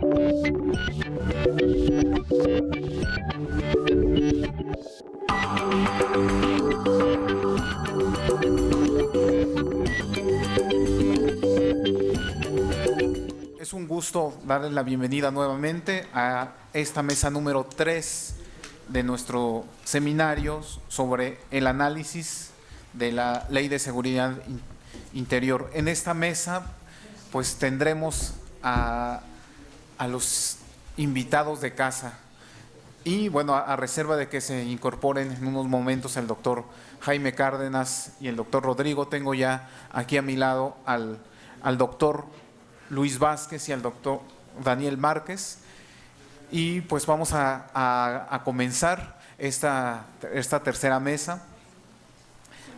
Es un gusto darles la bienvenida nuevamente a esta mesa número 3 de nuestro seminario sobre el análisis de la Ley de Seguridad Interior. En esta mesa pues tendremos a los invitados de casa y bueno, a reserva de que se incorporen en unos momentos el doctor Jaime Cárdenas y el doctor Rodrigo, tengo ya aquí a mi lado al doctor Luis Vázquez y al doctor Daniel Márquez, y pues vamos a comenzar esta tercera mesa.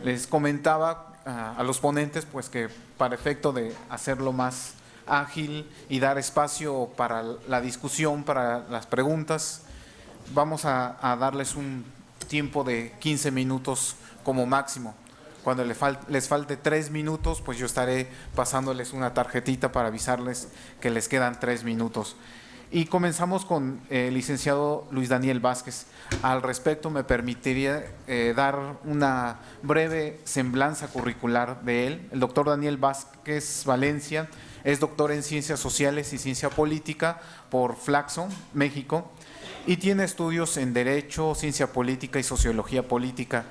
Les comentaba a los ponentes pues que para efecto de hacerlo más ágil y dar espacio para la discusión, para las preguntas, vamos a darles un tiempo de 15 minutos como máximo. Cuando les falte 3 minutos, pues yo estaré pasándoles una tarjetita para avisarles que les quedan 3 minutos. Y comenzamos con el licenciado Luis Daniel Vázquez. Al respecto, me permitiría dar una breve semblanza curricular de él. El doctor Daniel Vázquez Valencia es doctor en Ciencias Sociales y Ciencia Política por Flaxo, México, y tiene estudios en Derecho, Ciencia Política y Sociología Política.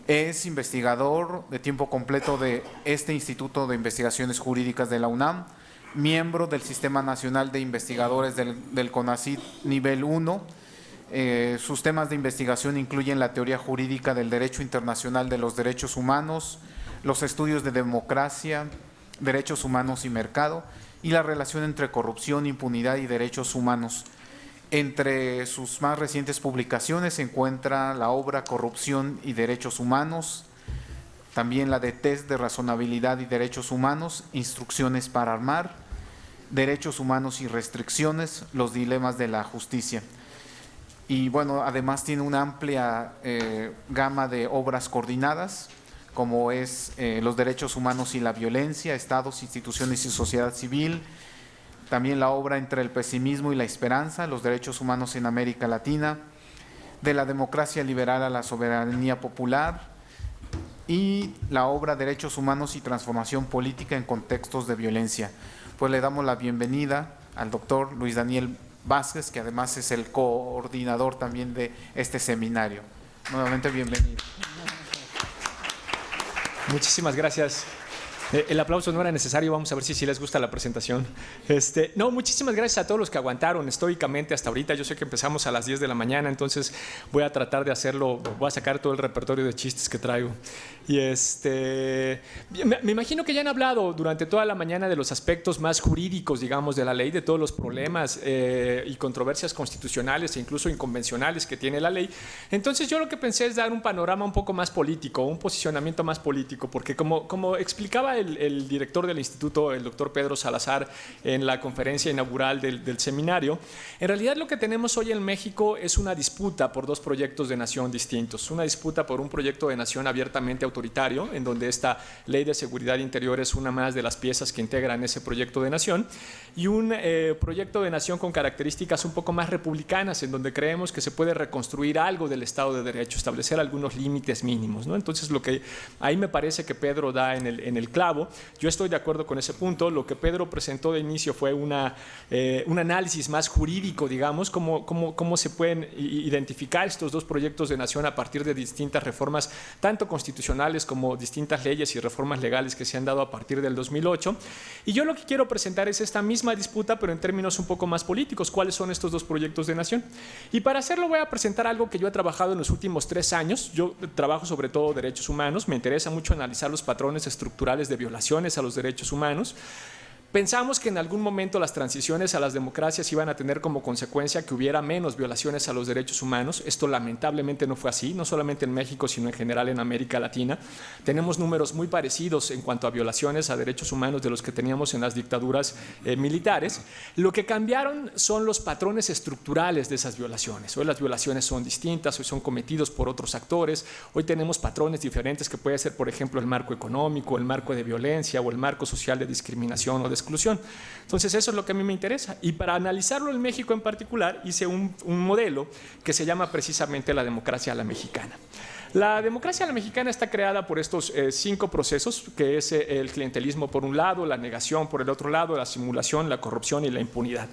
Es investigador de tiempo completo de este Instituto de Investigaciones Jurídicas de la UNAM, miembro del Sistema Nacional de Investigadores del CONACYT Nivel 1. Sus temas de investigación incluyen la teoría jurídica del derecho internacional de los derechos humanos, los estudios de democracia, derechos humanos y mercado, y la relación entre corrupción, impunidad y derechos humanos. Entre sus más recientes publicaciones se encuentra la obra Corrupción y Derechos Humanos, también la de Test de Razonabilidad y Derechos Humanos, Instrucciones para Armar, Derechos Humanos y Restricciones, Los Dilemas de la Justicia. Y bueno, además tiene una amplia gama de obras coordinadas, como es Los Derechos Humanos y la Violencia, Estados, Instituciones y Sociedad Civil. También la obra Entre el Pesimismo y la Esperanza, los derechos humanos en América Latina, de la democracia liberal a la soberanía popular, y la obra Derechos Humanos y Transformación Política en Contextos de Violencia. Pues le damos la bienvenida al doctor Luis Daniel Vázquez, que además es el coordinador también de este seminario. Nuevamente bienvenido. Muchísimas gracias. El aplauso no era necesario, vamos a ver si les gusta la presentación. No, muchísimas gracias a todos los que aguantaron estoicamente hasta ahorita. Yo sé que empezamos a las 10 de la mañana, entonces voy a tratar de hacerlo, voy a sacar todo el repertorio de chistes que traigo. Y me imagino que ya han hablado durante toda la mañana de los aspectos más jurídicos, digamos, de la ley, de todos los problemas y controversias constitucionales e incluso inconvencionales que tiene la ley. Entonces yo lo que pensé es dar un panorama un poco más político, un posicionamiento más político, porque como explicaba el director del instituto, el doctor Pedro Salazar, en la conferencia inaugural del seminario, en realidad lo que tenemos hoy en México es una disputa por 2 proyectos de nación distintos. Una disputa por un proyecto de nación abiertamente autoritario, en donde esta Ley de Seguridad Interior es una más de las piezas que integran ese proyecto de nación, y un proyecto de nación con características un poco más republicanas, en donde creemos que se puede reconstruir algo del Estado de Derecho, establecer algunos límites mínimos, ¿no? Entonces lo que ahí me parece que Pedro da en el clavo. Yo estoy de acuerdo con ese punto. Lo que Pedro presentó de inicio fue un análisis más jurídico, digamos, cómo se pueden identificar estos 2 proyectos de nación a partir de distintas reformas, tanto constitucionales como distintas leyes y reformas legales que se han dado a partir del 2008. Y yo lo que quiero presentar es esta misma disputa, pero en términos un poco más políticos. ¿Cuáles son estos 2 proyectos de nación? Y para hacerlo voy a presentar algo que yo he trabajado en los últimos 3 años. Yo trabajo sobre todo derechos humanos. Me interesa mucho analizar los patrones estructurales de violaciones a los derechos humanos. Pensamos que en algún momento las transiciones a las democracias iban a tener como consecuencia que hubiera menos violaciones a los derechos humanos. Esto lamentablemente no fue así, no solamente en México, sino en general en América Latina. Tenemos números muy parecidos en cuanto a violaciones a derechos humanos de los que teníamos en las dictaduras militares. Lo que cambiaron son los patrones estructurales de esas violaciones. Hoy las violaciones son distintas, hoy son cometidos por otros actores, hoy tenemos patrones diferentes que puede ser, por ejemplo, el marco económico, el marco de violencia o el marco social de discriminación o de exclusión. Entonces eso es lo que a mí me interesa. Y para analizarlo en México en particular, hice un modelo que se llama precisamente la democracia a la mexicana. La democracia a la mexicana está creada por estos 5 procesos, que es el clientelismo por un lado, la negación por el otro lado, la simulación, la corrupción y la impunidad.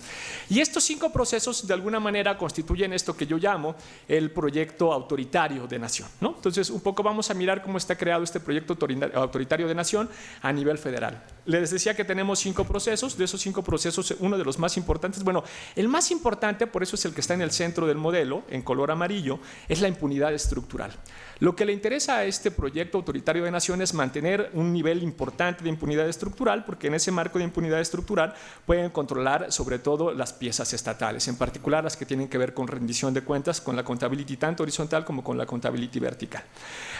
Y estos 5 procesos de alguna manera constituyen esto que yo llamo el proyecto autoritario de nación, ¿no? Entonces un poco vamos a mirar cómo está creado este proyecto autoritario de nación a nivel federal. Les decía que tenemos 5 procesos, de esos 5 procesos uno de los más importantes, bueno, el más importante, por eso es el que está en el centro del modelo, en color amarillo, es la impunidad estructural. Lo que le interesa a este proyecto autoritario de nación es mantener un nivel importante de impunidad estructural, porque en ese marco de impunidad estructural pueden controlar sobre todo las piezas estatales, en particular las que tienen que ver con rendición de cuentas, con la accountability tanto horizontal como con la accountability vertical.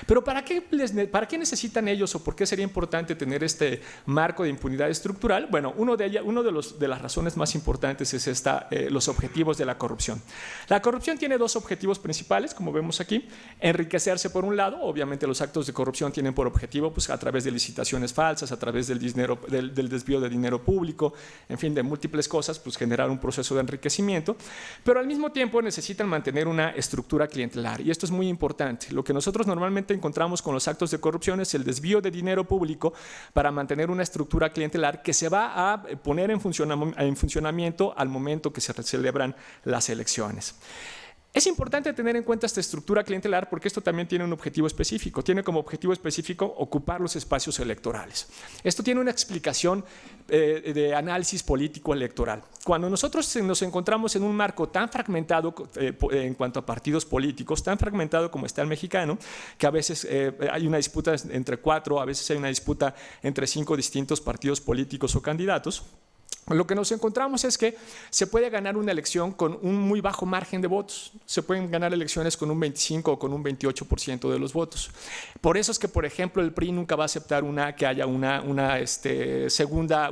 Pero ¿para qué necesitan ellos o por qué sería importante tener este marco de impunidad estructural? Bueno, uno de las razones más importantes es los objetivos de la corrupción. La corrupción tiene 2 objetivos principales, como vemos aquí: enriquecerse por un lado. Obviamente los actos de corrupción tienen por objetivo, pues, a través de licitaciones falsas, a través del desvío de dinero público, en fin, de múltiples cosas, pues generar un proceso de enriquecimiento, pero al mismo tiempo necesitan mantener una estructura clientelar, y esto es muy importante. Lo que nosotros normalmente encontramos con los actos de corrupción es el desvío de dinero público para mantener una estructura clientelar que se va a poner en funcionamiento al momento que se celebran las elecciones. Es importante tener en cuenta esta estructura clientelar porque esto también tiene un objetivo específico. Tiene como objetivo específico ocupar los espacios electorales. Esto tiene una explicación de análisis político electoral. Cuando nosotros nos encontramos en un marco tan fragmentado en cuanto a partidos políticos, tan fragmentado como está el mexicano, que a veces hay una disputa entre 4, a veces hay una disputa entre 5 distintos partidos políticos o candidatos, lo que nos encontramos es que se puede ganar una elección con un muy bajo margen de votos. Se pueden ganar elecciones con un 25 o con un 28% de los votos. Por eso es que, por ejemplo, el PRI nunca va a aceptar que haya una segunda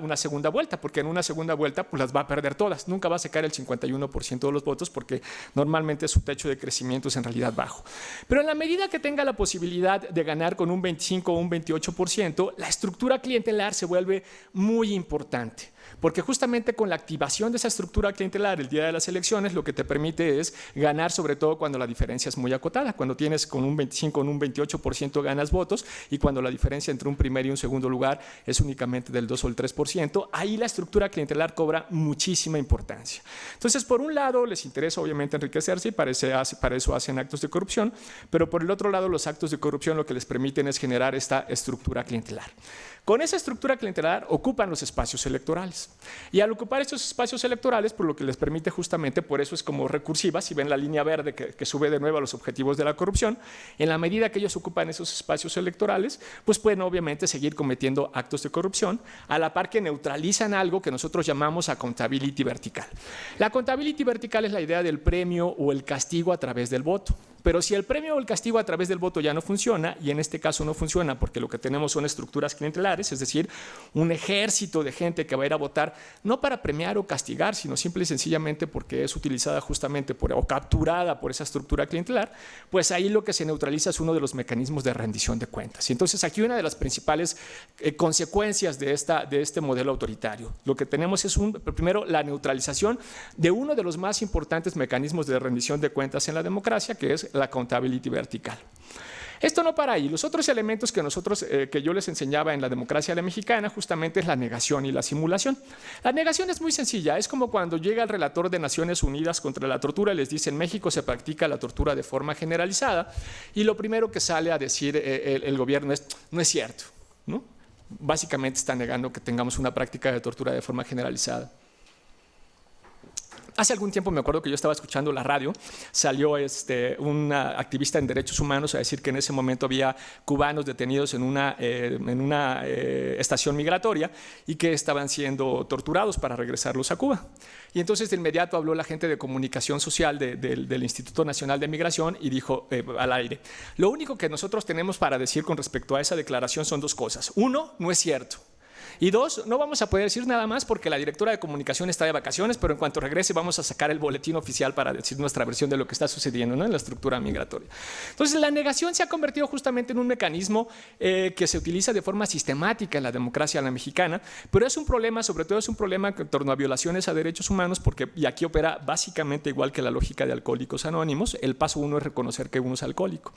vuelta, porque en una segunda vuelta pues las va a perder todas. Nunca va a sacar el 51% de los votos porque normalmente su techo de crecimiento es en realidad bajo. Pero en la medida que tenga la posibilidad de ganar con un 25 o un 28%, la estructura clientelar se vuelve muy importante. Porque justamente con la activación de esa estructura clientelar el día de las elecciones lo que te permite es ganar, sobre todo cuando la diferencia es muy acotada, cuando tienes con un 25 o un 28% ganas votos, y cuando la diferencia entre un primer y un segundo lugar es únicamente del 2 o el 3%, ahí la estructura clientelar cobra muchísima importancia. Entonces, por un lado les interesa obviamente enriquecerse y para eso hacen actos de corrupción, pero por el otro lado los actos de corrupción lo que les permiten es generar esta estructura clientelar. Con esa estructura clientelar ocupan los espacios electorales. Y al ocupar estos espacios electorales, por lo que les permite justamente, por eso es como recursiva, si ven la línea verde que sube de nuevo a los objetivos de la corrupción, en la medida que ellos ocupan esos espacios electorales, pues pueden obviamente seguir cometiendo actos de corrupción, a la par que neutralizan algo que nosotros llamamos accountability vertical. La accountability vertical es la idea del premio o el castigo a través del voto. Pero si el premio o el castigo a través del voto ya no funciona, y en este caso no funciona porque lo que tenemos son estructuras clientelares, es decir, un ejército de gente que va a ir a votar no para premiar o castigar, sino simple y sencillamente porque es utilizada justamente o capturada por esa estructura clientelar, pues ahí lo que se neutraliza es uno de los mecanismos de rendición de cuentas. Y entonces aquí una de las principales consecuencias de este modelo autoritario. Lo que tenemos es primero la neutralización de uno de los más importantes mecanismos de rendición de cuentas en la democracia, que es la accountability vertical. Esto no para ahí. Los otros elementos que yo les enseñaba en la democracia a la mexicana justamente es la negación y la simulación. La negación es muy sencilla. Es como cuando llega el relator de Naciones Unidas contra la tortura y les dice: en México se practica la tortura de forma generalizada, y lo primero que sale a decir el gobierno es: no es cierto, ¿no? Básicamente está negando que tengamos una práctica de tortura de forma generalizada. Hace algún tiempo me acuerdo que yo estaba escuchando la radio, salió una activista en derechos humanos a decir que en ese momento había cubanos detenidos en una estación migratoria y que estaban siendo torturados para regresarlos a Cuba. Y entonces de inmediato habló la gente de comunicación social del Instituto Nacional de Migración y dijo al aire: lo único que nosotros tenemos para decir con respecto a esa declaración son 2 cosas. 1, no es cierto. Y dos, no vamos a poder decir nada más porque la directora de comunicación está de vacaciones, pero en cuanto regrese vamos a sacar el boletín oficial para decir nuestra versión de lo que está sucediendo, ¿no?, en la estructura migratoria. Entonces, la negación se ha convertido justamente en un mecanismo que se utiliza de forma sistemática en la democracia a la mexicana, pero es un problema, sobre todo es un problema en torno a violaciones a derechos humanos, porque, y aquí opera básicamente igual que la lógica de Alcohólicos Anónimos, el paso uno es reconocer que uno es alcohólico.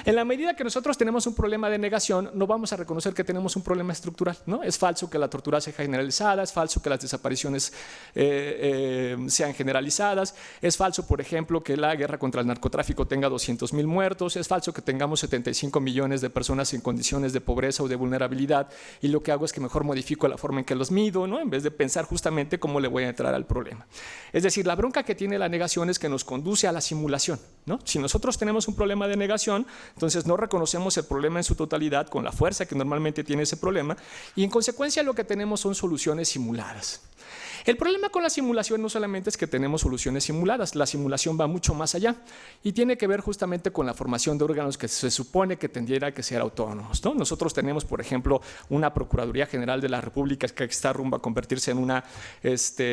En la medida que nosotros tenemos un problema de negación, no vamos a reconocer que tenemos un problema estructural, ¿no? Es falso que la tortura sea generalizada, es falso que las desapariciones sean generalizadas, es falso, por ejemplo, que la guerra contra el narcotráfico tenga 200,000 muertos, es falso que tengamos 75 millones de personas en condiciones de pobreza o de vulnerabilidad, y lo que hago es que mejor modifico la forma en que los mido, ¿no?, en vez de pensar justamente cómo le voy a entrar al problema. Es decir, la bronca que tiene la negación es que nos conduce a la simulación, ¿no? Si nosotros tenemos un problema de negación, entonces no reconocemos el problema en su totalidad con la fuerza que normalmente tiene ese problema, y en consecuencia lo que tenemos son soluciones simuladas. El problema con la simulación no solamente es que tenemos soluciones simuladas, la simulación va mucho más allá y tiene que ver justamente con la formación de órganos que se supone que tendría que ser autónomos, ¿no? Nosotros tenemos, por ejemplo, una Procuraduría General de la República que está rumbo a convertirse en una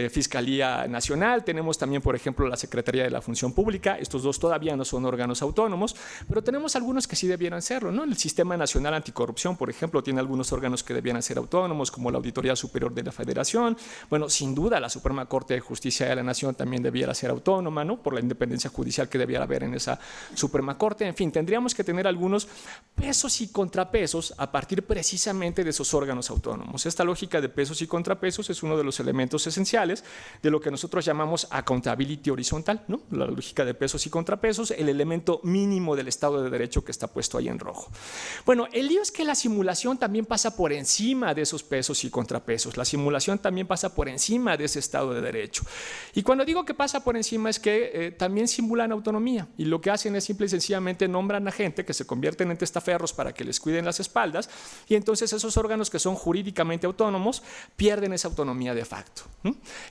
Fiscalía Nacional, tenemos también, por ejemplo, la Secretaría de la Función Pública, estos dos todavía no son órganos autónomos, pero tenemos algunos que sí debieran serlo, ¿no? El Sistema Nacional Anticorrupción, por ejemplo, tiene algunos órganos que debieran ser autónomos, como la Auditoría Superior de la Federación. Bueno, sin duda la Suprema Corte de Justicia de la Nación también debiera ser autónoma, ¿no?, por la independencia judicial que debiera haber en esa Suprema Corte. En fin, tendríamos que tener algunos pesos y contrapesos a partir precisamente de esos órganos autónomos. Esta lógica de pesos y contrapesos es uno de los elementos esenciales de lo que nosotros llamamos accountability horizontal, ¿no?, la lógica de pesos y contrapesos, el elemento mínimo del Estado de Derecho que está puesto ahí en rojo. Bueno, el lío es que la simulación también pasa por encima de esos pesos y contrapesos, la simulación también pasa por encima de ese Estado de Derecho. Y cuando digo que pasa por encima es que también simulan autonomía, y lo que hacen es simple y sencillamente nombran a gente que se convierten en testaferros para que les cuiden las espaldas, y entonces esos órganos que son jurídicamente autónomos pierden esa autonomía de facto.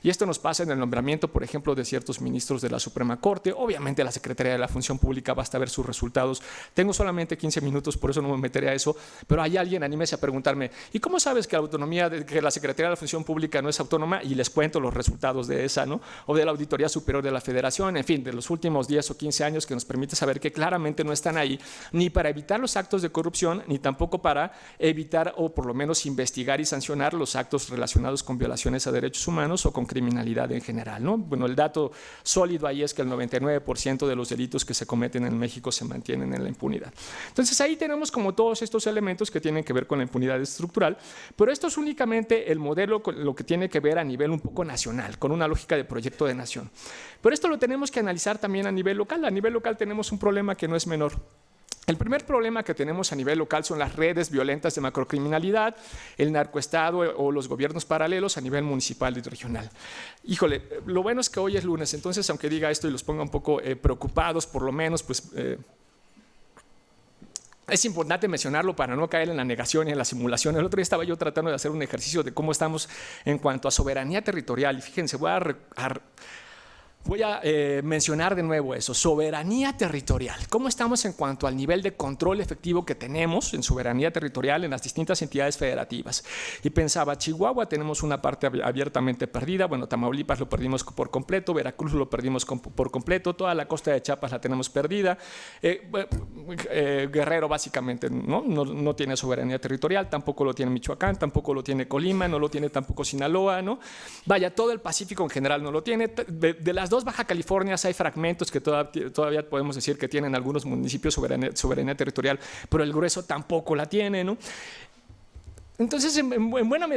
Y esto nos pasa en el nombramiento, por ejemplo, de ciertos ministros de la Suprema Corte. Obviamente la Secretaría de la Función Pública basta ver sus resultados. Tengo solamente 15 minutos, por eso no me meteré a eso, pero hay alguien, anímese a preguntarme, ¿y cómo sabes que la autonomía, que la Secretaría de la Función Pública no es autónoma? Y les cuento los resultados de esa, ¿no?, o de la Auditoría Superior de la Federación, en fin, de los últimos 10 o 15 años, que nos permite saber que claramente no están ahí ni para evitar los actos de corrupción, ni tampoco para evitar o por lo menos investigar y sancionar los actos relacionados con violaciones a derechos humanos o con criminalidad en general, ¿no? Bueno, el dato sólido ahí es que el 99% de los delitos que se cometen en México se mantienen en la impunidad. Entonces ahí tenemos como todos estos elementos que tienen que ver con la impunidad estructural, pero esto es únicamente el modelo, lo que tiene que ver a nivel un poco nacional, con una lógica de proyecto de nación. Pero esto lo tenemos que analizar también a nivel local. A nivel local tenemos un problema que no es menor. El primer problema que tenemos a nivel local son las redes violentas de macrocriminalidad, el narcoestado o los gobiernos paralelos a nivel municipal y regional. Híjole, lo bueno es que hoy es lunes, entonces aunque diga esto y los ponga un poco preocupados, por lo menos, pues es importante mencionarlo para no caer en la negación y en la simulación. El otro día estaba yo tratando de hacer un ejercicio de cómo estamos en cuanto a soberanía territorial, y fíjense, voy a mencionar de nuevo eso, soberanía territorial. ¿Cómo estamos en cuanto al nivel de control efectivo que tenemos en soberanía territorial en las distintas entidades federativas? Y pensaba, Chihuahua tenemos una parte abiertamente perdida, bueno, Tamaulipas lo perdimos por completo, Veracruz lo perdimos por completo, toda la costa de Chiapas la tenemos perdida, Guerrero básicamente no tiene soberanía territorial, tampoco lo tiene Michoacán, tampoco lo tiene Colima, no lo tiene tampoco Sinaloa, ¿no? Vaya, todo el Pacífico en general no lo tiene. De las dos Baja Californias hay fragmentos que todavía podemos decir que tienen algunos municipios soberanía territorial, pero el grueso tampoco la tiene, ¿no? Entonces,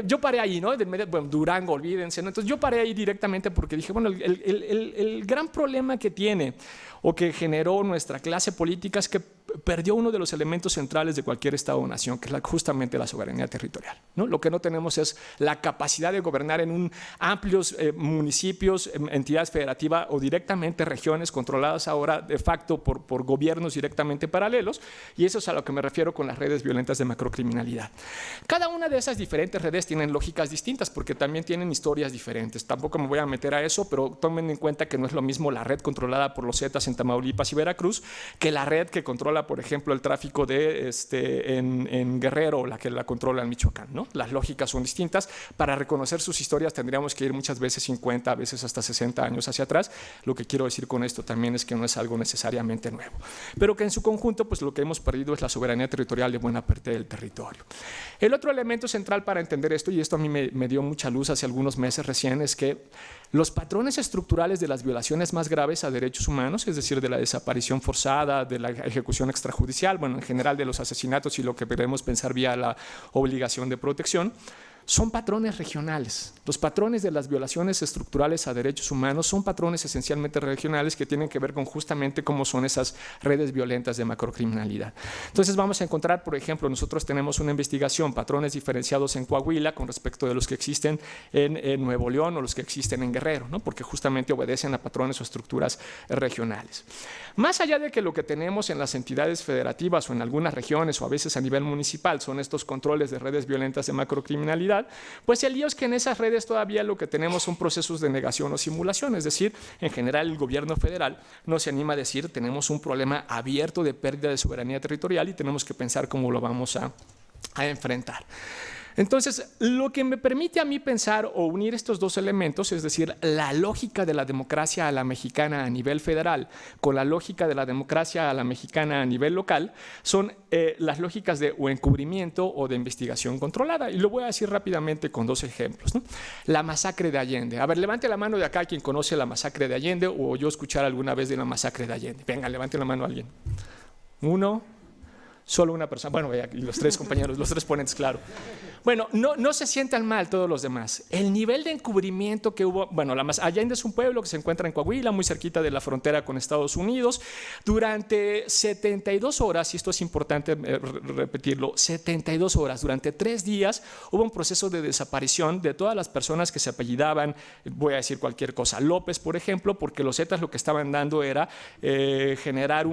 yo paré ahí, ¿no? Bueno, Durango, olvídense, ¿no? Entonces yo paré ahí directamente porque dije, bueno, el gran problema que tiene o que generó nuestra clase política es que perdió uno de los elementos centrales de cualquier Estado o nación, que es justamente la soberanía territorial, ¿no? Lo que no tenemos es la capacidad de gobernar en amplios municipios, entidades federativas o directamente regiones controladas ahora de facto por gobiernos directamente paralelos, y eso es a lo que me refiero con las redes violentas de macrocriminalidad. Cada una de esas diferentes redes tienen lógicas distintas porque también tienen historias diferentes. Tampoco me voy a meter a eso, pero tomen en cuenta que no es lo mismo la red controlada por los Zetas en Tamaulipas y Veracruz que la red que controla por ejemplo, el tráfico en Guerrero, la que la controla en Michoacán, ¿no? Las lógicas son distintas. Para reconocer sus historias tendríamos que ir muchas veces 50, a veces hasta 60 años hacia atrás. Lo que quiero decir con esto también es que no es algo necesariamente nuevo, pero que en su conjunto pues lo que hemos perdido es la soberanía territorial de buena parte del territorio. El otro elemento central para entender esto, y esto a mí me dio mucha luz hace algunos meses recién, es que los patrones estructurales de las violaciones más graves a derechos humanos, es decir, de la desaparición forzada, de la ejecución extrajudicial, bueno, en general de los asesinatos y lo que podemos pensar vía la obligación de protección, son patrones regionales. Los patrones de las violaciones estructurales a derechos humanos son patrones esencialmente regionales que tienen que ver con justamente cómo son esas redes violentas de macrocriminalidad. Entonces vamos a encontrar, por ejemplo, nosotros tenemos una investigación, patrones diferenciados en Coahuila con respecto de los que existen en Nuevo León o los que existen en Guerrero, ¿no? Porque justamente obedecen a patrones o estructuras regionales. Más allá de que lo que tenemos en las entidades federativas o en algunas regiones o a veces a nivel municipal son estos controles de redes violentas de macrocriminalidad, pues el lío es que en esas redes todavía lo que tenemos son procesos de negación o simulación, es decir, en general el gobierno federal no se anima a decir tenemos un problema abierto de pérdida de soberanía territorial y tenemos que pensar cómo lo vamos a enfrentar. Entonces, lo que me permite a mí pensar o unir estos dos elementos, es decir, la lógica de la democracia a la mexicana a nivel federal con la lógica de la democracia a la mexicana a nivel local, son las lógicas de o encubrimiento o de investigación controlada. Y lo voy a decir rápidamente con dos ejemplos, ¿no? La masacre de Allende. A ver, levante la mano de acá quien conoce la masacre de Allende o oyó escuchar alguna vez de la masacre de Allende. Venga, levante la mano a alguien. Uno. Solo una persona, bueno, y los tres compañeros, los tres ponentes, claro. Bueno, no se sientan mal todos los demás. El nivel de encubrimiento que hubo, bueno, Allende es un pueblo que se encuentra en Coahuila, muy cerquita de la frontera con Estados Unidos. Durante 72 horas, y esto es importante repetirlo, 72 horas, durante 3 días hubo un proceso de desaparición de todas las personas que se apellidaban, voy a decir cualquier cosa, López, por ejemplo, porque los Zetas lo que estaban dando era generar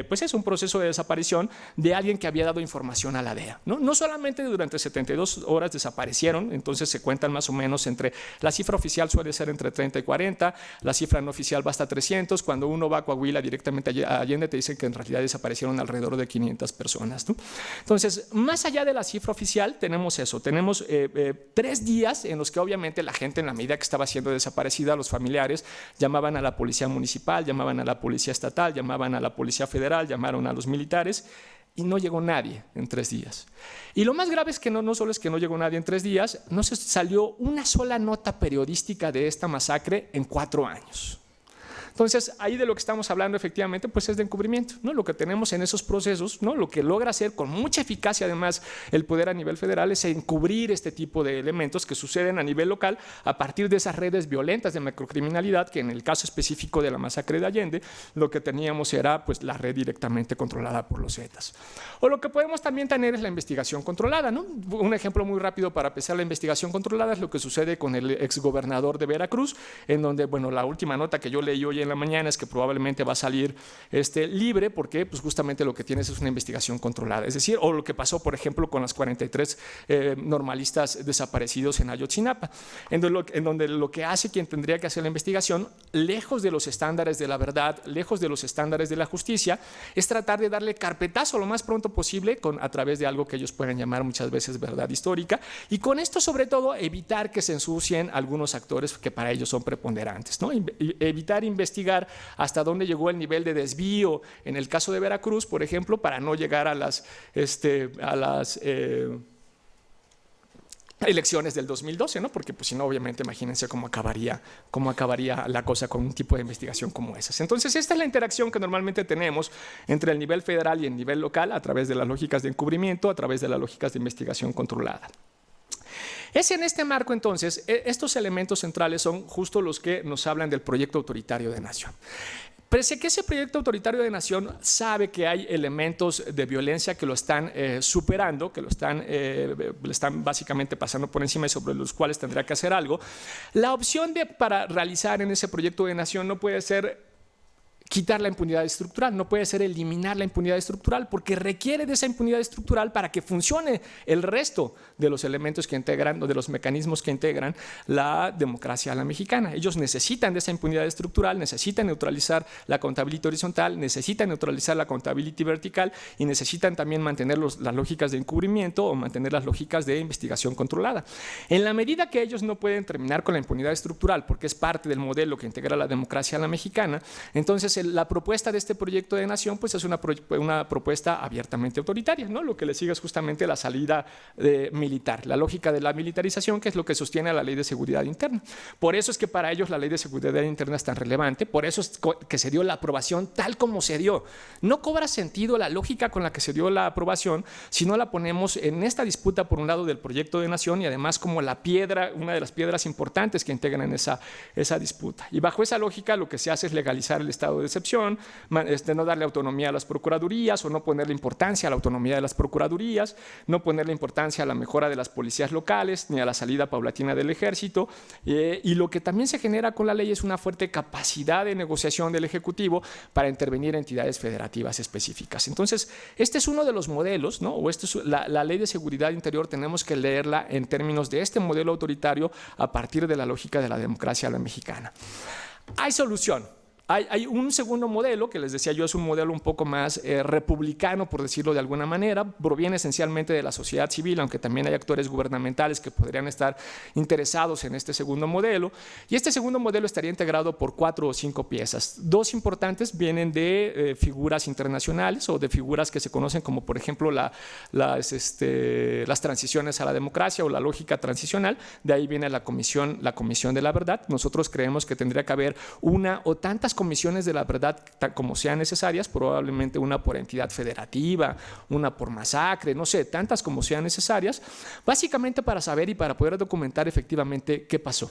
pues es un proceso de desaparición de alguien que había dado información a la DEA. No solamente durante 72 horas desaparecieron, entonces se cuentan más o menos entre, la cifra oficial suele ser entre 30 y 40, la cifra no oficial va hasta 300, cuando uno va a Coahuila directamente a Allende te dicen que en realidad desaparecieron alrededor de 500 personas, ¿no? Entonces, más allá de la cifra oficial, tenemos eso, tenemos 3 días en los que obviamente la gente en la medida que estaba siendo desaparecida, los familiares llamaban a la policía municipal, llamaban a la policía estatal, llamaban a la policía federal, llamaron a los militares y no llegó nadie en 3 días. Y lo más grave es que no solo es que no llegó nadie en 3 días, no se salió una sola nota periodística de esta masacre en 4 años. Entonces, ahí de lo que estamos hablando efectivamente pues es de encubrimiento, ¿no? Lo que tenemos en esos procesos, ¿no? Lo que logra hacer con mucha eficacia además el poder a nivel federal es encubrir este tipo de elementos que suceden a nivel local a partir de esas redes violentas de macrocriminalidad que en el caso específico de la masacre de Allende lo que teníamos era pues la red directamente controlada por los Zetas. O lo que podemos también tener es la investigación controlada, ¿no? Un ejemplo muy rápido para empezar la investigación controlada es lo que sucede con el exgobernador de Veracruz, en donde, bueno, la última nota que yo leí hoy en la mañana es que probablemente va a salir libre porque pues justamente lo que tienes es una investigación controlada, es decir, o lo que pasó por ejemplo con las 43 normalistas desaparecidos en Ayotzinapa, en donde lo que hace quien tendría que hacer la investigación, lejos de los estándares de la verdad, lejos de los estándares de la justicia, es tratar de darle carpetazo lo más pronto posible a través de algo que ellos pueden llamar muchas veces verdad histórica, y con esto sobre todo evitar que se ensucien algunos actores que para ellos son preponderantes, ¿no? Evitar investigar hasta dónde llegó el nivel de desvío en el caso de Veracruz, por ejemplo, para no llegar a las elecciones del 2012, ¿no? Porque pues si no, obviamente, imagínense cómo acabaría la cosa con un tipo de investigación como esas. Entonces, esta es la interacción que normalmente tenemos entre el nivel federal y el nivel local a través de las lógicas de encubrimiento, a través de las lógicas de investigación controlada. Es en este marco, entonces, estos elementos centrales son justo los que nos hablan del proyecto autoritario de nación. Pese que ese proyecto autoritario de nación sabe que hay elementos de violencia que lo están superando, que le están básicamente pasando por encima y sobre los cuales tendrá que hacer algo, la opción para realizar en ese proyecto de nación no puede ser quitar la impunidad estructural, no puede ser eliminar la impunidad estructural, porque requiere de esa impunidad estructural para que funcione el resto de los elementos que integran o de los mecanismos que integran la democracia a la mexicana. Ellos necesitan de esa impunidad estructural, necesitan neutralizar la accountability horizontal, necesitan neutralizar la accountability vertical y necesitan también mantener las lógicas de encubrimiento o mantener las lógicas de investigación controlada. En la medida que ellos no pueden terminar con la impunidad estructural, porque es parte del modelo que integra la democracia a la mexicana, entonces la propuesta de este proyecto de nación pues es una propuesta abiertamente autoritaria, ¿no? Lo que le sigue es justamente la salida militar, la lógica de la militarización, que es lo que sostiene a la Ley de Seguridad Interna. Por eso es que para ellos la Ley de Seguridad Interna es tan relevante, por eso es que se dio la aprobación tal como se dio. No cobra sentido la lógica con la que se dio la aprobación si no la ponemos en esta disputa, por un lado, del proyecto de nación y además como la piedra, una de las piedras importantes que integran esa disputa. Y bajo esa lógica lo que se hace es legalizar el estado de excepción, no darle autonomía a las procuradurías o no ponerle importancia a la autonomía de las procuradurías, no ponerle importancia a la mejora de las policías locales ni a la salida paulatina del ejército. Y lo que también se genera con la ley es una fuerte capacidad de negociación del Ejecutivo para intervenir entidades federativas específicas. Entonces, este es uno de los modelos, ¿no? O la Ley de Seguridad Interior tenemos que leerla en términos de este modelo autoritario a partir de la lógica de la democracia a la mexicana. Hay solución. Hay un segundo modelo, que les decía yo es un modelo un poco más republicano, por decirlo de alguna manera, proviene esencialmente de la sociedad civil, aunque también hay actores gubernamentales que podrían estar interesados en este segundo modelo. Y este segundo modelo estaría integrado por 4 o 5 piezas. 2 importantes vienen de figuras internacionales o de figuras que se conocen como, por ejemplo, las transiciones a la democracia o la lógica transicional. De ahí viene la comisión de la verdad. Nosotros creemos que tendría que haber una o tantas comisiones de la verdad como sean necesarias, probablemente una por entidad federativa, una por masacre, no sé, tantas como sean necesarias, básicamente para saber y para poder documentar efectivamente qué pasó.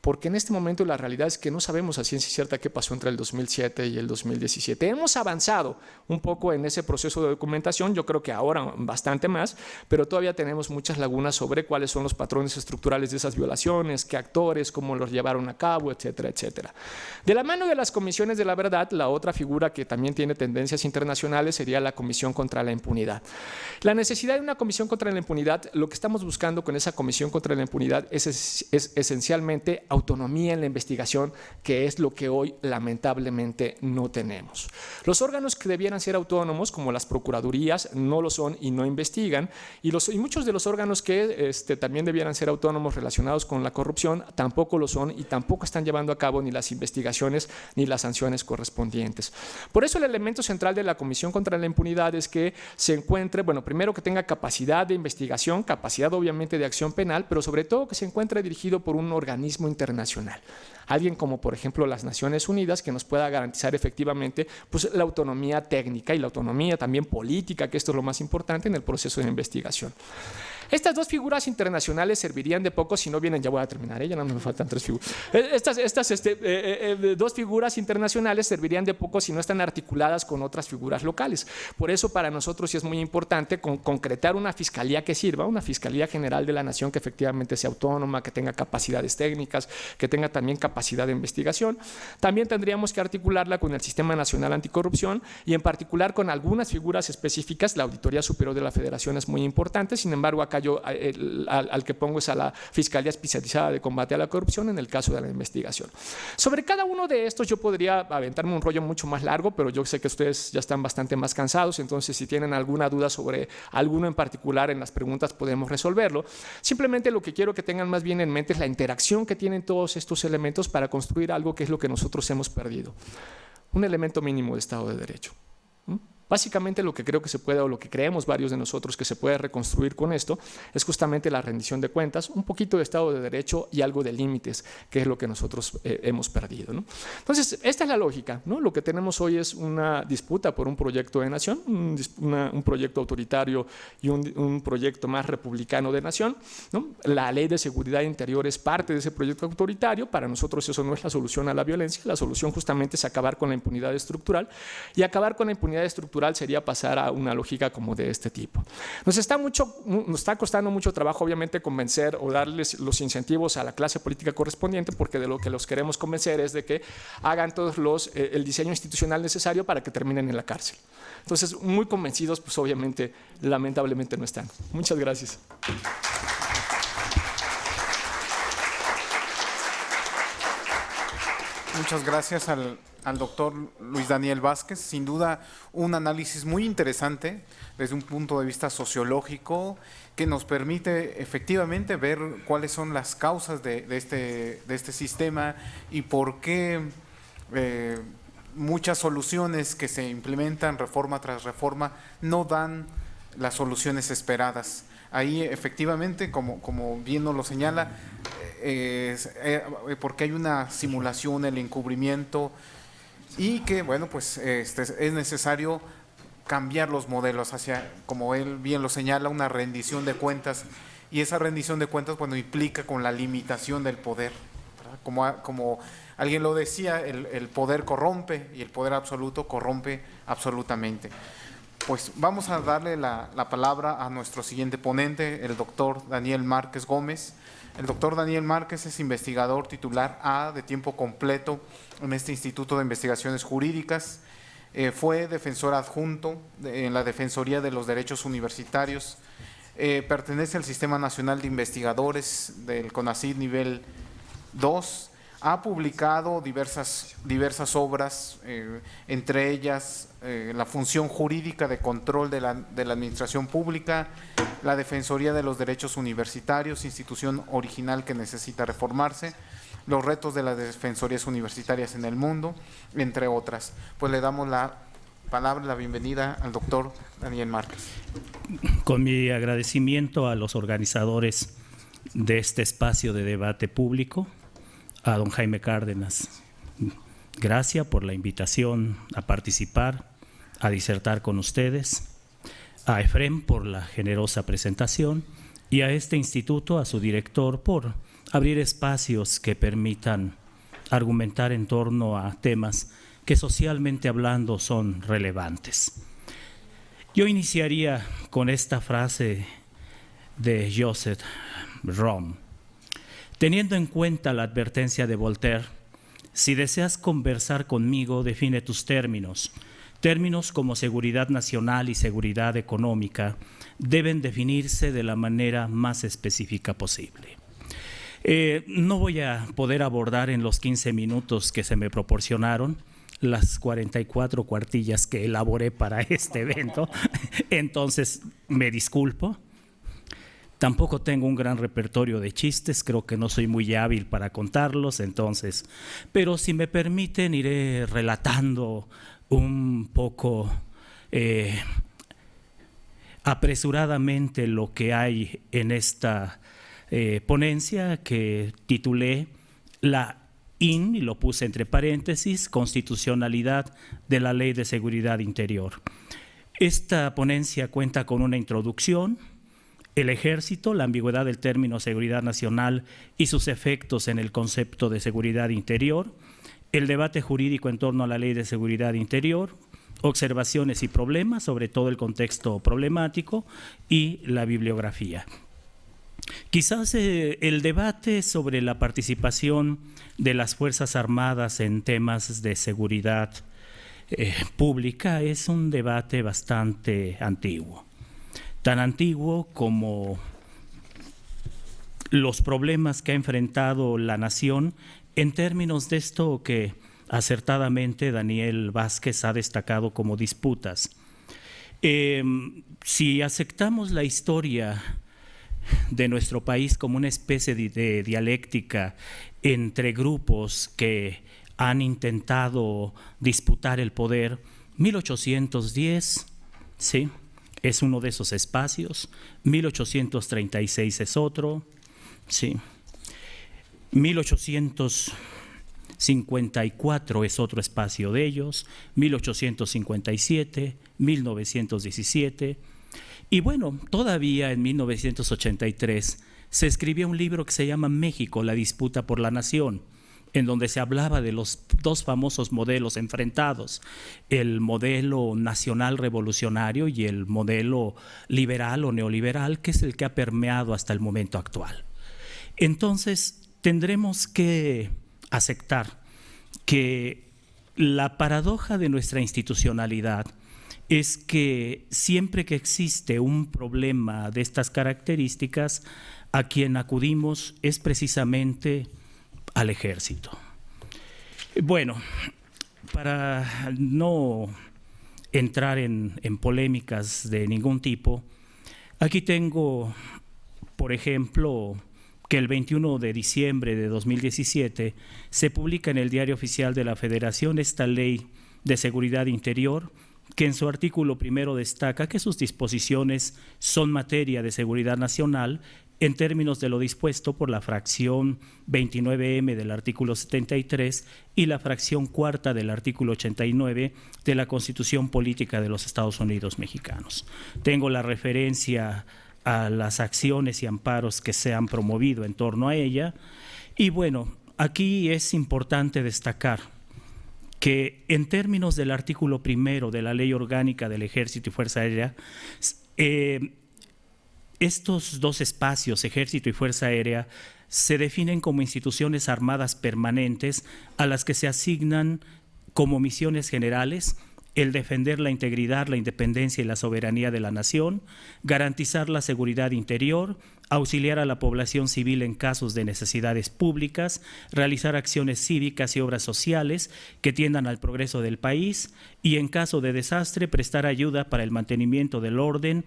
Porque en este momento la realidad es que no sabemos a ciencia cierta qué pasó entre el 2007 y el 2017. Hemos avanzado un poco en ese proceso de documentación, yo creo que ahora bastante más, pero todavía tenemos muchas lagunas sobre cuáles son los patrones estructurales de esas violaciones, qué actores, cómo los llevaron a cabo, etcétera, etcétera. De la mano de las comisiones de la verdad, la otra figura que también tiene tendencias internacionales sería la Comisión contra la Impunidad. La necesidad de una comisión contra la impunidad, lo que estamos buscando con esa comisión contra la impunidad es esencialmente autonomía en la investigación, que es lo que hoy lamentablemente no tenemos. Los órganos que debieran ser autónomos, como las procuradurías, no lo son y no investigan, y muchos de los órganos que también debieran ser autónomos relacionados con la corrupción tampoco lo son y tampoco están llevando a cabo ni las investigaciones ni las sanciones correspondientes. Por eso el elemento central de la Comisión contra la Impunidad es que se encuentre, bueno, primero que tenga capacidad de investigación, capacidad obviamente de acción penal, pero sobre todo que se encuentre dirigido por un organismo internacional. Alguien como por ejemplo las Naciones Unidas, que nos pueda garantizar efectivamente pues, la autonomía técnica y la autonomía también política, que esto es lo más importante en el proceso de investigación. Estas 2 figuras internacionales servirían de poco si no vienen, ya voy a terminar, ya no me faltan 3 figuras. Estas 2 figuras internacionales servirían de poco si no están articuladas con otras figuras locales. Por eso para nosotros sí es muy importante concretar una fiscalía que sirva, una fiscalía general de la nación que efectivamente sea autónoma, que tenga capacidades técnicas, que tenga también capacidad de investigación. También tendríamos que articularla con el Sistema Nacional Anticorrupción y en particular con algunas figuras específicas. La Auditoría Superior de la Federación es muy importante, sin embargo acá yo al que pongo es a la Fiscalía Especializada de Combate a la Corrupción en el caso de la investigación. Sobre cada uno de estos yo podría aventarme un rollo mucho más largo, pero yo sé que ustedes ya están bastante más cansados, entonces si tienen alguna duda sobre alguno en particular en las preguntas podemos resolverlo. Simplemente lo que quiero que tengan más bien en mente es la interacción que tienen todos estos elementos para construir algo que es lo que nosotros hemos perdido. Un elemento mínimo de Estado de Derecho. Básicamente lo que creo que se puede, o lo que creemos varios de nosotros que se puede reconstruir con esto, es justamente la rendición de cuentas, un poquito de Estado de Derecho y algo de límites, que es lo que nosotros hemos perdido, ¿no? Entonces, esta es la lógica, ¿no? Lo que tenemos hoy es una disputa por un proyecto de nación, un proyecto autoritario y un proyecto más republicano de nación, ¿no? La Ley de Seguridad Interior es parte de ese proyecto autoritario. Para nosotros eso no es la solución a la violencia, la solución justamente es acabar con la impunidad estructural, y acabar con la impunidad estructural natural sería pasar a una lógica como de este tipo. Nos está costando mucho trabajo, obviamente, convencer o darles los incentivos a la clase política correspondiente, porque de lo que los queremos convencer es de que hagan todos el diseño institucional necesario para que terminen en la cárcel. Entonces, muy convencidos, pues obviamente, lamentablemente no están. Muchas gracias. Muchas gracias al doctor Luis Daniel Vázquez. Sin duda, un análisis muy interesante desde un punto de vista sociológico que nos permite efectivamente ver cuáles son las causas de este sistema y por qué muchas soluciones que se implementan reforma tras reforma no dan las soluciones esperadas. Ahí efectivamente, como bien nos lo señala, porque hay una simulación, el encubrimiento, y que, bueno, pues es necesario cambiar los modelos hacia, como él bien lo señala, una rendición de cuentas, y esa rendición de cuentas, bueno, implica con la limitación del poder, ¿verdad? Como alguien lo decía, el poder corrompe y el poder absoluto corrompe absolutamente. Pues vamos a darle la palabra a nuestro siguiente ponente, el doctor Daniel Márquez Gómez. El doctor Daniel Márquez es investigador titular A de tiempo completo en este Instituto de Investigaciones Jurídicas. Fue defensor adjunto en la Defensoría de los Derechos Universitarios. Pertenece al Sistema Nacional de Investigadores del CONACYT nivel 2. Ha publicado diversas obras, entre ellas la función jurídica de control de la administración pública, la Defensoría de los Derechos Universitarios, institución original que necesita reformarse, los retos de las defensorías universitarias en el mundo, entre otras. Pues le damos la palabra, la bienvenida al doctor Daniel Márquez. Con mi agradecimiento a los organizadores de este espacio de debate público, a don Jaime Cárdenas, gracias por la invitación a participar, a disertar con ustedes, a Efrem por la generosa presentación y a este instituto, a su director, por abrir espacios que permitan argumentar en torno a temas que socialmente hablando son relevantes. Yo iniciaría con esta frase de Joseph Rom. Teniendo en cuenta la advertencia de Voltaire, si deseas conversar conmigo, define tus términos. Términos como seguridad nacional y seguridad económica deben definirse de la manera más específica posible. No voy a poder abordar en los 15 minutos que se me proporcionaron las 44 cuartillas que elaboré para este evento, entonces me disculpo. Tampoco tengo un gran repertorio de chistes, creo que no soy muy hábil para contarlos, entonces, pero si me permiten iré relatando un poco apresuradamente lo que hay en esta ponencia que titulé y lo puse entre paréntesis, constitucionalidad de la Ley de Seguridad Interior. Esta ponencia cuenta con una introducción, el ejército, la ambigüedad del término seguridad nacional y sus efectos en el concepto de seguridad interior, el debate jurídico en torno a la Ley de Seguridad Interior, observaciones y problemas, sobre todo el contexto problemático, y la bibliografía. Quizás el debate sobre la participación de las Fuerzas Armadas en temas de seguridad pública es un debate bastante antiguo. Tan antiguo como los problemas que ha enfrentado la nación en términos de esto que acertadamente Daniel Vázquez ha destacado como disputas. Si aceptamos la historia de nuestro país como una especie de dialéctica entre grupos que han intentado disputar el poder, 1810, ¿sí?, es uno de esos espacios, 1836 es otro, sí. 1854 es otro espacio de ellos, 1857, 1917, y bueno, todavía en 1983 se escribió un libro que se llama México, la disputa por la nación, en donde se hablaba de los dos famosos modelos enfrentados, el modelo nacional revolucionario y el modelo liberal o neoliberal, que es el que ha permeado hasta el momento actual. Entonces, tendremos que aceptar que la paradoja de nuestra institucionalidad es que siempre que existe un problema de estas características, a quien acudimos es precisamente al ejército. Bueno, para no entrar en polémicas de ningún tipo, aquí tengo, por ejemplo, que el 21 de diciembre de 2017 se publica en el Diario Oficial de la Federación esta Ley de Seguridad Interior, que en su artículo primero destaca que sus disposiciones son materia de seguridad nacional en términos de lo dispuesto por la fracción 29M del artículo 73 y la fracción cuarta del artículo 89 de la Constitución Política de los Estados Unidos Mexicanos. Tengo la referencia a las acciones y amparos que se han promovido en torno a ella. Y bueno, aquí es importante destacar que en términos del artículo primero de la Ley Orgánica del Ejército y Fuerza Aérea, estos dos espacios, Ejército y Fuerza Aérea, se definen como instituciones armadas permanentes a las que se asignan como misiones generales el defender la integridad, la independencia y la soberanía de la nación, garantizar la seguridad interior, auxiliar a la población civil en casos de necesidades públicas, realizar acciones cívicas y obras sociales que tiendan al progreso del país y, en caso de desastre, prestar ayuda para el mantenimiento del orden,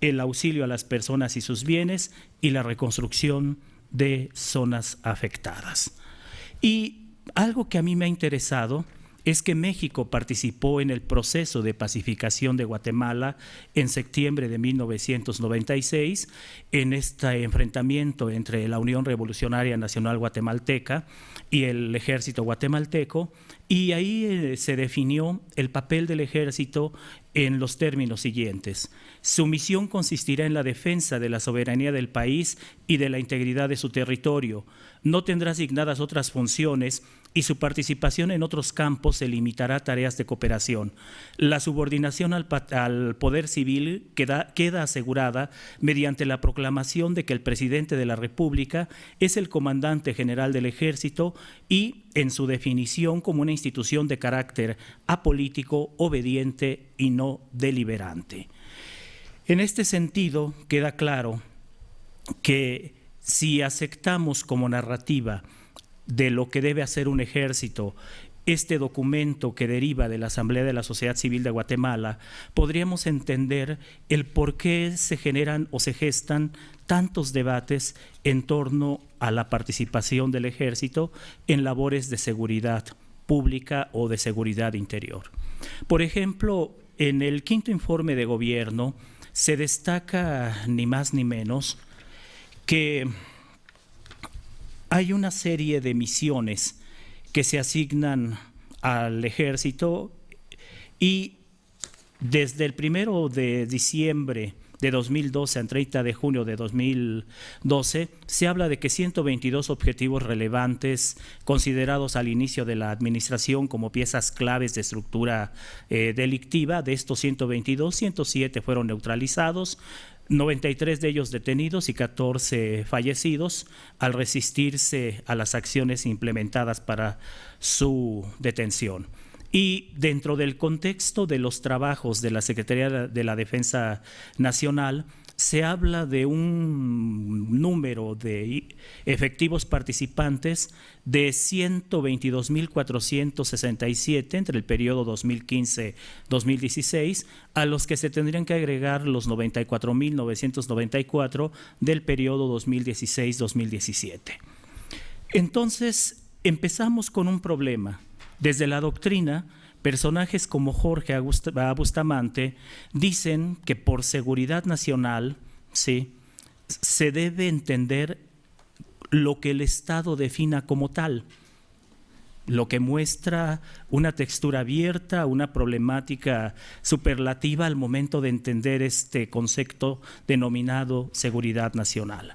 el auxilio a las personas y sus bienes y la reconstrucción de zonas afectadas. Y algo que a mí me ha interesado es que México participó en el proceso de pacificación de Guatemala en septiembre de 1996, en este enfrentamiento entre la Unión Revolucionaria Nacional Guatemalteca y el ejército guatemalteco, y ahí se definió el papel del ejército en los términos siguientes. Su misión consistirá en la defensa de la soberanía del país y de la integridad de su territorio. No tendrá asignadas otras funciones y su participación en otros campos se limitará a tareas de cooperación. La subordinación al poder civil queda asegurada mediante la proclamación de que el presidente de la República es el comandante general del Ejército y en su definición como una institución de carácter apolítico, obediente y no deliberante. En este sentido, queda claro que si aceptamos como narrativa de lo que debe hacer un ejército este documento que deriva de la Asamblea de la Sociedad Civil de Guatemala, podríamos entender el por qué se generan o se gestan tantos debates en torno a la participación del ejército en labores de seguridad pública o de seguridad interior. Por ejemplo, en el quinto informe de gobierno se destaca ni más ni menos que hay una serie de misiones que se asignan al ejército y desde el 1 de diciembre de 2012 al 30 de junio de 2012 se habla de que 122 objetivos relevantes considerados al inicio de la administración como piezas claves de estructura delictiva. De estos 122, 107 fueron neutralizados, 93 de ellos detenidos y 14 fallecidos al resistirse a las acciones implementadas para su detención. Y dentro del contexto de los trabajos de la Secretaría de la Defensa Nacional, se habla de un número de efectivos participantes de 122.467 entre el periodo 2015-2016, a los que se tendrían que agregar los 94.994 del periodo 2016-2017. Entonces, empezamos con un problema. Desde la doctrina, personajes como Jorge Bustamante dicen que por seguridad nacional, ¿sí?, se debe entender lo que el Estado defina como tal, lo que muestra una textura abierta, una problemática superlativa al momento de entender este concepto denominado seguridad nacional.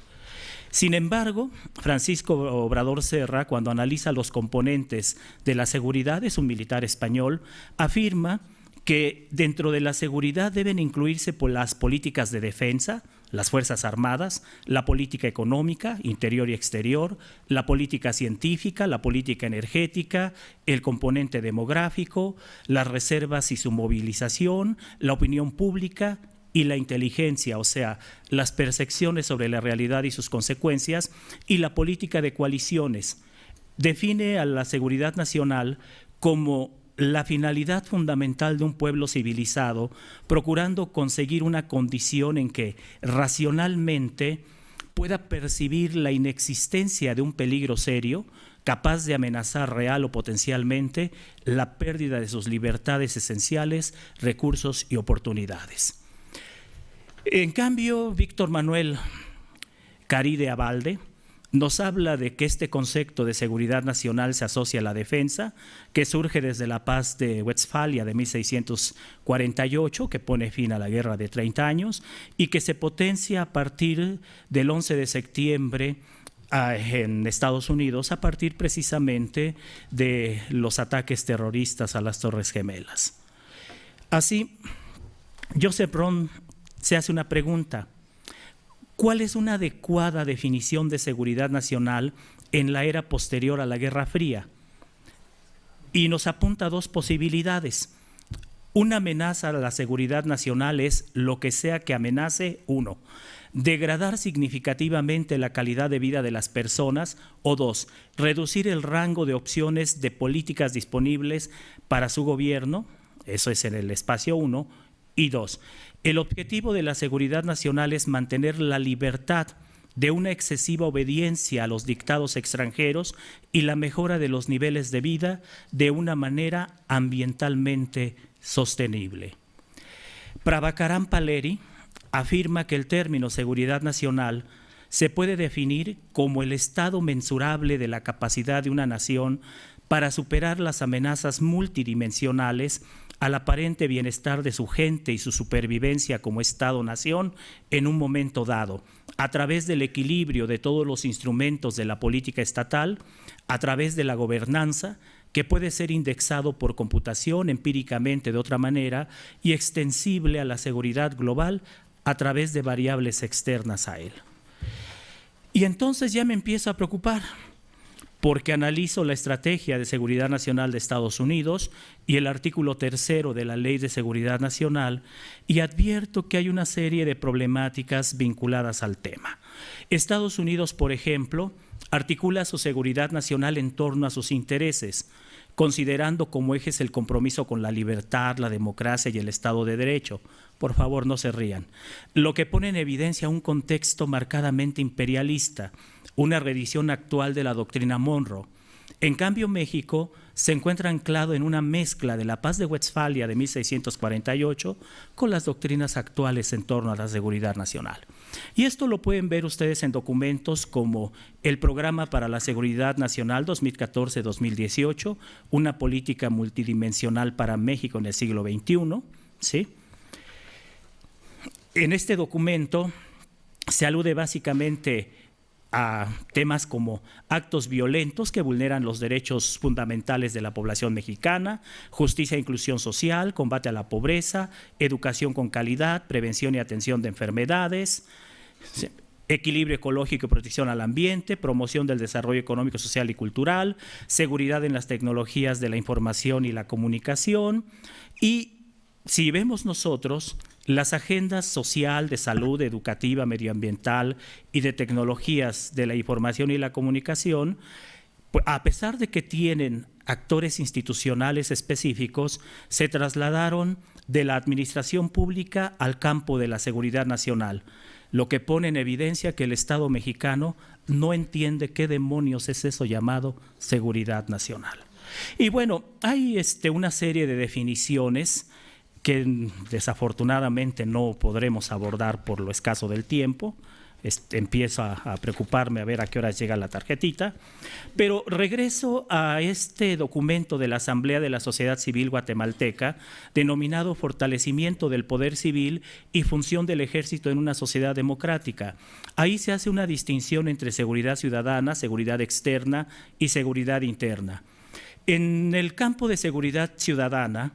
Sin embargo, Francisco Obrador Serra, cuando analiza los componentes de la seguridad, es un militar español, afirma que dentro de la seguridad deben incluirse por las políticas de defensa, las Fuerzas Armadas, la política económica, interior y exterior, la política científica, la política energética, el componente demográfico, las reservas y su movilización, la opinión pública y la inteligencia, o sea, las percepciones sobre la realidad y sus consecuencias, y la política de coaliciones. Define a la seguridad nacional como la finalidad fundamental de un pueblo civilizado, procurando conseguir una condición en que racionalmente pueda percibir la inexistencia de un peligro serio, capaz de amenazar real o potencialmente la pérdida de sus libertades esenciales, recursos y oportunidades. En cambio, Víctor Manuel Caride Abalde nos habla de que este concepto de seguridad nacional se asocia a la defensa, que surge desde la paz de Westfalia de 1648, que pone fin a la guerra de 30 años, y que se potencia a partir del 11 de septiembre en Estados Unidos, a partir precisamente de los ataques terroristas a las Torres Gemelas. Así, Joseph Ron se hace una pregunta: ¿cuál es una adecuada definición de seguridad nacional en la era posterior a la Guerra Fría? Y nos apunta dos posibilidades. Una amenaza a la seguridad nacional es lo que sea que amenace, 1, degradar significativamente la calidad de vida de las personas, o 2, reducir el rango de opciones de políticas disponibles para su gobierno, eso es en el espacio 1, y 2, el objetivo de la seguridad nacional es mantener la libertad de una excesiva obediencia a los dictados extranjeros y la mejora de los niveles de vida de una manera ambientalmente sostenible. Prabhakaran Paleri afirma que el término seguridad nacional se puede definir como el estado mensurable de la capacidad de una nación para superar las amenazas multidimensionales al aparente bienestar de su gente y su supervivencia como Estado-nación en un momento dado, a través del equilibrio de todos los instrumentos de la política estatal, a través de la gobernanza, que puede ser indexado por computación empíricamente de otra manera y extensible a la seguridad global a través de variables externas a él. Y entonces ya me empiezo a preocupar, porque analizo la Estrategia de Seguridad Nacional de Estados Unidos y el artículo 3 de la Ley de Seguridad Nacional y advierto que hay una serie de problemáticas vinculadas al tema. Estados Unidos, por ejemplo, articula su seguridad nacional en torno a sus intereses, considerando como ejes el compromiso con la libertad, la democracia y el Estado de Derecho. Por favor, no se rían. Lo que pone en evidencia un contexto marcadamente imperialista, una reedición actual de la doctrina Monroe. En cambio, México se encuentra anclado en una mezcla de la paz de Westfalia de 1648 con las doctrinas actuales en torno a la seguridad nacional. Y esto lo pueden ver ustedes en documentos como el Programa para la Seguridad Nacional 2014-2018, una política multidimensional para México en el siglo XXI, ¿sí? En este documento se alude básicamente a temas como actos violentos que vulneran los derechos fundamentales de la población mexicana, justicia e inclusión social, combate a la pobreza, educación con calidad, prevención y atención de enfermedades, equilibrio ecológico y protección al ambiente, promoción del desarrollo económico, social y cultural, seguridad en las tecnologías de la información y la comunicación. Y si vemos nosotros las agendas social, de salud, educativa, medioambiental y de tecnologías de la información y la comunicación, pues, a pesar de que tienen actores institucionales específicos, se trasladaron de la administración pública al campo de la seguridad nacional, lo que pone en evidencia que el Estado mexicano no entiende qué demonios es eso llamado seguridad nacional. Y bueno, hay una serie de definiciones que desafortunadamente no podremos abordar por lo escaso del tiempo. empiezo a preocuparme a ver a qué hora llega la tarjetita. Pero regreso a este documento de la Asamblea de la Sociedad Civil Guatemalteca, denominado Fortalecimiento del Poder Civil y Función del Ejército en una Sociedad Democrática. Ahí se hace una distinción entre seguridad ciudadana, seguridad externa y seguridad interna. En el campo de seguridad ciudadana,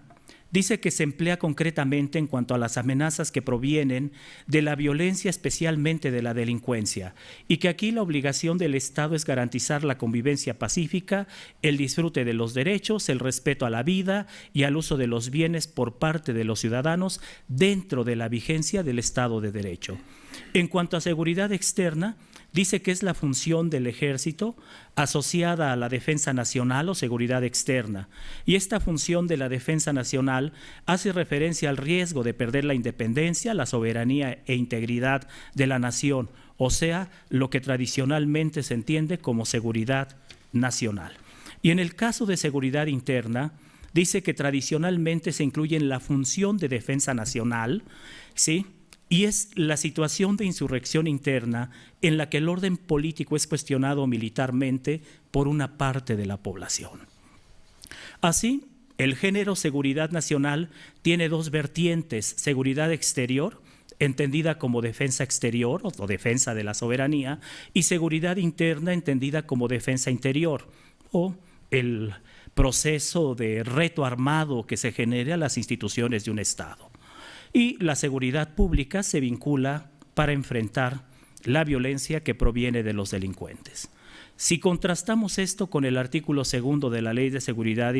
dice que se emplea concretamente en cuanto a las amenazas que provienen de la violencia, especialmente de la delincuencia, y que aquí la obligación del Estado es garantizar la convivencia pacífica, el disfrute de los derechos, el respeto a la vida y al uso de los bienes por parte de los ciudadanos dentro de la vigencia del Estado de Derecho. En cuanto a seguridad externa, dice que es la función del Ejército asociada a la defensa nacional o seguridad externa. Y esta función de la defensa nacional hace referencia al riesgo de perder la independencia, la soberanía e integridad de la nación, o sea, lo que tradicionalmente se entiende como seguridad nacional. Y en el caso de seguridad interna, dice que tradicionalmente se incluye en la función de defensa nacional, ¿sí?, y es la situación de insurrección interna en la que el orden político es cuestionado militarmente por una parte de la población. Así, el género seguridad nacional tiene dos vertientes: seguridad exterior, entendida como defensa exterior o defensa de la soberanía, y seguridad interna, entendida como defensa interior o el proceso de reto armado que se genere a las instituciones de un Estado. Y la seguridad pública se vincula para enfrentar la violencia que proviene de los delincuentes. Si contrastamos esto con el artículo 2 de la Ley de Seguridad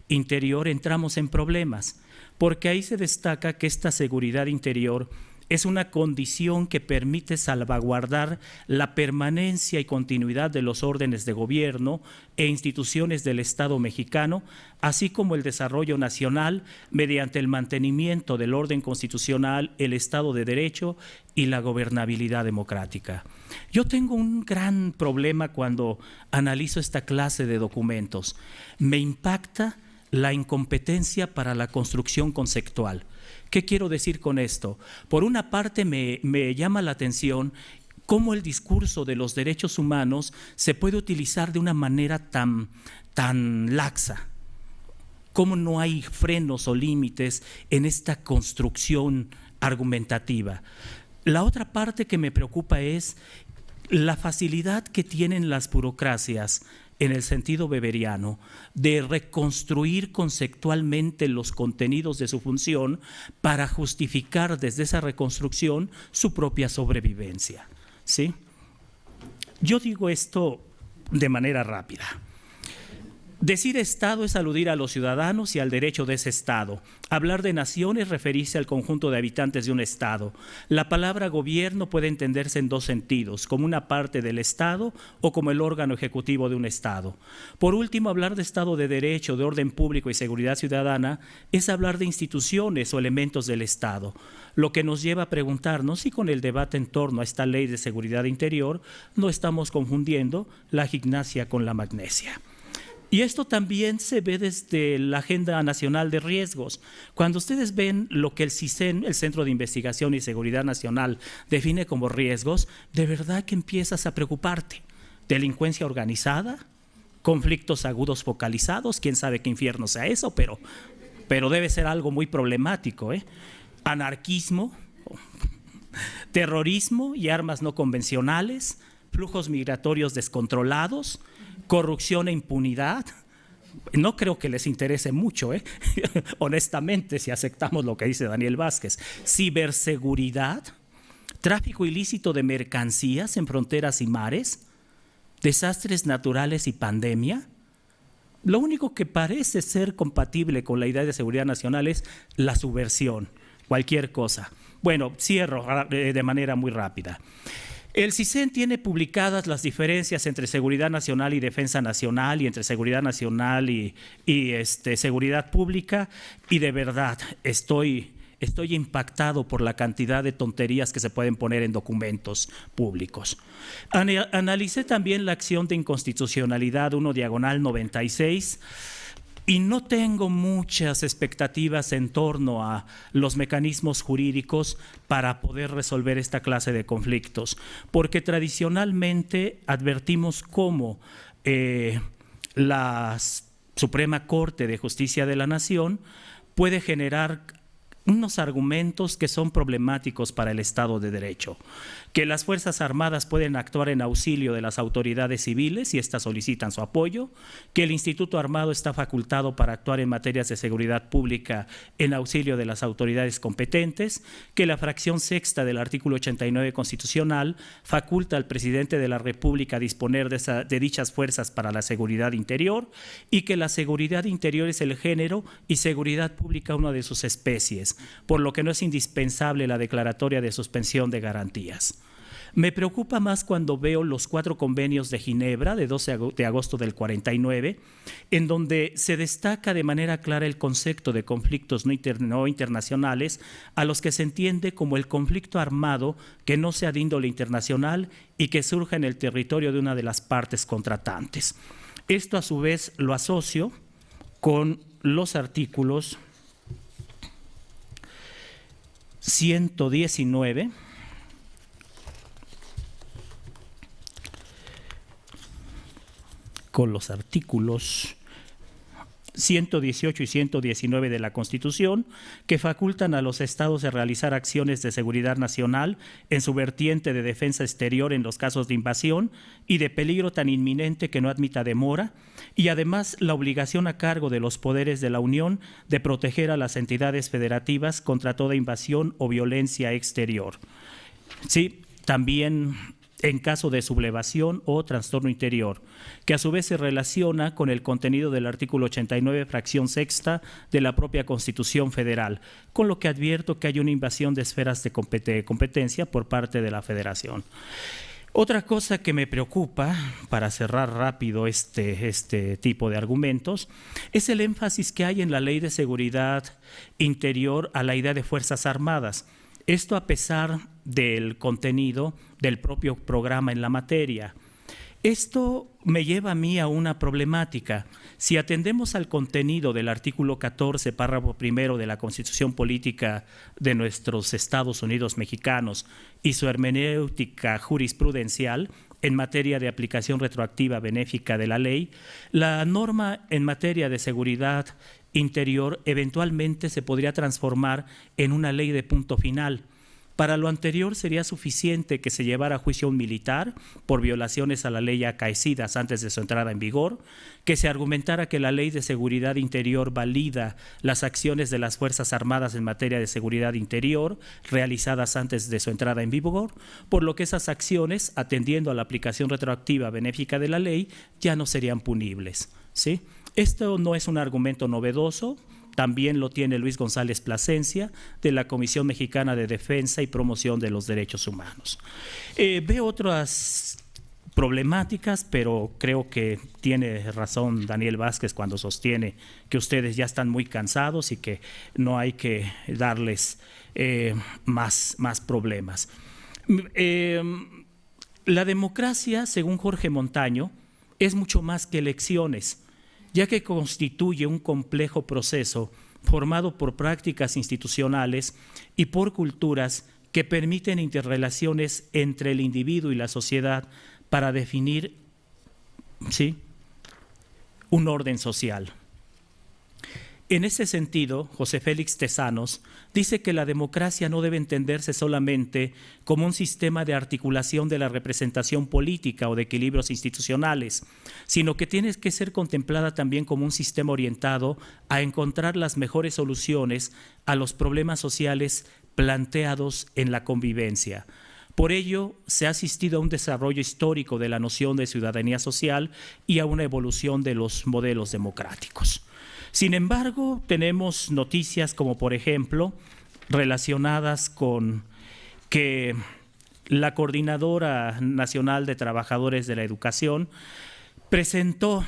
Interior, entramos en problemas, porque ahí se destaca que esta seguridad interior es una condición que permite salvaguardar la permanencia y continuidad de los órdenes de gobierno e instituciones del Estado mexicano, así como el desarrollo nacional mediante el mantenimiento del orden constitucional, el Estado de Derecho y la gobernabilidad democrática. Yo tengo un gran problema cuando analizo esta clase de documentos. Me impacta la incompetencia para la construcción conceptual. ¿Qué quiero decir con esto? Por una parte me llama la atención cómo el discurso de los derechos humanos se puede utilizar de una manera tan laxa. Cómo no hay frenos o límites en esta construcción argumentativa. La otra parte que me preocupa es la facilidad que tienen las burocracias, en el sentido weberiano, de reconstruir conceptualmente los contenidos de su función para justificar desde esa reconstrucción su propia sobrevivencia, ¿sí? Yo digo esto de manera rápida. Decir Estado es aludir a los ciudadanos y al derecho de ese Estado. Hablar de nación es referirse al conjunto de habitantes de un Estado. La palabra gobierno puede entenderse en dos sentidos: como una parte del Estado o como el órgano ejecutivo de un Estado. Por último, hablar de Estado de Derecho, de orden público y seguridad ciudadana es hablar de instituciones o elementos del Estado, lo que nos lleva a preguntarnos si con el debate en torno a esta ley de seguridad interior no estamos confundiendo la gimnasia con la magnesia. Y esto también se ve desde la Agenda Nacional de Riesgos. Cuando ustedes ven lo que el CISEN, el Centro de Investigación y Seguridad Nacional, define como riesgos, de verdad que empiezas a preocuparte. Delincuencia organizada, conflictos agudos focalizados, quién sabe qué infierno sea eso, pero debe ser algo muy problemático, ¿eh? Anarquismo, terrorismo y armas no convencionales, flujos migratorios descontrolados, corrupción e impunidad. No creo que les interese mucho, honestamente, si aceptamos lo que dice Daniel Vázquez. Ciberseguridad, tráfico ilícito de mercancías en fronteras y mares, desastres naturales y pandemia. Lo único que parece ser compatible con la idea de seguridad nacional es la subversión, cualquier cosa. Bueno, cierro de manera muy rápida. El CISEN tiene publicadas las diferencias entre seguridad nacional y defensa nacional, y entre seguridad nacional y seguridad pública, y de verdad estoy impactado por la cantidad de tonterías que se pueden poner en documentos públicos. Analicé también la acción de inconstitucionalidad 1/96. Y no tengo muchas expectativas en torno a los mecanismos jurídicos para poder resolver esta clase de conflictos, porque tradicionalmente advertimos cómo la Suprema Corte de Justicia de la Nación puede generar unos argumentos que son problemáticos para el Estado de Derecho, que las Fuerzas Armadas pueden actuar en auxilio de las autoridades civiles si éstas solicitan su apoyo, que el Instituto Armado está facultado para actuar en materias de seguridad pública en auxilio de las autoridades competentes, que la fracción sexta del artículo 89 constitucional faculta al presidente de la República a disponer de dichas fuerzas para la seguridad interior, y que la seguridad interior es el género y seguridad pública una de sus especies, por lo que no es indispensable la declaratoria de suspensión de garantías. Me preocupa más cuando veo los 4 convenios de Ginebra de 12 de agosto del 49, en donde se destaca de manera clara el concepto de conflictos no internacionales, a los que se entiende como el conflicto armado que no sea de índole internacional y que surja en el territorio de una de las partes contratantes. Esto a su vez lo asocio con los artículos 119, con los artículos 118 y 119 de la Constitución, que facultan a los estados de realizar acciones de seguridad nacional en su vertiente de defensa exterior en los casos de invasión y de peligro tan inminente que no admita demora, y además la obligación a cargo de los poderes de la Unión de proteger a las entidades federativas contra toda invasión o violencia exterior. Sí, también en caso de sublevación o trastorno interior, que a su vez se relaciona con el contenido del artículo 89, fracción sexta de la propia Constitución Federal, con lo que advierto que hay una invasión de esferas de competencia por parte de la Federación. Otra cosa que me preocupa, para cerrar rápido este tipo de argumentos, es el énfasis que hay en la Ley de Seguridad Interior a la idea de Fuerzas Armadas. Esto a pesar del contenido del propio programa en la materia. Esto me lleva a mí a una problemática. Si atendemos al contenido del artículo 14, párrafo primero de la Constitución Política de nuestros Estados Unidos mexicanos y su hermenéutica jurisprudencial en materia de aplicación retroactiva benéfica de la ley, la norma en materia de seguridad interior eventualmente se podría transformar en una ley de punto final. Para lo anterior sería suficiente que se llevara a juicio a un militar por violaciones a la ley acaecidas antes de su entrada en vigor, que se argumentara que la Ley de Seguridad Interior valida las acciones de las Fuerzas Armadas en materia de seguridad interior realizadas antes de su entrada en vigor, por lo que esas acciones, atendiendo a la aplicación retroactiva benéfica de la ley, ya no serían punibles, ¿sí? Esto no es un argumento novedoso. También lo tiene Luis González Plasencia, de la Comisión Mexicana de Defensa y Promoción de los Derechos Humanos. Veo otras problemáticas, pero creo que tiene razón Daniel Vázquez cuando sostiene que ustedes ya están muy cansados y que no hay que darles más problemas. La democracia, según Jorge Montaño, es mucho más que elecciones, ya que constituye un complejo proceso formado por prácticas institucionales y por culturas que permiten interrelaciones entre el individuo y la sociedad para definir, ¿sí?, un orden social. En ese sentido, José Félix Tezanos dice que la democracia no debe entenderse solamente como un sistema de articulación de la representación política o de equilibrios institucionales, sino que tiene que ser contemplada también como un sistema orientado a encontrar las mejores soluciones a los problemas sociales planteados en la convivencia. Por ello, se ha asistido a un desarrollo histórico de la noción de ciudadanía social y a una evolución de los modelos democráticos. Sin embargo, tenemos noticias como, por ejemplo, relacionadas con que la Coordinadora Nacional de Trabajadores de la Educación presentó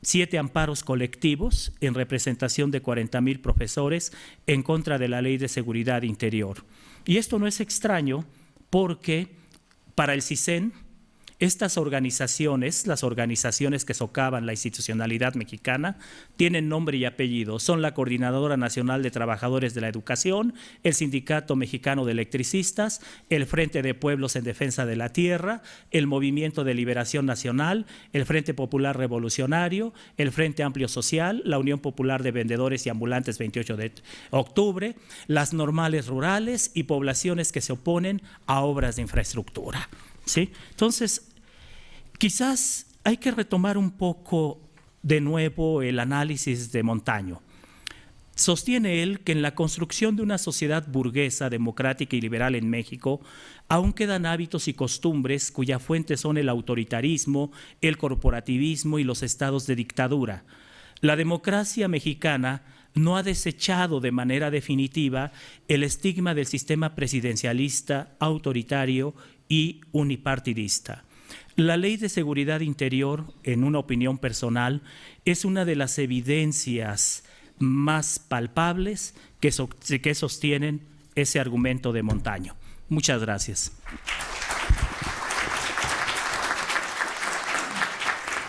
7 amparos colectivos en representación de 40,000 profesores en contra de la Ley de Seguridad Interior. Y esto no es extraño porque para el CISEN Estas organizaciones, las organizaciones que socavan la institucionalidad mexicana, tienen nombre y apellido. Son la Coordinadora Nacional de Trabajadores de la Educación, el Sindicato Mexicano de Electricistas, el Frente de Pueblos en Defensa de la Tierra, el Movimiento de Liberación Nacional, el Frente Popular Revolucionario, el Frente Amplio Social, la Unión Popular de Vendedores y Ambulantes 28 de octubre, las normales rurales y poblaciones que se oponen a obras de infraestructura. ¿Sí? Entonces, quizás hay que retomar un poco de nuevo el análisis de Montaño. Sostiene él que en la construcción de una sociedad burguesa, democrática y liberal en México, aún quedan hábitos y costumbres cuya fuentes son el autoritarismo, el corporativismo y los estados de dictadura. La democracia mexicana no ha desechado de manera definitiva el estigma del sistema presidencialista, autoritario y unipartidista. La Ley de Seguridad Interior, en una opinión personal, es una de las evidencias más palpables que sostienen ese argumento de Montaño. Muchas gracias.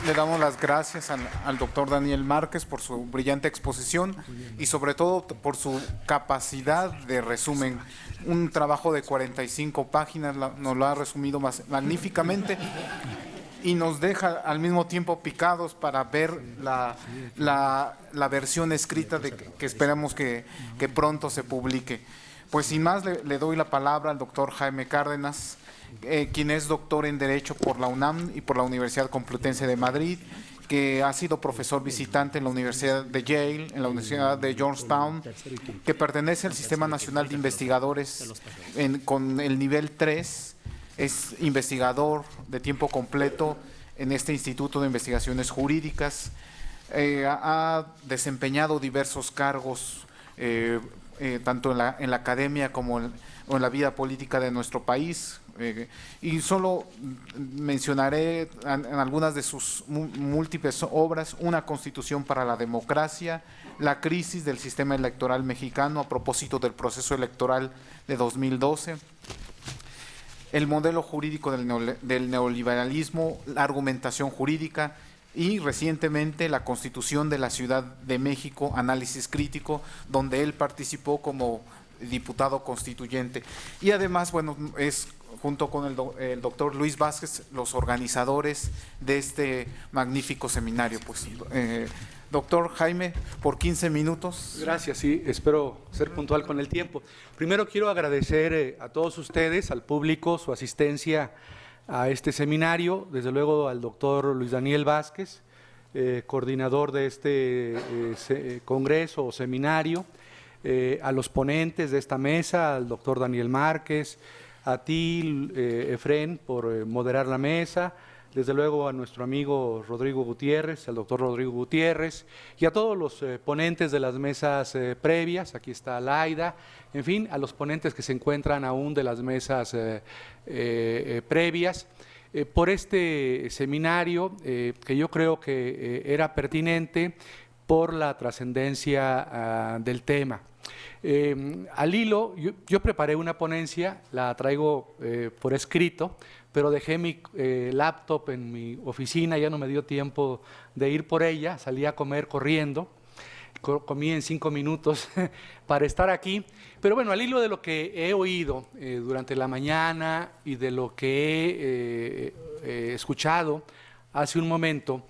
Le damos las gracias al doctor Daniel Márquez por su brillante exposición y sobre todo por su capacidad de resumen. Un trabajo de 45 páginas nos lo ha resumido magníficamente y nos deja al mismo tiempo picados para ver la versión escrita que esperamos que pronto se publique. Pues sin más le doy la palabra al doctor Jaime Cárdenas, quien es doctor en Derecho por la UNAM y por la Universidad Complutense de Madrid, que ha sido profesor visitante en la Universidad de Yale, en la Universidad de Georgetown, que pertenece al Sistema Nacional de Investigadores con el nivel 3, es investigador de tiempo completo en este Instituto de Investigaciones Jurídicas, ha desempeñado diversos cargos, tanto en la academia como en la vida política de nuestro país, y solo mencionaré en algunas de sus múltiples obras: Una Constitución para la Democracia, La crisis del sistema electoral mexicano a propósito del proceso electoral de 2012, El modelo jurídico del neoliberalismo, la argumentación jurídica, y recientemente La Constitución de la Ciudad de México, análisis crítico, donde él participó como diputado constituyente. Y además, bueno, es junto con el doctor Luis Vázquez los organizadores de este magnífico seminario. Pues, doctor Jaime, por 15 minutos. Gracias, sí, espero ser puntual con el tiempo. Primero quiero agradecer a todos ustedes, al público, su asistencia a este seminario, desde luego al doctor Luis Daniel Vázquez, coordinador de este congreso o seminario, a los ponentes de esta mesa, al doctor Daniel Márquez, a ti, Efrén, por moderar la mesa, desde luego a nuestro amigo Rodrigo Gutiérrez, al doctor Rodrigo Gutiérrez, y a todos los ponentes de las mesas previas. Aquí está Laida, en fin, a los ponentes que se encuentran aún de las mesas previas, por este seminario que yo creo que era pertinente por la trascendencia del tema. Al hilo, yo preparé una ponencia, la traigo por escrito, pero dejé mi laptop en mi oficina, ya no me dio tiempo de ir por ella, salí a comer corriendo, comí en 5 minutos para estar aquí, pero bueno, al hilo de lo que he oído durante la mañana y de lo que he escuchado hace un momento,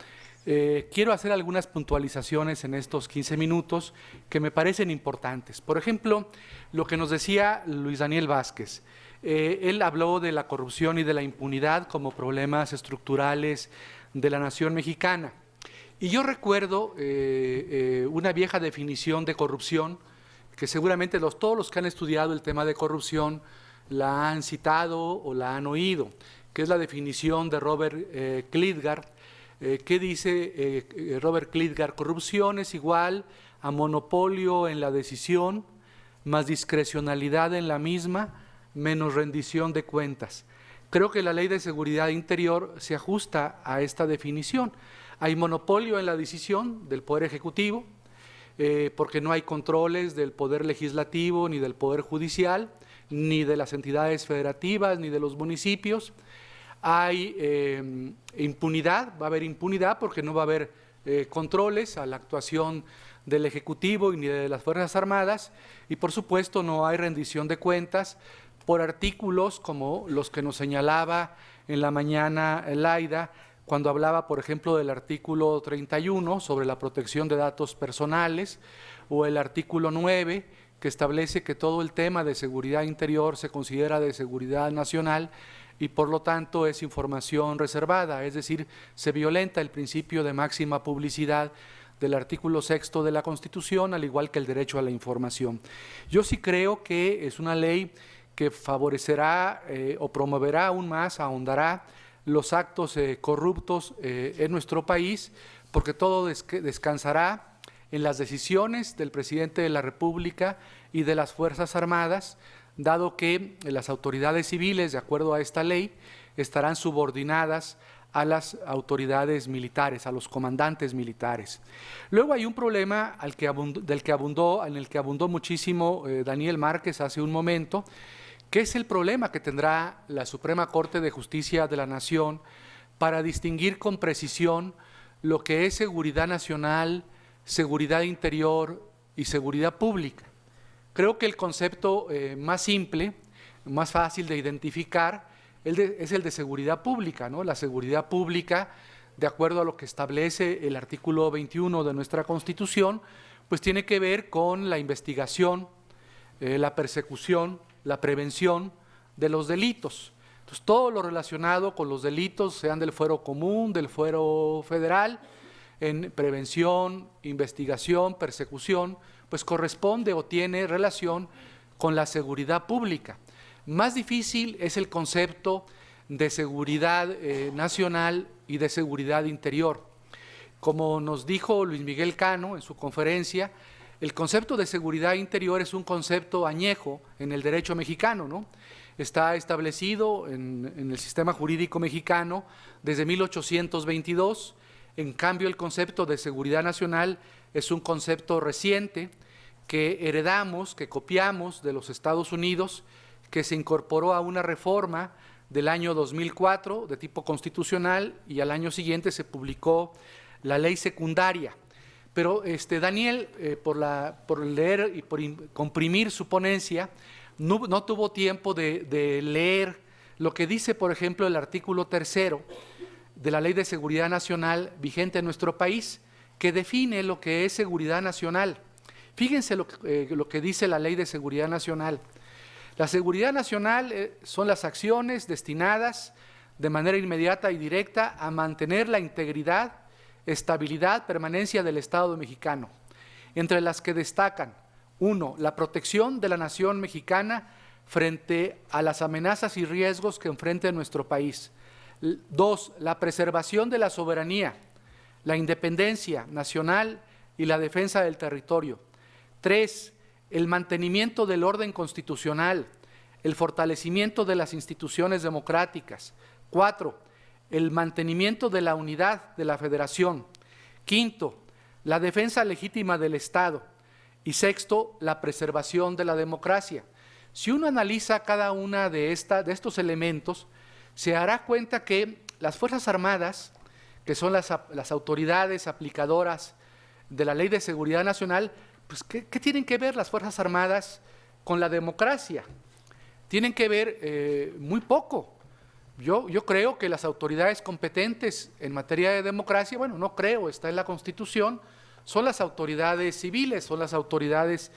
quiero hacer algunas puntualizaciones en estos 15 minutos que me parecen importantes. Por ejemplo, lo que nos decía Luis Daniel Vázquez. Él habló de la corrupción y de la impunidad como problemas estructurales de la nación mexicana. Y yo recuerdo una vieja definición de corrupción que seguramente todos los que han estudiado el tema de corrupción la han citado o la han oído, que es la definición de Robert Klitgard. ¿Qué dice Robert Klitgard? Corrupción es igual a monopolio en la decisión, más discrecionalidad en la misma, menos rendición de cuentas. Creo que la Ley de Seguridad Interior se ajusta a esta definición. Hay monopolio en la decisión del Poder Ejecutivo, porque no hay controles del Poder Legislativo, ni del Poder Judicial, ni de las entidades federativas, ni de los municipios. Hay impunidad, va a haber impunidad porque no va a haber controles a la actuación del Ejecutivo y ni de las Fuerzas Armadas, y por supuesto no hay rendición de cuentas por artículos como los que nos señalaba en la mañana Laida, cuando hablaba, por ejemplo, del artículo 31 sobre la protección de datos personales, o el artículo 9, que establece que todo el tema de seguridad interior se considera de seguridad nacional y por lo tanto es información reservada, es decir, se violenta el principio de máxima publicidad del artículo 6 de la Constitución, al igual que el derecho a la información. Yo sí creo que es una ley que favorecerá o promoverá aún más, ahondará los actos corruptos en nuestro país, porque todo descansará en las decisiones del presidente de la República y de las Fuerzas Armadas, dado que las autoridades civiles, de acuerdo a esta ley, estarán subordinadas a las autoridades militares, a los comandantes militares. Luego hay un problema en el que abundó muchísimo Daniel Márquez hace un momento, que es el problema que tendrá la Suprema Corte de Justicia de la Nación para distinguir con precisión lo que es seguridad nacional, seguridad interior y seguridad pública. Creo que el concepto más simple, más fácil de identificar, es el de seguridad pública, ¿no? La seguridad pública, de acuerdo a lo que establece el artículo 21 de nuestra Constitución, pues tiene que ver con la investigación, la persecución, la prevención de los delitos. Entonces, todo lo relacionado con los delitos, sean del fuero común, del fuero federal, en prevención, investigación, persecución, pues corresponde o tiene relación con la seguridad pública. Más difícil es el concepto de seguridad nacional y de seguridad interior. Como nos dijo Luis Miguel Cano en su conferencia, el concepto de seguridad interior es un concepto añejo en el derecho mexicano, ¿no? Está establecido en el sistema jurídico mexicano desde 1822. En cambio, el concepto de seguridad nacional es un concepto reciente que heredamos, que copiamos de los Estados Unidos, que se incorporó a una reforma del año 2004 de tipo constitucional y al año siguiente se publicó la ley secundaria. Pero Daniel, por leer y por comprimir su ponencia, no tuvo tiempo de leer lo que dice, por ejemplo, el artículo 3 de la Ley de Seguridad Nacional vigente en nuestro país, que define lo que es seguridad nacional. Fíjense lo que dice la Ley de Seguridad Nacional. La seguridad nacional son las acciones destinadas de manera inmediata y directa a mantener la integridad, estabilidad, permanencia del Estado mexicano, entre las que destacan: 1. La protección de la nación mexicana frente a las amenazas y riesgos que enfrenta nuestro país. 2. La preservación de la soberanía, la independencia nacional y la defensa del territorio. 3. El mantenimiento del orden constitucional, el fortalecimiento de las instituciones democráticas. 4. El mantenimiento de la unidad de la Federación. 5. La defensa legítima del Estado. Y 6. La preservación de la democracia. Si uno analiza cada una de estos elementos, se dará cuenta que las Fuerzas Armadas, que son las autoridades aplicadoras de la Ley de Seguridad Nacional, pues ¿qué tienen que ver las Fuerzas Armadas con la democracia? Tienen que ver muy poco. Yo creo que las autoridades competentes en materia de democracia, bueno, no creo, está en la Constitución, son las autoridades civiles, son las autoridades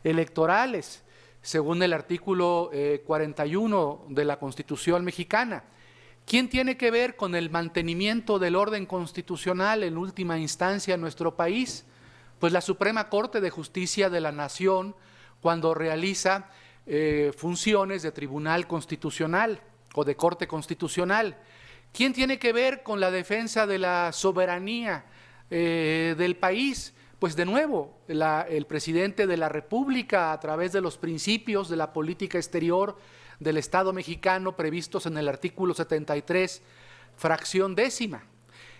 electorales, según el artículo 41 de la Constitución mexicana. ¿Quién tiene que ver con el mantenimiento del orden constitucional en última instancia en nuestro país? Pues la Suprema Corte de Justicia de la Nación, cuando realiza funciones de tribunal constitucional o de corte constitucional. ¿Quién tiene que ver con la defensa de la soberanía del país? Pues de nuevo, el presidente de la República, a través de los principios de la política exterior del Estado mexicano previstos en el artículo 73, fracción 10ª.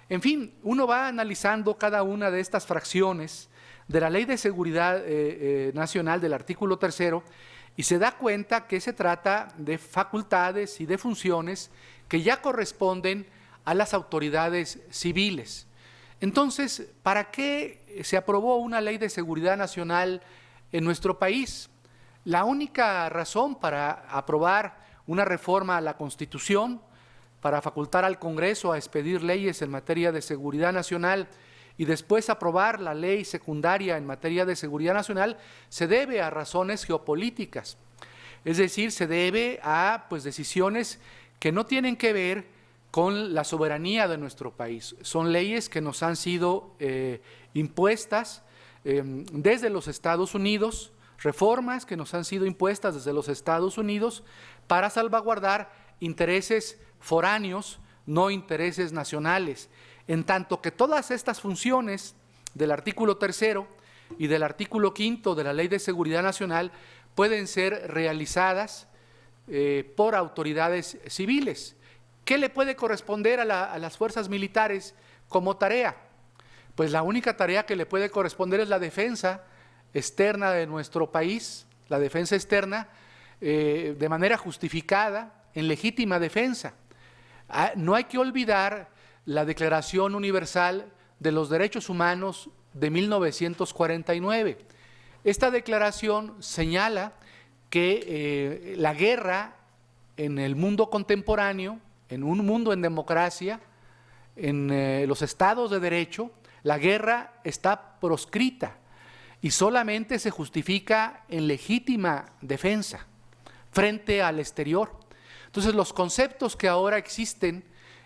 En fin, uno va analizando cada una de estas fracciones de la Ley de Seguridad Nacional del artículo 3 y se da cuenta que se trata de facultades y de funciones que ya corresponden a las autoridades civiles. Entonces, ¿para qué se aprobó una ley de seguridad nacional en nuestro país? La única razón para aprobar una reforma a la Constitución, para facultar al Congreso a expedir leyes en materia de seguridad nacional y después aprobar la ley secundaria en materia de seguridad nacional, se debe a razones geopolíticas. Es decir, se debe a decisiones que no tienen que ver con la soberanía de nuestro país. Son leyes que nos han sido impuestas desde los Estados Unidos, reformas que nos han sido impuestas desde los Estados Unidos para salvaguardar intereses foráneos, no intereses nacionales. En tanto que todas estas funciones del artículo 3 y del artículo 5 de la Ley de Seguridad Nacional pueden ser realizadas por autoridades civiles. ¿Qué le puede corresponder a las fuerzas militares como tarea? Pues la única tarea que le puede corresponder es la defensa externa de nuestro país, la defensa externa de manera justificada, en legítima defensa. No hay que olvidar la Declaración Universal de los Derechos Humanos de 1949. Esta declaración señala que la guerra en el mundo contemporáneo, en un mundo en democracia, en los estados de derecho, la guerra está proscrita y solamente se justifica en legítima defensa frente al exterior. Entonces, los conceptos que ahora existen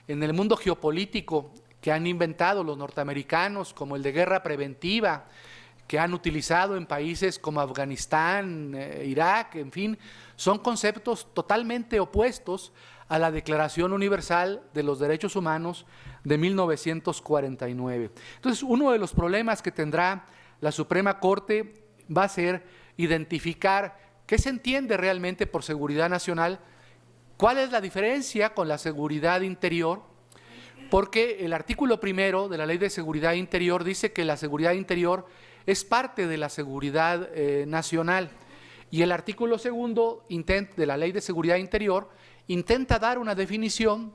en el mundo geopolítico que han inventado los norteamericanos, como el de guerra preventiva, que han utilizado en países como Afganistán, Irak, en fin, son conceptos totalmente opuestos a la Declaración Universal de los Derechos Humanos de 1949. Entonces, uno de los problemas que tendrá la Suprema Corte va a ser identificar qué se entiende realmente por seguridad nacional, cuál es la diferencia con la seguridad interior, porque el artículo 1 de la Ley de Seguridad Interior dice que la seguridad interior es parte de la seguridad nacional, y el artículo 2 de la Ley de Seguridad Interior intenta dar una definición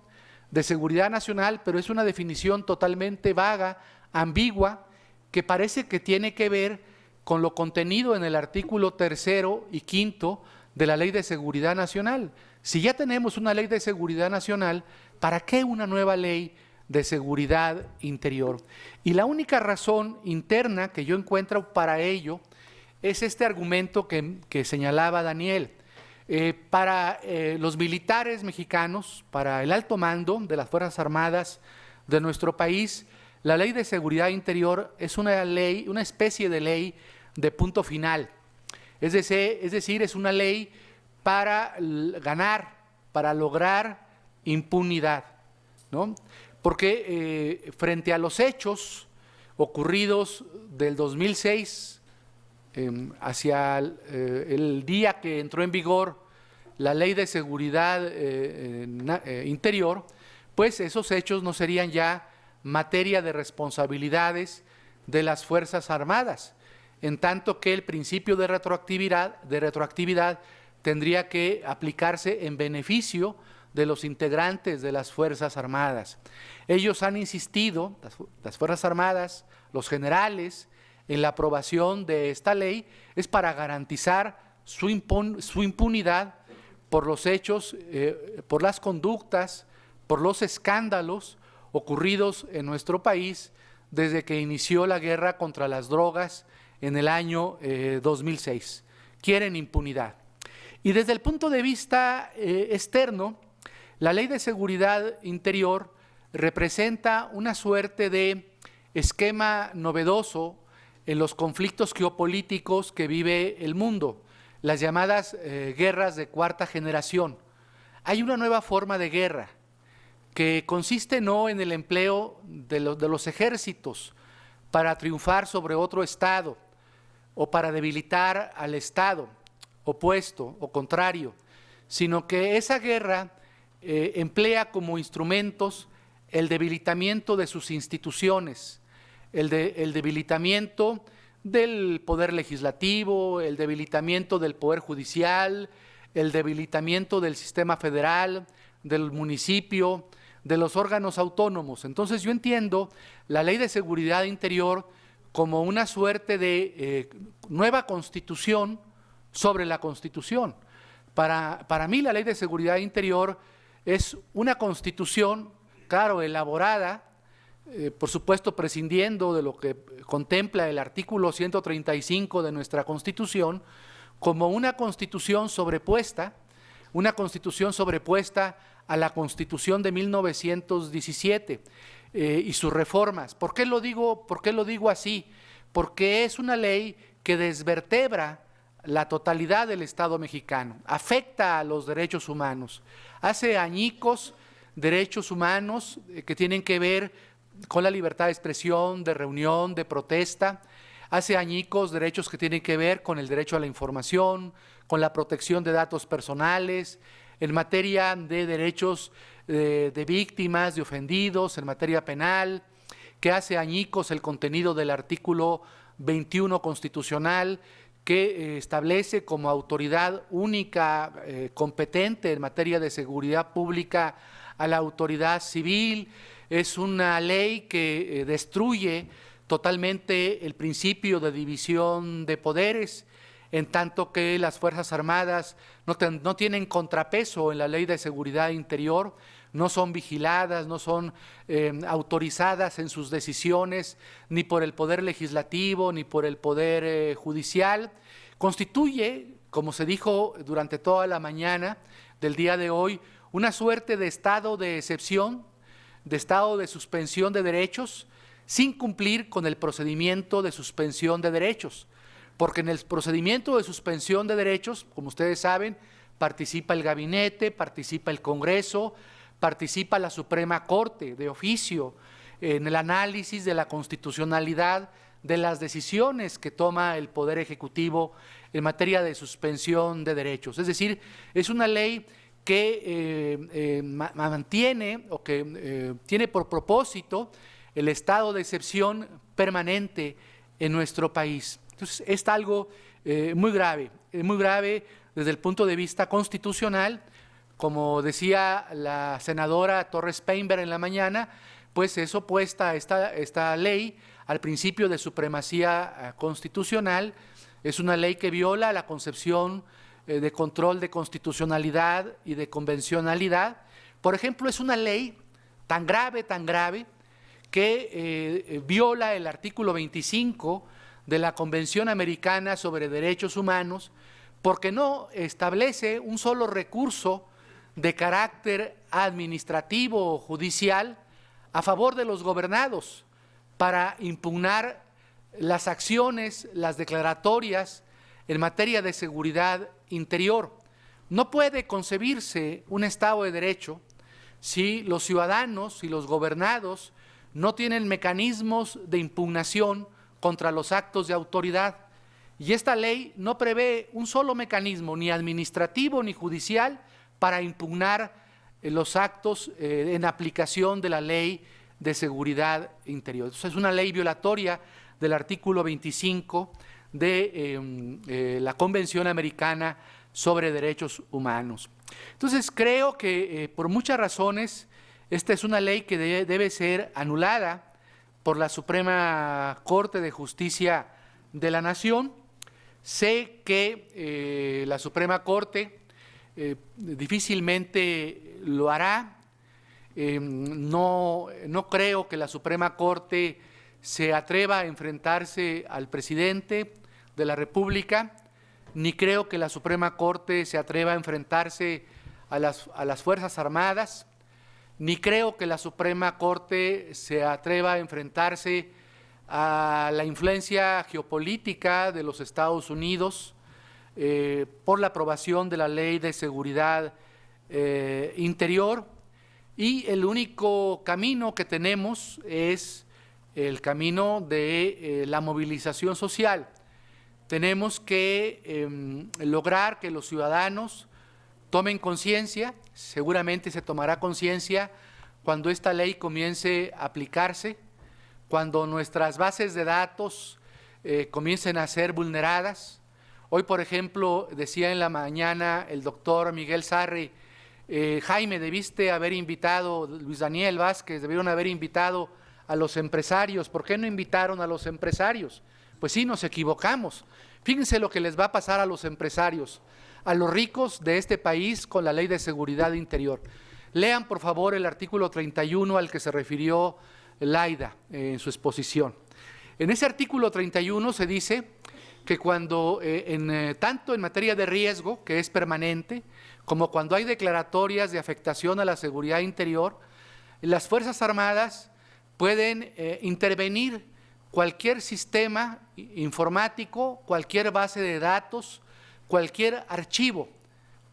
de seguridad nacional, pero es una definición totalmente vaga, ambigua, que parece que tiene que ver con lo contenido en el artículo 3 y 5 de la Ley de Seguridad Nacional. Si ya tenemos una Ley de Seguridad Nacional, ¿para qué una nueva ley de seguridad interior? Y la única razón interna que yo encuentro para ello es este argumento que señalaba Daniel. Para los militares mexicanos, para el alto mando de las Fuerzas Armadas de nuestro país, la Ley de Seguridad Interior es una ley, una especie de ley de punto final. Es decir, es una ley para ganar, para lograr impunidad, ¿no? Porque frente a los hechos ocurridos del 2006, hacia el día que entró en vigor la Ley de Seguridad Interior, pues esos hechos no serían ya materia de responsabilidades de las Fuerzas Armadas, en tanto que el principio de retroactividad tendría que aplicarse en beneficio de los integrantes de las Fuerzas Armadas. Ellos han insistido, las Fuerzas Armadas, los generales, en la aprobación de esta ley, es para garantizar su impunidad por los hechos, por las conductas, por los escándalos ocurridos en nuestro país desde que inició la guerra contra las drogas en el año 2006. Quieren impunidad. Y desde el punto de vista externo, la Ley de Seguridad Interior representa una suerte de esquema novedoso en los conflictos geopolíticos que vive el mundo, las llamadas guerras de cuarta generación. Hay una nueva forma de guerra que consiste no en el empleo de los ejércitos para triunfar sobre otro Estado o para debilitar al Estado opuesto o contrario, sino que esa guerra emplea como instrumentos el debilitamiento de sus instituciones, el debilitamiento del poder legislativo, el debilitamiento del poder judicial, el debilitamiento del sistema federal, del municipio, de los órganos autónomos. Entonces yo entiendo la Ley de Seguridad Interior como una suerte de nueva constitución sobre la Constitución. Para mí la Ley de Seguridad Interior es una constitución, claro, elaborada, por supuesto prescindiendo de lo que contempla el artículo 135 de nuestra Constitución, como una constitución sobrepuesta a la Constitución de 1917 y sus reformas. ¿Por qué lo digo así? Porque es una ley que desvertebra la totalidad del Estado mexicano, afecta a los derechos humanos, hace añicos derechos humanos que tienen que ver con la libertad de expresión, de reunión, de protesta, hace añicos derechos que tienen que ver con el derecho a la información, con la protección de datos personales, en materia de derechos de víctimas, de ofendidos, en materia penal, que hace añicos el contenido del artículo 21 constitucional, que establece como autoridad única competente en materia de seguridad pública a la autoridad civil. Es una ley que destruye totalmente el principio de división de poderes, en tanto que las Fuerzas Armadas no tienen contrapeso en la Ley de Seguridad Interior, no son vigiladas, no son autorizadas en sus decisiones, ni por el Poder Legislativo, ni por el Poder Judicial. Constituye, como se dijo durante toda la mañana del día de hoy, una suerte de estado de excepción, de estado de suspensión de derechos, sin cumplir con el procedimiento de suspensión de derechos. Porque en el procedimiento de suspensión de derechos, como ustedes saben, participa el gabinete, participa el Congreso, participa la Suprema Corte de oficio en el análisis de la constitucionalidad de las decisiones que toma el Poder Ejecutivo en materia de suspensión de derechos. Es decir, es una ley que mantiene o que tiene por propósito el estado de excepción permanente en nuestro país. Entonces, es algo muy grave desde el punto de vista constitucional. Como decía la senadora Torres Peinberg en la mañana, pues es opuesta a esta ley al principio de supremacía constitucional. Es una ley que viola la concepción de control de constitucionalidad y de convencionalidad. Por ejemplo, es una ley tan grave, que viola el artículo 25 de la Convención Americana sobre Derechos Humanos, porque no establece un solo recurso de carácter administrativo o judicial a favor de los gobernados para impugnar las acciones, las declaratorias en materia de seguridad interior. No puede concebirse un Estado de Derecho si los ciudadanos y los gobernados no tienen mecanismos de impugnación contra los actos de autoridad. Y esta ley no prevé un solo mecanismo, ni administrativo ni judicial, para impugnar los actos en aplicación de la Ley de Seguridad Interior. Entonces, es una ley violatoria del artículo 25 de la Convención Americana sobre Derechos Humanos. Entonces, creo que por muchas razones esta es una ley que debe ser anulada por la Suprema Corte de Justicia de la Nación. Sé que la Suprema Corte difícilmente lo hará. No creo que la Suprema Corte se atreva a enfrentarse al presidente de la República, ni creo que la Suprema Corte se atreva a enfrentarse a las Fuerzas Armadas, ni creo que la Suprema Corte se atreva a enfrentarse a la influencia geopolítica de los Estados Unidos por la aprobación de la Ley de Seguridad Interior. Y el único camino que tenemos es el camino de la movilización social. Tenemos que lograr que los ciudadanos tomen conciencia, seguramente se tomará conciencia cuando esta ley comience a aplicarse, cuando nuestras bases de datos comiencen a ser vulneradas. Hoy, por ejemplo, decía en la mañana el doctor Miguel Sarri Jaime, debiste haber invitado, Luis Daniel Vázquez, debieron haber invitado a los empresarios. ¿Por qué no invitaron a los empresarios? Pues sí, nos equivocamos. Fíjense lo que les va a pasar a los empresarios, a los ricos de este país con la Ley de Seguridad Interior. Lean, por favor, el artículo 31 al que se refirió Laida en su exposición. En ese artículo 31 se dice que cuando, tanto en materia de riesgo, que es permanente, como cuando hay declaratorias de afectación a la seguridad interior, las Fuerzas Armadas pueden intervenir cualquier sistema informático, cualquier base de datos, cualquier archivo,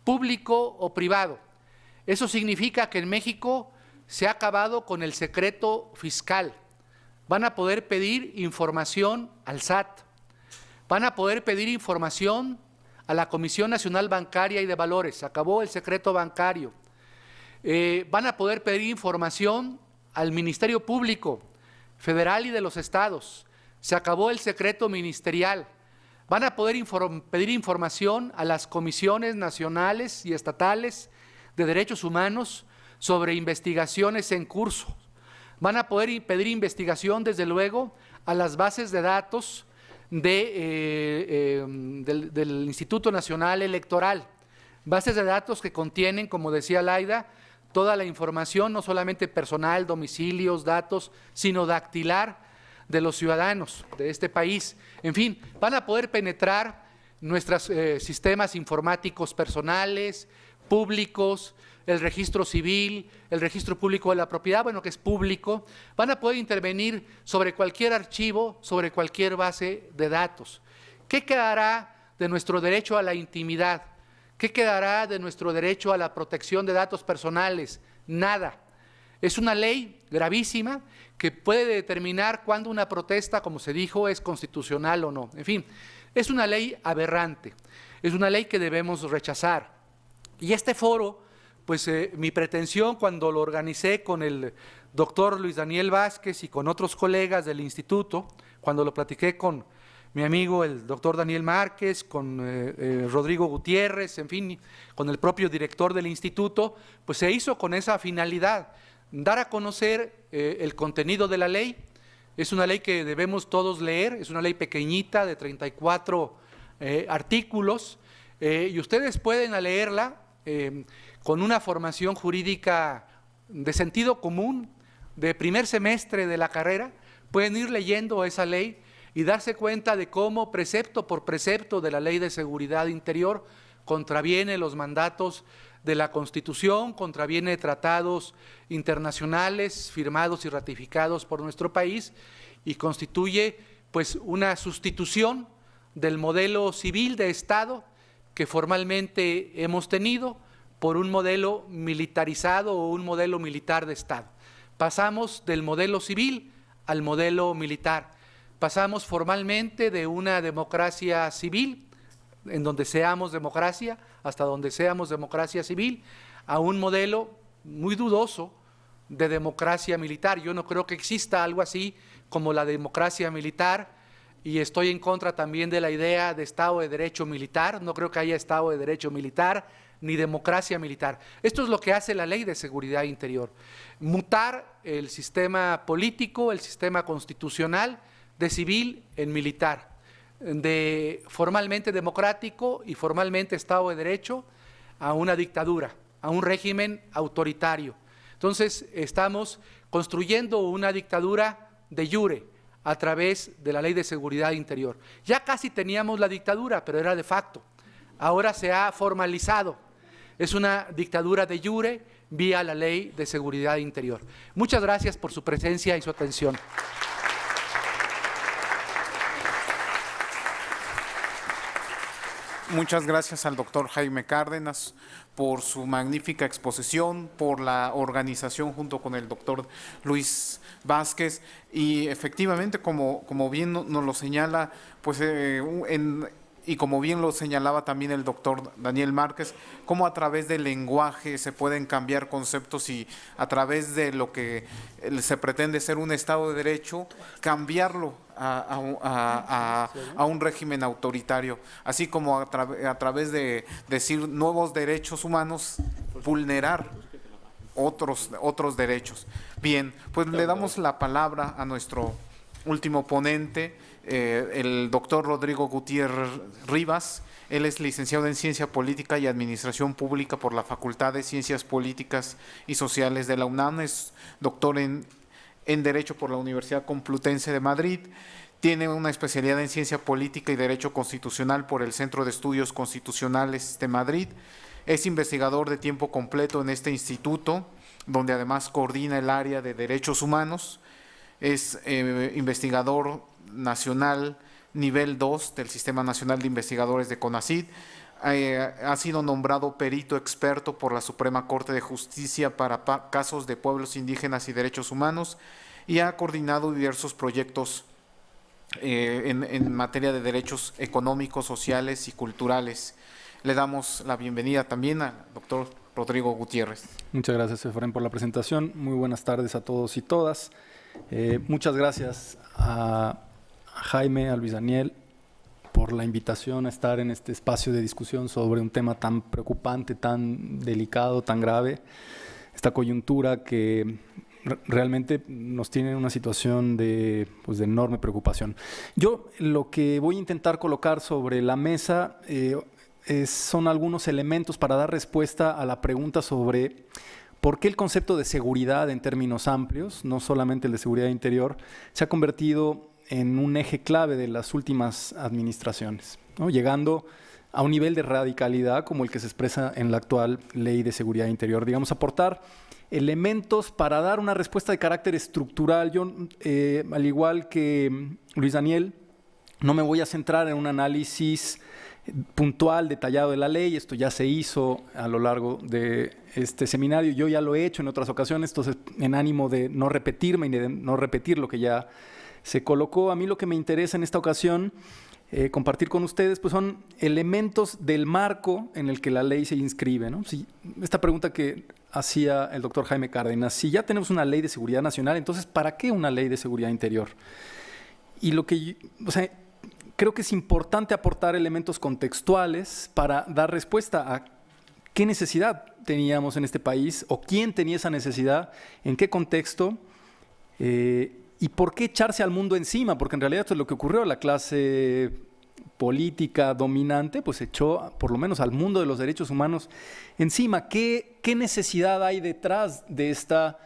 público o privado. Eso significa que en México se ha acabado con el secreto fiscal. Van a poder pedir información al SAT, van a poder pedir información a la Comisión Nacional Bancaria y de Valores, se acabó el secreto bancario. Van a poder pedir información al Ministerio Público Federal y de los estados, se acabó el secreto ministerial. Van a poder pedir información a las comisiones nacionales y estatales de derechos humanos sobre investigaciones en curso. Van a poder pedir investigación, desde luego, a las bases de datos del Instituto Nacional Electoral. Bases de datos que contienen, como decía Laida, toda la información, no solamente personal, domicilios, datos, sino dactilar de los ciudadanos de este país. En fin, van a poder penetrar nuestros sistemas informáticos personales, públicos, el registro civil, el registro público de la propiedad, bueno, que es público. Van a poder intervenir sobre cualquier archivo, sobre cualquier base de datos. ¿Qué quedará de nuestro derecho a la intimidad? ¿Qué quedará de nuestro derecho a la protección de datos personales? Nada. Es una ley gravísima que puede determinar cuándo una protesta, como se dijo, es constitucional o no. En fin, es una ley aberrante, es una ley que debemos rechazar. Y este foro, pues mi pretensión cuando lo organicé con el doctor Luis Daniel Vázquez y con otros colegas del instituto, cuando lo platiqué con mi amigo el doctor Daniel Márquez, con Rodrigo Gutiérrez, en fin, con el propio director del instituto, pues se hizo con esa finalidad, dar a conocer el contenido de la ley. Es una ley que debemos todos leer, es una ley pequeñita de 34 artículos, y ustedes pueden leerla con una formación jurídica de sentido común, de primer semestre de la carrera, pueden ir leyendo esa ley y darse cuenta de cómo precepto por precepto de la Ley de Seguridad Interior contraviene los mandatos de la Constitución, contraviene tratados internacionales firmados y ratificados por nuestro país y constituye pues una sustitución del modelo civil de Estado que formalmente hemos tenido por un modelo militarizado o un modelo militar de Estado. Pasamos del modelo civil al modelo militar. Pasamos formalmente de una democracia civil, en donde seamos democracia, hasta donde seamos democracia civil, a un modelo muy dudoso de democracia militar. Yo no creo que exista algo así como la democracia militar, y estoy en contra también de la idea de Estado de Derecho militar. No creo que haya Estado de Derecho militar ni democracia militar. Esto es lo que hace la Ley de Seguridad Interior, mutar el sistema político, el sistema constitucional, de civil en militar, de formalmente democrático y formalmente Estado de Derecho a una dictadura, a un régimen autoritario. Entonces, estamos construyendo una dictadura de jure a través de la Ley de Seguridad Interior. Ya casi teníamos la dictadura, pero era de facto. Ahora se ha formalizado. Es una dictadura de jure vía la Ley de Seguridad Interior. Muchas gracias por su presencia y su atención. Muchas gracias al doctor Jaime Cárdenas por su magnífica exposición, por la organización junto con el doctor Luis Vázquez, y efectivamente, como bien nos lo señala, pues y como bien lo señalaba también el doctor Daniel Márquez, cómo a través del lenguaje se pueden cambiar conceptos y a través de lo que se pretende ser un Estado de Derecho, cambiarlo a un régimen autoritario, así como a través de decir nuevos derechos humanos, vulnerar otros derechos. Bien, pues le damos la palabra a nuestro último ponente, el doctor Rodrigo Gutiérrez Rivas. Él es licenciado en Ciencia Política y Administración Pública por la Facultad de Ciencias Políticas y Sociales de la UNAM. Es doctor en Derecho por la Universidad Complutense de Madrid. Tiene una especialidad en Ciencia Política y Derecho Constitucional por el Centro de Estudios Constitucionales de Madrid. Es investigador de tiempo completo en este instituto, donde además coordina el área de Derechos Humanos. Es investigador nacional nivel 2 del Sistema Nacional de Investigadores de CONACYT. Ha sido nombrado perito experto por la Suprema Corte de Justicia para casos de pueblos indígenas y derechos humanos y ha coordinado diversos proyectos en materia de derechos económicos, sociales y culturales. Le damos la bienvenida también al doctor Rodrigo Gutiérrez. Muchas gracias, Efraín, por la presentación. Muy buenas tardes a todos y todas. Muchas gracias a Jaime, a Luis Daniel, por la invitación a estar en este espacio de discusión sobre un tema tan preocupante, tan delicado, tan grave. Esta coyuntura que realmente nos tiene en una situación de enorme preocupación. Yo lo que voy a intentar colocar sobre la mesa son algunos elementos para dar respuesta a la pregunta sobre por qué el concepto de seguridad en términos amplios, no solamente el de seguridad interior, se ha convertido en un eje clave de las últimas administraciones, ¿no? Llegando a un nivel de radicalidad como el que se expresa en la actual Ley de Seguridad Interior. Digamos, aportar elementos para dar una respuesta de carácter estructural. Yo, al igual que Luis Daniel, no me voy a centrar en un análisis puntual, detallado de la ley. Esto ya se hizo a lo largo de este seminario. Yo ya lo he hecho en otras ocasiones, entonces en ánimo de no repetirme y de no repetir lo que ya se colocó. A mí lo que me interesa en esta ocasión compartir con ustedes pues son elementos del marco en el que la ley se inscribe, ¿no? Si, esta pregunta que hacía el doctor Jaime Cárdenas, si ya tenemos una ley de seguridad nacional, entonces ¿para qué una ley de seguridad interior? Y lo que, creo que es importante aportar elementos contextuales para dar respuesta a qué necesidad teníamos en este país o quién tenía esa necesidad, en qué contexto, y por qué echarse al mundo encima, porque en realidad esto es lo que ocurrió. La clase política dominante pues echó por lo menos al mundo de los derechos humanos encima. ¿Qué necesidad hay detrás de esta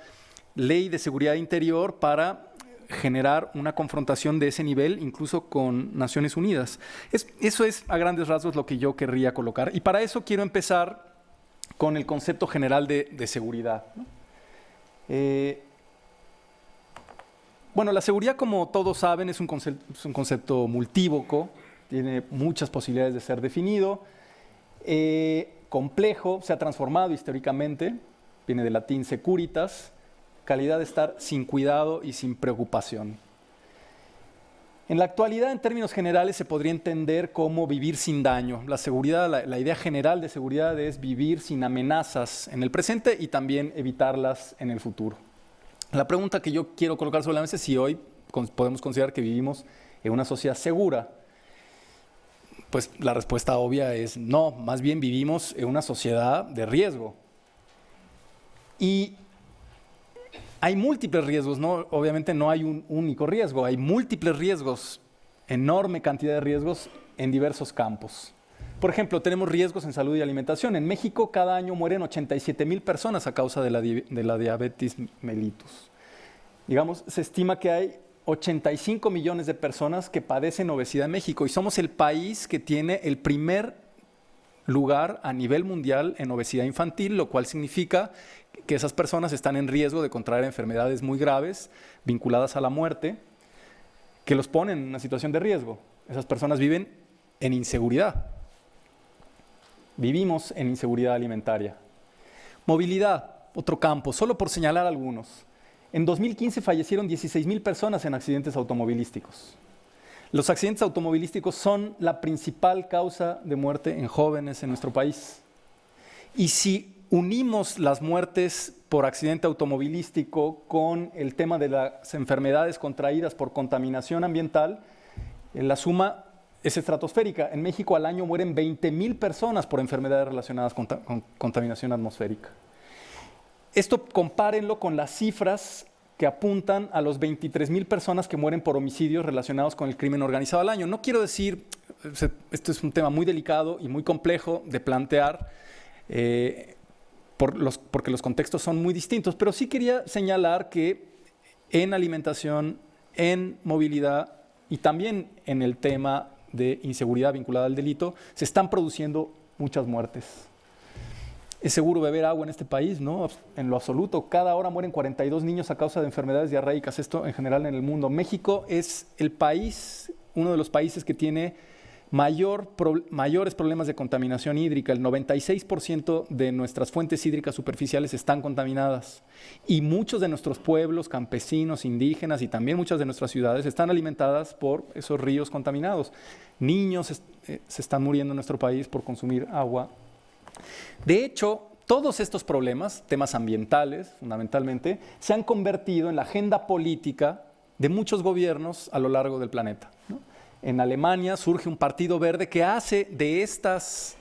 ley de seguridad interior para generar una confrontación de ese nivel, incluso con Naciones Unidas? Eso es a grandes rasgos lo que yo querría colocar. Y para eso quiero empezar con el concepto general de seguridad, ¿no? Bueno, la seguridad, como todos saben, es un concepto multívoco, tiene muchas posibilidades de ser definido, complejo, se ha transformado históricamente, viene del latín securitas, calidad de estar sin cuidado y sin preocupación. En la actualidad, en términos generales, se podría entender como vivir sin daño. La seguridad, la idea general de seguridad es vivir sin amenazas en el presente y también evitarlas en el futuro. La pregunta que yo quiero colocar sobre la mesa es si hoy podemos considerar que vivimos en una sociedad segura. Pues la respuesta obvia es no, más bien vivimos en una sociedad de riesgo. Y hay múltiples riesgos, ¿no? Obviamente no hay un único riesgo, hay múltiples riesgos, enorme cantidad de riesgos en diversos campos. Por ejemplo, tenemos riesgos en salud y alimentación. En México cada año mueren 87,000 personas a causa de la diabetes mellitus. Digamos, se estima que hay 85 millones de personas que padecen obesidad en México y somos el país que tiene el primer lugar a nivel mundial en obesidad infantil, lo cual significa que esas personas están en riesgo de contraer enfermedades muy graves vinculadas a la muerte, que los ponen en una situación de riesgo. Esas personas viven en inseguridad. Vivimos en inseguridad alimentaria. Movilidad, otro campo, solo por señalar algunos. En 2015 fallecieron 16,000 personas en accidentes automovilísticos. Los accidentes automovilísticos son la principal causa de muerte en jóvenes en nuestro país. Y si unimos las muertes por accidente automovilístico con el tema de las enfermedades contraídas por contaminación ambiental, la suma es estratosférica. En México al año mueren 20,000 personas por enfermedades relacionadas con contaminación atmosférica. Esto compárenlo con las cifras que apuntan a los 23,000 personas que mueren por homicidios relacionados con el crimen organizado al año. No quiero decir, esto es un tema muy delicado y muy complejo de plantear, porque los contextos son muy distintos, pero sí quería señalar que en alimentación, en movilidad y también en el tema de inseguridad vinculada al delito, se están produciendo muchas muertes. ¿Es seguro beber agua en este país? No, en lo absoluto. Cada hora mueren 42 niños a causa de enfermedades diarreicas, esto en general en el mundo. México es el país, uno de los países que tiene mayores problemas de contaminación hídrica. El 96% de nuestras fuentes hídricas superficiales están contaminadas y muchos de nuestros pueblos, campesinos, indígenas y también muchas de nuestras ciudades están alimentadas por esos ríos contaminados. Niños se están muriendo en nuestro país por consumir agua. De hecho, todos estos problemas, temas ambientales fundamentalmente, se han convertido en la agenda política de muchos gobiernos a lo largo del planeta, ¿no? En Alemania surge un partido verde que hace de estas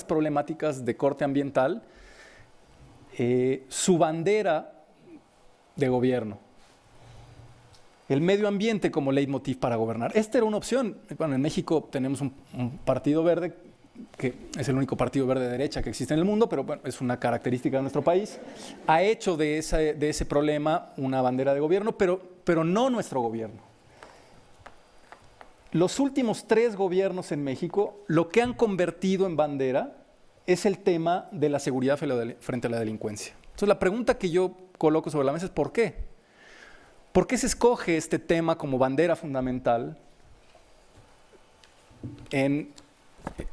problemáticas de corte ambiental su bandera de gobierno. El medio ambiente como leitmotiv para gobernar. Esta era una opción. Bueno, en México tenemos un partido verde que es el único partido verde de derecha que existe en el mundo, pero bueno, es una característica de nuestro país. Ha hecho de ese problema una bandera de gobierno, pero no nuestro gobierno. Los últimos 3 gobiernos en México lo que han convertido en bandera es el tema de la seguridad frente a la delincuencia. Entonces la pregunta que yo coloco sobre la mesa es ¿por qué? ¿Por qué se escoge este tema como bandera fundamental en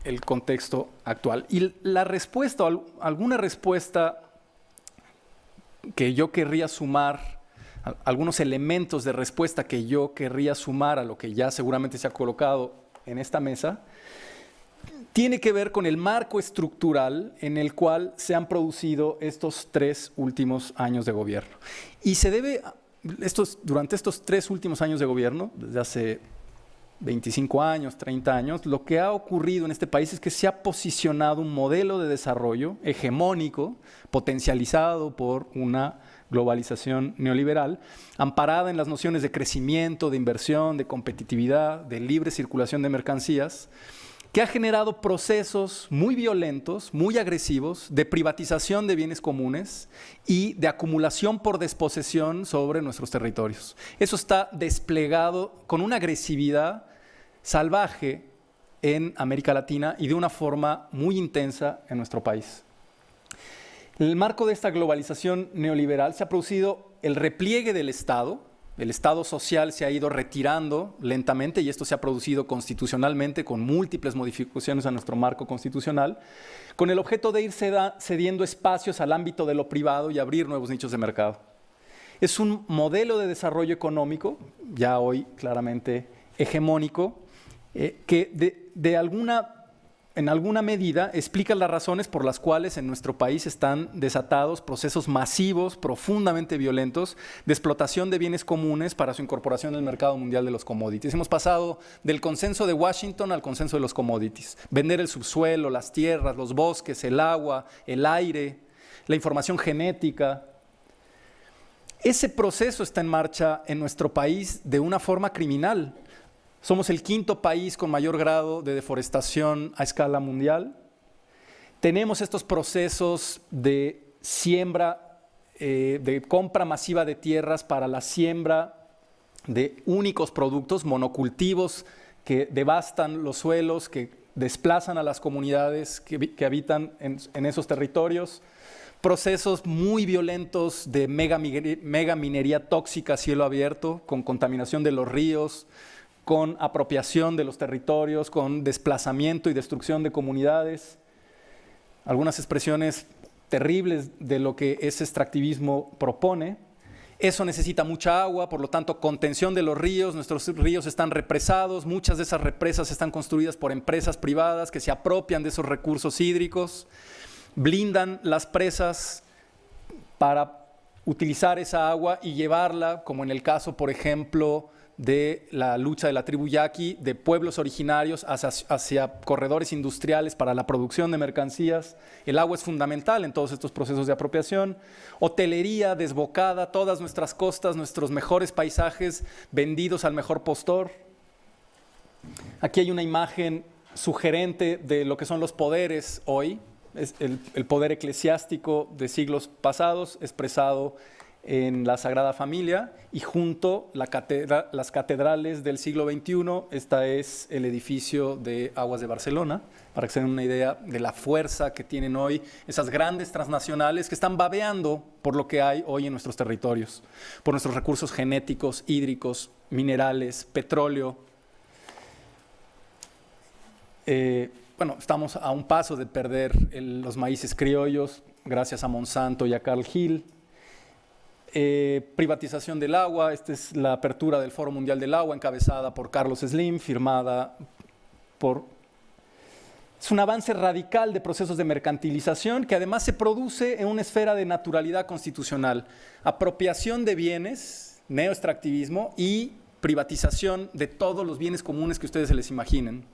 el contexto actual? Y la respuesta, alguna respuesta que yo querría sumar, algunos elementos de respuesta que yo querría sumar a lo que ya seguramente se ha colocado en esta mesa, tiene que ver con el marco estructural en el cual se han producido estos 3 últimos años de gobierno. Y se debe, durante estos 3 últimos años de gobierno, desde hace 25 años, 30 años, lo que ha ocurrido en este país es que se ha posicionado un modelo de desarrollo hegemónico, potencializado por una globalización neoliberal, amparada en las nociones de crecimiento, de inversión, de competitividad, de libre circulación de mercancías, que ha generado procesos muy violentos, muy agresivos, de privatización de bienes comunes y de acumulación por desposesión sobre nuestros territorios. Eso está desplegado con una agresividad salvaje en América Latina y de una forma muy intensa en nuestro país. En el marco de esta globalización neoliberal se ha producido el repliegue del Estado. El Estado social se ha ido retirando lentamente y esto se ha producido constitucionalmente con múltiples modificaciones a nuestro marco constitucional, con el objeto de ir cediendo espacios al ámbito de lo privado y abrir nuevos nichos de mercado. Es un modelo de desarrollo económico, ya hoy claramente hegemónico, que en alguna medida explica las razones por las cuales en nuestro país están desatados procesos masivos, profundamente violentos, de explotación de bienes comunes para su incorporación al mercado mundial de los commodities. Hemos pasado del consenso de Washington al consenso de los commodities. Vender el subsuelo, las tierras, los bosques, el agua, el aire, la información genética. Ese proceso está en marcha en nuestro país de una forma criminal. Somos el 5º país con mayor grado de deforestación a escala mundial. Tenemos estos procesos de siembra, de compra masiva de tierras para la siembra de únicos productos, monocultivos que devastan los suelos, que desplazan a las comunidades que habitan en esos territorios. Procesos muy violentos de mega minería tóxica a cielo abierto, con contaminación de los ríos, con apropiación de los territorios, con desplazamiento y destrucción de comunidades. Algunas expresiones terribles de lo que ese extractivismo propone. Eso necesita mucha agua, por lo tanto, contención de los ríos. Nuestros ríos están represados. Muchas de esas represas están construidas por empresas privadas que se apropian de esos recursos hídricos, blindan las presas para utilizar esa agua y llevarla, como en el caso, por ejemplo, de la lucha de la tribu yaqui, de pueblos originarios hacia corredores industriales para la producción de mercancías. El agua es fundamental en todos estos procesos de apropiación. Hotelería desbocada, todas nuestras costas, nuestros mejores paisajes vendidos al mejor postor. Aquí hay una imagen sugerente de lo que son los poderes hoy. Es el poder eclesiástico de siglos pasados expresado en la Sagrada Familia y junto las catedrales del siglo XXI. Este es el edificio de Aguas de Barcelona, para que se den una idea de la fuerza que tienen hoy esas grandes transnacionales que están babeando por lo que hay hoy en nuestros territorios, por nuestros recursos genéticos, hídricos, minerales, petróleo. Bueno, estamos a un paso de perder los maíces criollos gracias a Monsanto y a Carl Hill. Privatización del agua, esta es la apertura del Foro Mundial del Agua encabezada por Carlos Slim, firmada por... Es un avance radical de procesos de mercantilización que además se produce en una esfera de naturalidad constitucional. Apropiación de bienes, neoextractivismo y privatización de todos los bienes comunes que ustedes se les imaginen.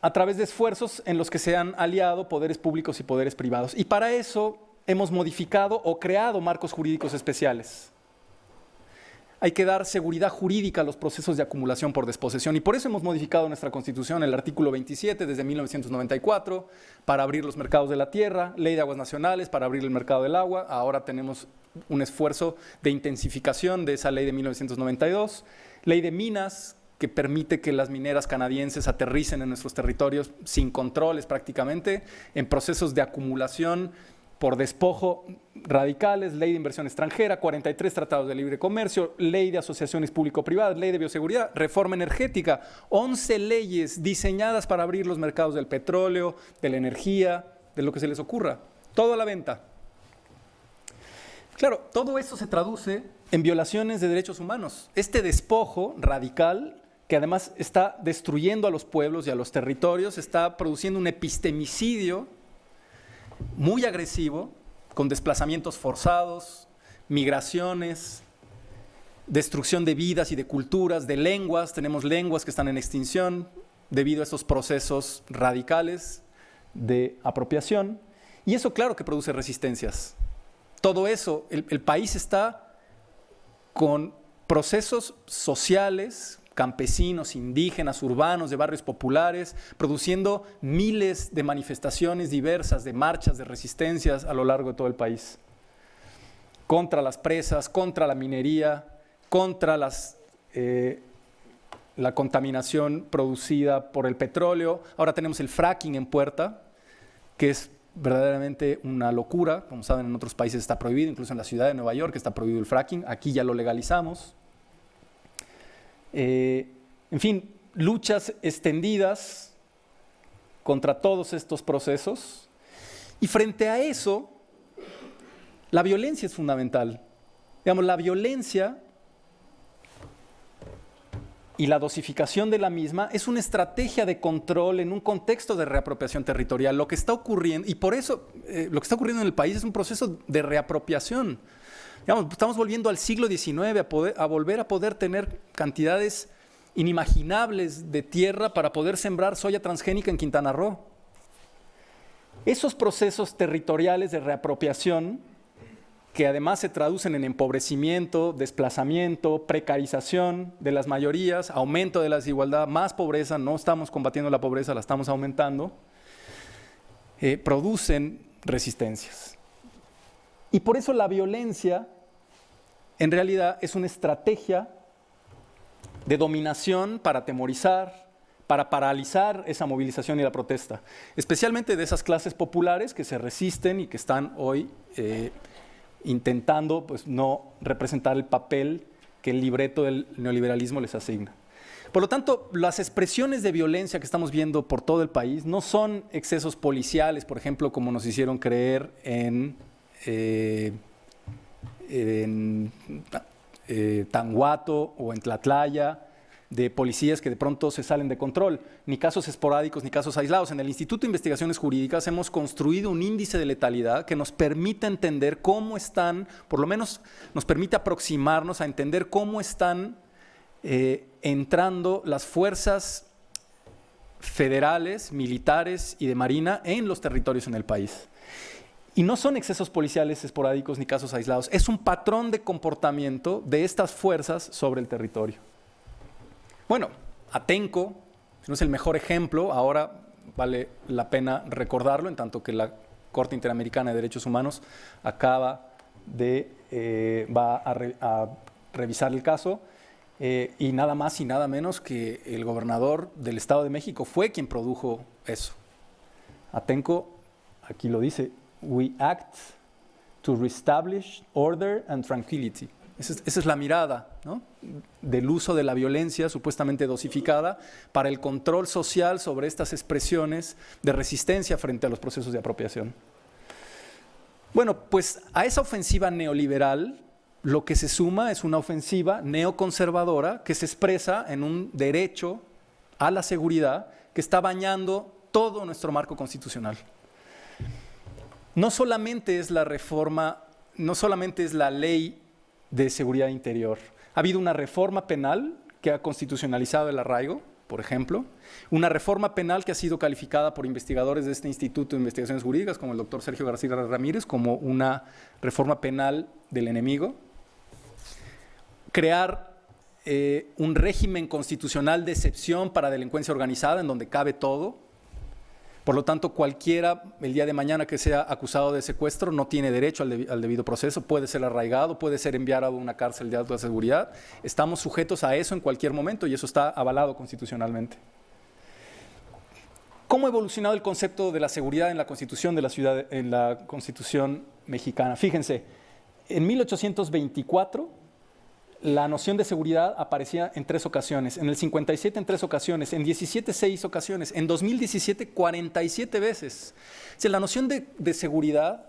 A través de esfuerzos en los que se han aliado poderes públicos y poderes privados. Y para eso hemos modificado o creado marcos jurídicos especiales. Hay que dar seguridad jurídica a los procesos de acumulación por desposesión y por eso hemos modificado nuestra Constitución, el artículo 27 desde 1994, para abrir los mercados de la tierra, ley de aguas nacionales para abrir el mercado del agua. Ahora tenemos un esfuerzo de intensificación de esa ley de 1992, ley de minas, que permite que las mineras canadienses aterricen en nuestros territorios sin controles prácticamente, en procesos de acumulación por despojo radicales, ley de inversión extranjera, 43 tratados de libre comercio, ley de asociaciones público-privadas, ley de bioseguridad, reforma energética, 11 leyes diseñadas para abrir los mercados del petróleo, de la energía, de lo que se les ocurra, todo a la venta. Claro, todo eso se traduce en violaciones de derechos humanos. Este despojo radical, que además está destruyendo a los pueblos y a los territorios, está produciendo un epistemicidio muy agresivo, con desplazamientos forzados, migraciones, destrucción de vidas y de culturas, de lenguas. Tenemos lenguas que están en extinción debido a estos procesos radicales de apropiación. Y eso, claro, que produce resistencias. Todo eso, el país está con procesos sociales, campesinos, indígenas, urbanos, de barrios populares, produciendo miles de manifestaciones diversas, de marchas, de resistencias a lo largo de todo el país. Contra las presas, contra la minería, contra la contaminación producida por el petróleo. Ahora tenemos el fracking en puerta, que es verdaderamente una locura. Como saben, en otros países está prohibido, incluso en la ciudad de Nueva York está prohibido el fracking. Aquí ya lo legalizamos. En fin, luchas extendidas contra todos estos procesos. Y frente a eso, la violencia es fundamental. Digamos, la violencia y la dosificación de la misma es una estrategia de control en un contexto de reapropiación territorial. Lo que está ocurriendo, y por eso lo que está ocurriendo en el país es un proceso de reapropiación. Digamos, estamos volviendo al siglo XIX a volver a poder tener cantidades inimaginables de tierra para poder sembrar soya transgénica en Quintana Roo. Esos procesos territoriales de reapropiación, que además se traducen en empobrecimiento, desplazamiento, precarización de las mayorías, aumento de la desigualdad, más pobreza, no estamos combatiendo la pobreza, la estamos aumentando, producen resistencias. Y por eso la violencia, en realidad, es una estrategia de dominación para atemorizar, para paralizar esa movilización y la protesta, especialmente de esas clases populares que se resisten y que están hoy intentando pues, no representar el papel que el libreto del neoliberalismo les asigna. Por lo tanto, las expresiones de violencia que estamos viendo por todo el país no son excesos policiales, por ejemplo, como nos hicieron creer en Tanguato o en Tlatlaya, de policías que de pronto se salen de control, ni casos esporádicos ni casos aislados. En el Instituto de Investigaciones Jurídicas hemos construido un índice de letalidad que nos permite entender cómo están, por lo menos nos permite aproximarnos a entender cómo están entrando las fuerzas federales, militares y de marina en los territorios en el país. Y no son excesos policiales esporádicos ni casos aislados, es un patrón de comportamiento de estas fuerzas sobre el territorio. Bueno, Atenco no es el mejor ejemplo, ahora vale la pena recordarlo, en tanto que la Corte Interamericana de Derechos Humanos acaba de, va a revisar el caso, y nada más y nada menos que el gobernador del Estado de México fue quien produjo eso. Atenco, aquí lo dice, we act to reestablish order and tranquility. Esa es la mirada, ¿no?, del uso de la violencia supuestamente dosificada para el control social sobre estas expresiones de resistencia frente a los procesos de apropiación. Bueno, pues a esa ofensiva neoliberal lo que se suma es una ofensiva neoconservadora que se expresa en un derecho a la seguridad que está bañando todo nuestro marco constitucional. No solamente es la reforma, no solamente es la ley de seguridad interior. Ha habido una reforma penal que ha constitucionalizado el arraigo, por ejemplo, una reforma penal que ha sido calificada por investigadores de este Instituto de Investigaciones Jurídicas, como el doctor Sergio García Ramírez, como una reforma penal del enemigo. Crear un régimen constitucional de excepción para delincuencia organizada, en donde cabe todo. Por lo tanto, cualquiera, el día de mañana que sea acusado de secuestro, no tiene derecho al debido proceso, puede ser arraigado, puede ser enviado a una cárcel de alta seguridad. Estamos sujetos a eso en cualquier momento y eso está avalado constitucionalmente. ¿Cómo ha evolucionado el concepto de la seguridad en la Constitución de la ciudad, en la Constitución mexicana? Fíjense, en 1824 la noción de seguridad aparecía en 3 ocasiones, en el 57 en 3 ocasiones, en 17 6 ocasiones, en 2017 47 veces. O sea, la noción de seguridad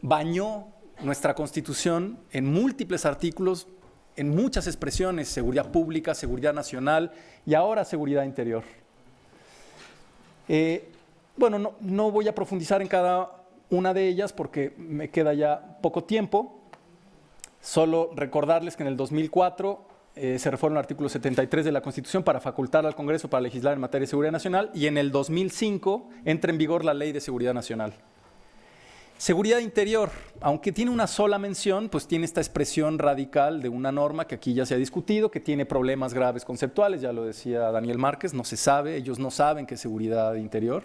bañó nuestra Constitución en múltiples artículos, en muchas expresiones: seguridad pública, seguridad nacional y ahora seguridad interior. Bueno, no voy a profundizar en cada una de ellas porque me queda ya poco tiempo. Solo recordarles que en el 2004 se reformó el artículo 73 de la Constitución para facultar al Congreso para legislar en materia de seguridad nacional, y en el 2005 entra en vigor la Ley de Seguridad Nacional. Seguridad interior, aunque tiene una sola mención, pues tiene esta expresión radical de una norma que aquí ya se ha discutido, que tiene problemas graves conceptuales, ya lo decía Daniel Márquez, no se sabe, ellos no saben qué es seguridad interior.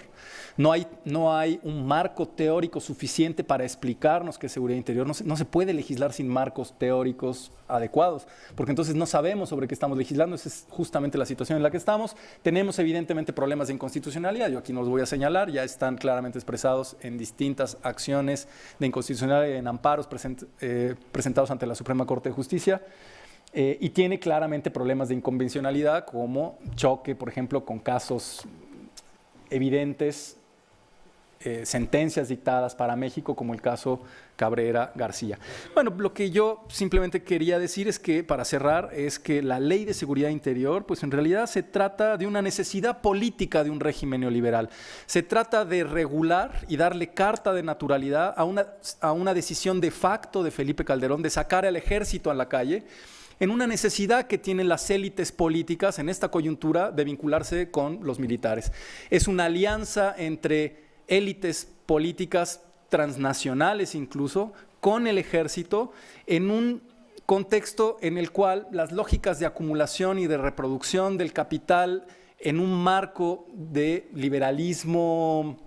No hay un marco teórico suficiente para explicarnos qué es seguridad interior, no se puede legislar sin marcos teóricos adecuados, porque entonces no sabemos sobre qué estamos legislando. Esa es justamente la situación en la que estamos. Tenemos evidentemente problemas de inconstitucionalidad, yo aquí no los voy a señalar, ya están claramente expresados en distintas acciones de inconstitucionalidad en amparos presentados ante la Suprema Corte de Justicia, y tiene claramente problemas de inconvencionalidad, como choque, por ejemplo, con casos evidentes, sentencias dictadas para México, como el caso Cabrera García. Bueno, lo que yo simplemente quería decir es que, para cerrar, es que la Ley de Seguridad Interior, pues en realidad se trata de una necesidad política de un régimen neoliberal. Se trata de regular y darle carta de naturalidad a una decisión de facto de Felipe Calderón de sacar al ejército a la calle, en una necesidad que tienen las élites políticas en esta coyuntura de vincularse con los militares. Es una alianza entre élites políticas transnacionales incluso, con el ejército, en un contexto en el cual las lógicas de acumulación y de reproducción del capital en un marco de liberalismo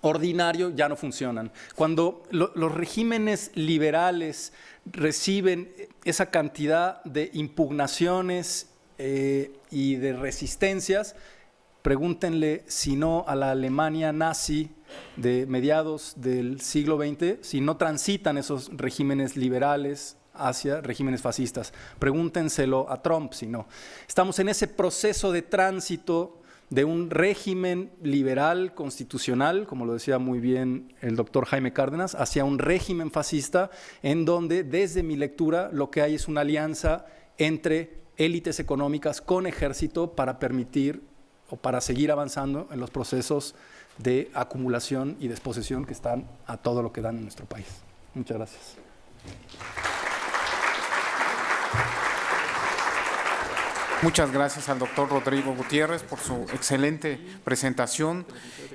ordinario ya no funcionan. Cuando los regímenes liberales reciben esa cantidad de impugnaciones y de resistencias, pregúntenle si no a la Alemania nazi de mediados del siglo XX, si no transitan esos regímenes liberales hacia regímenes fascistas. Pregúntenselo a Trump si no. Estamos en ese proceso de tránsito de un régimen liberal constitucional, como lo decía muy bien el doctor Jaime Cárdenas, hacia un régimen fascista, en donde, desde mi lectura, lo que hay es una alianza entre élites económicas con ejército para permitir o para seguir avanzando en los procesos de acumulación y desposesión que están a todo lo que dan en nuestro país. Muchas gracias. Muchas gracias al doctor Rodrigo Gutiérrez por su excelente presentación.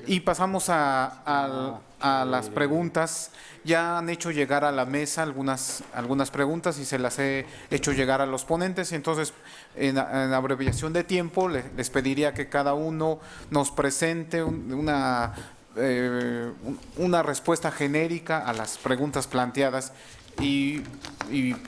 Y pasamos a las preguntas. Ya han hecho llegar a la mesa algunas preguntas y se las he hecho llegar a los ponentes. Entonces, en abreviación de tiempo, les pediría que cada uno nos presente una respuesta genérica a las preguntas planteadas y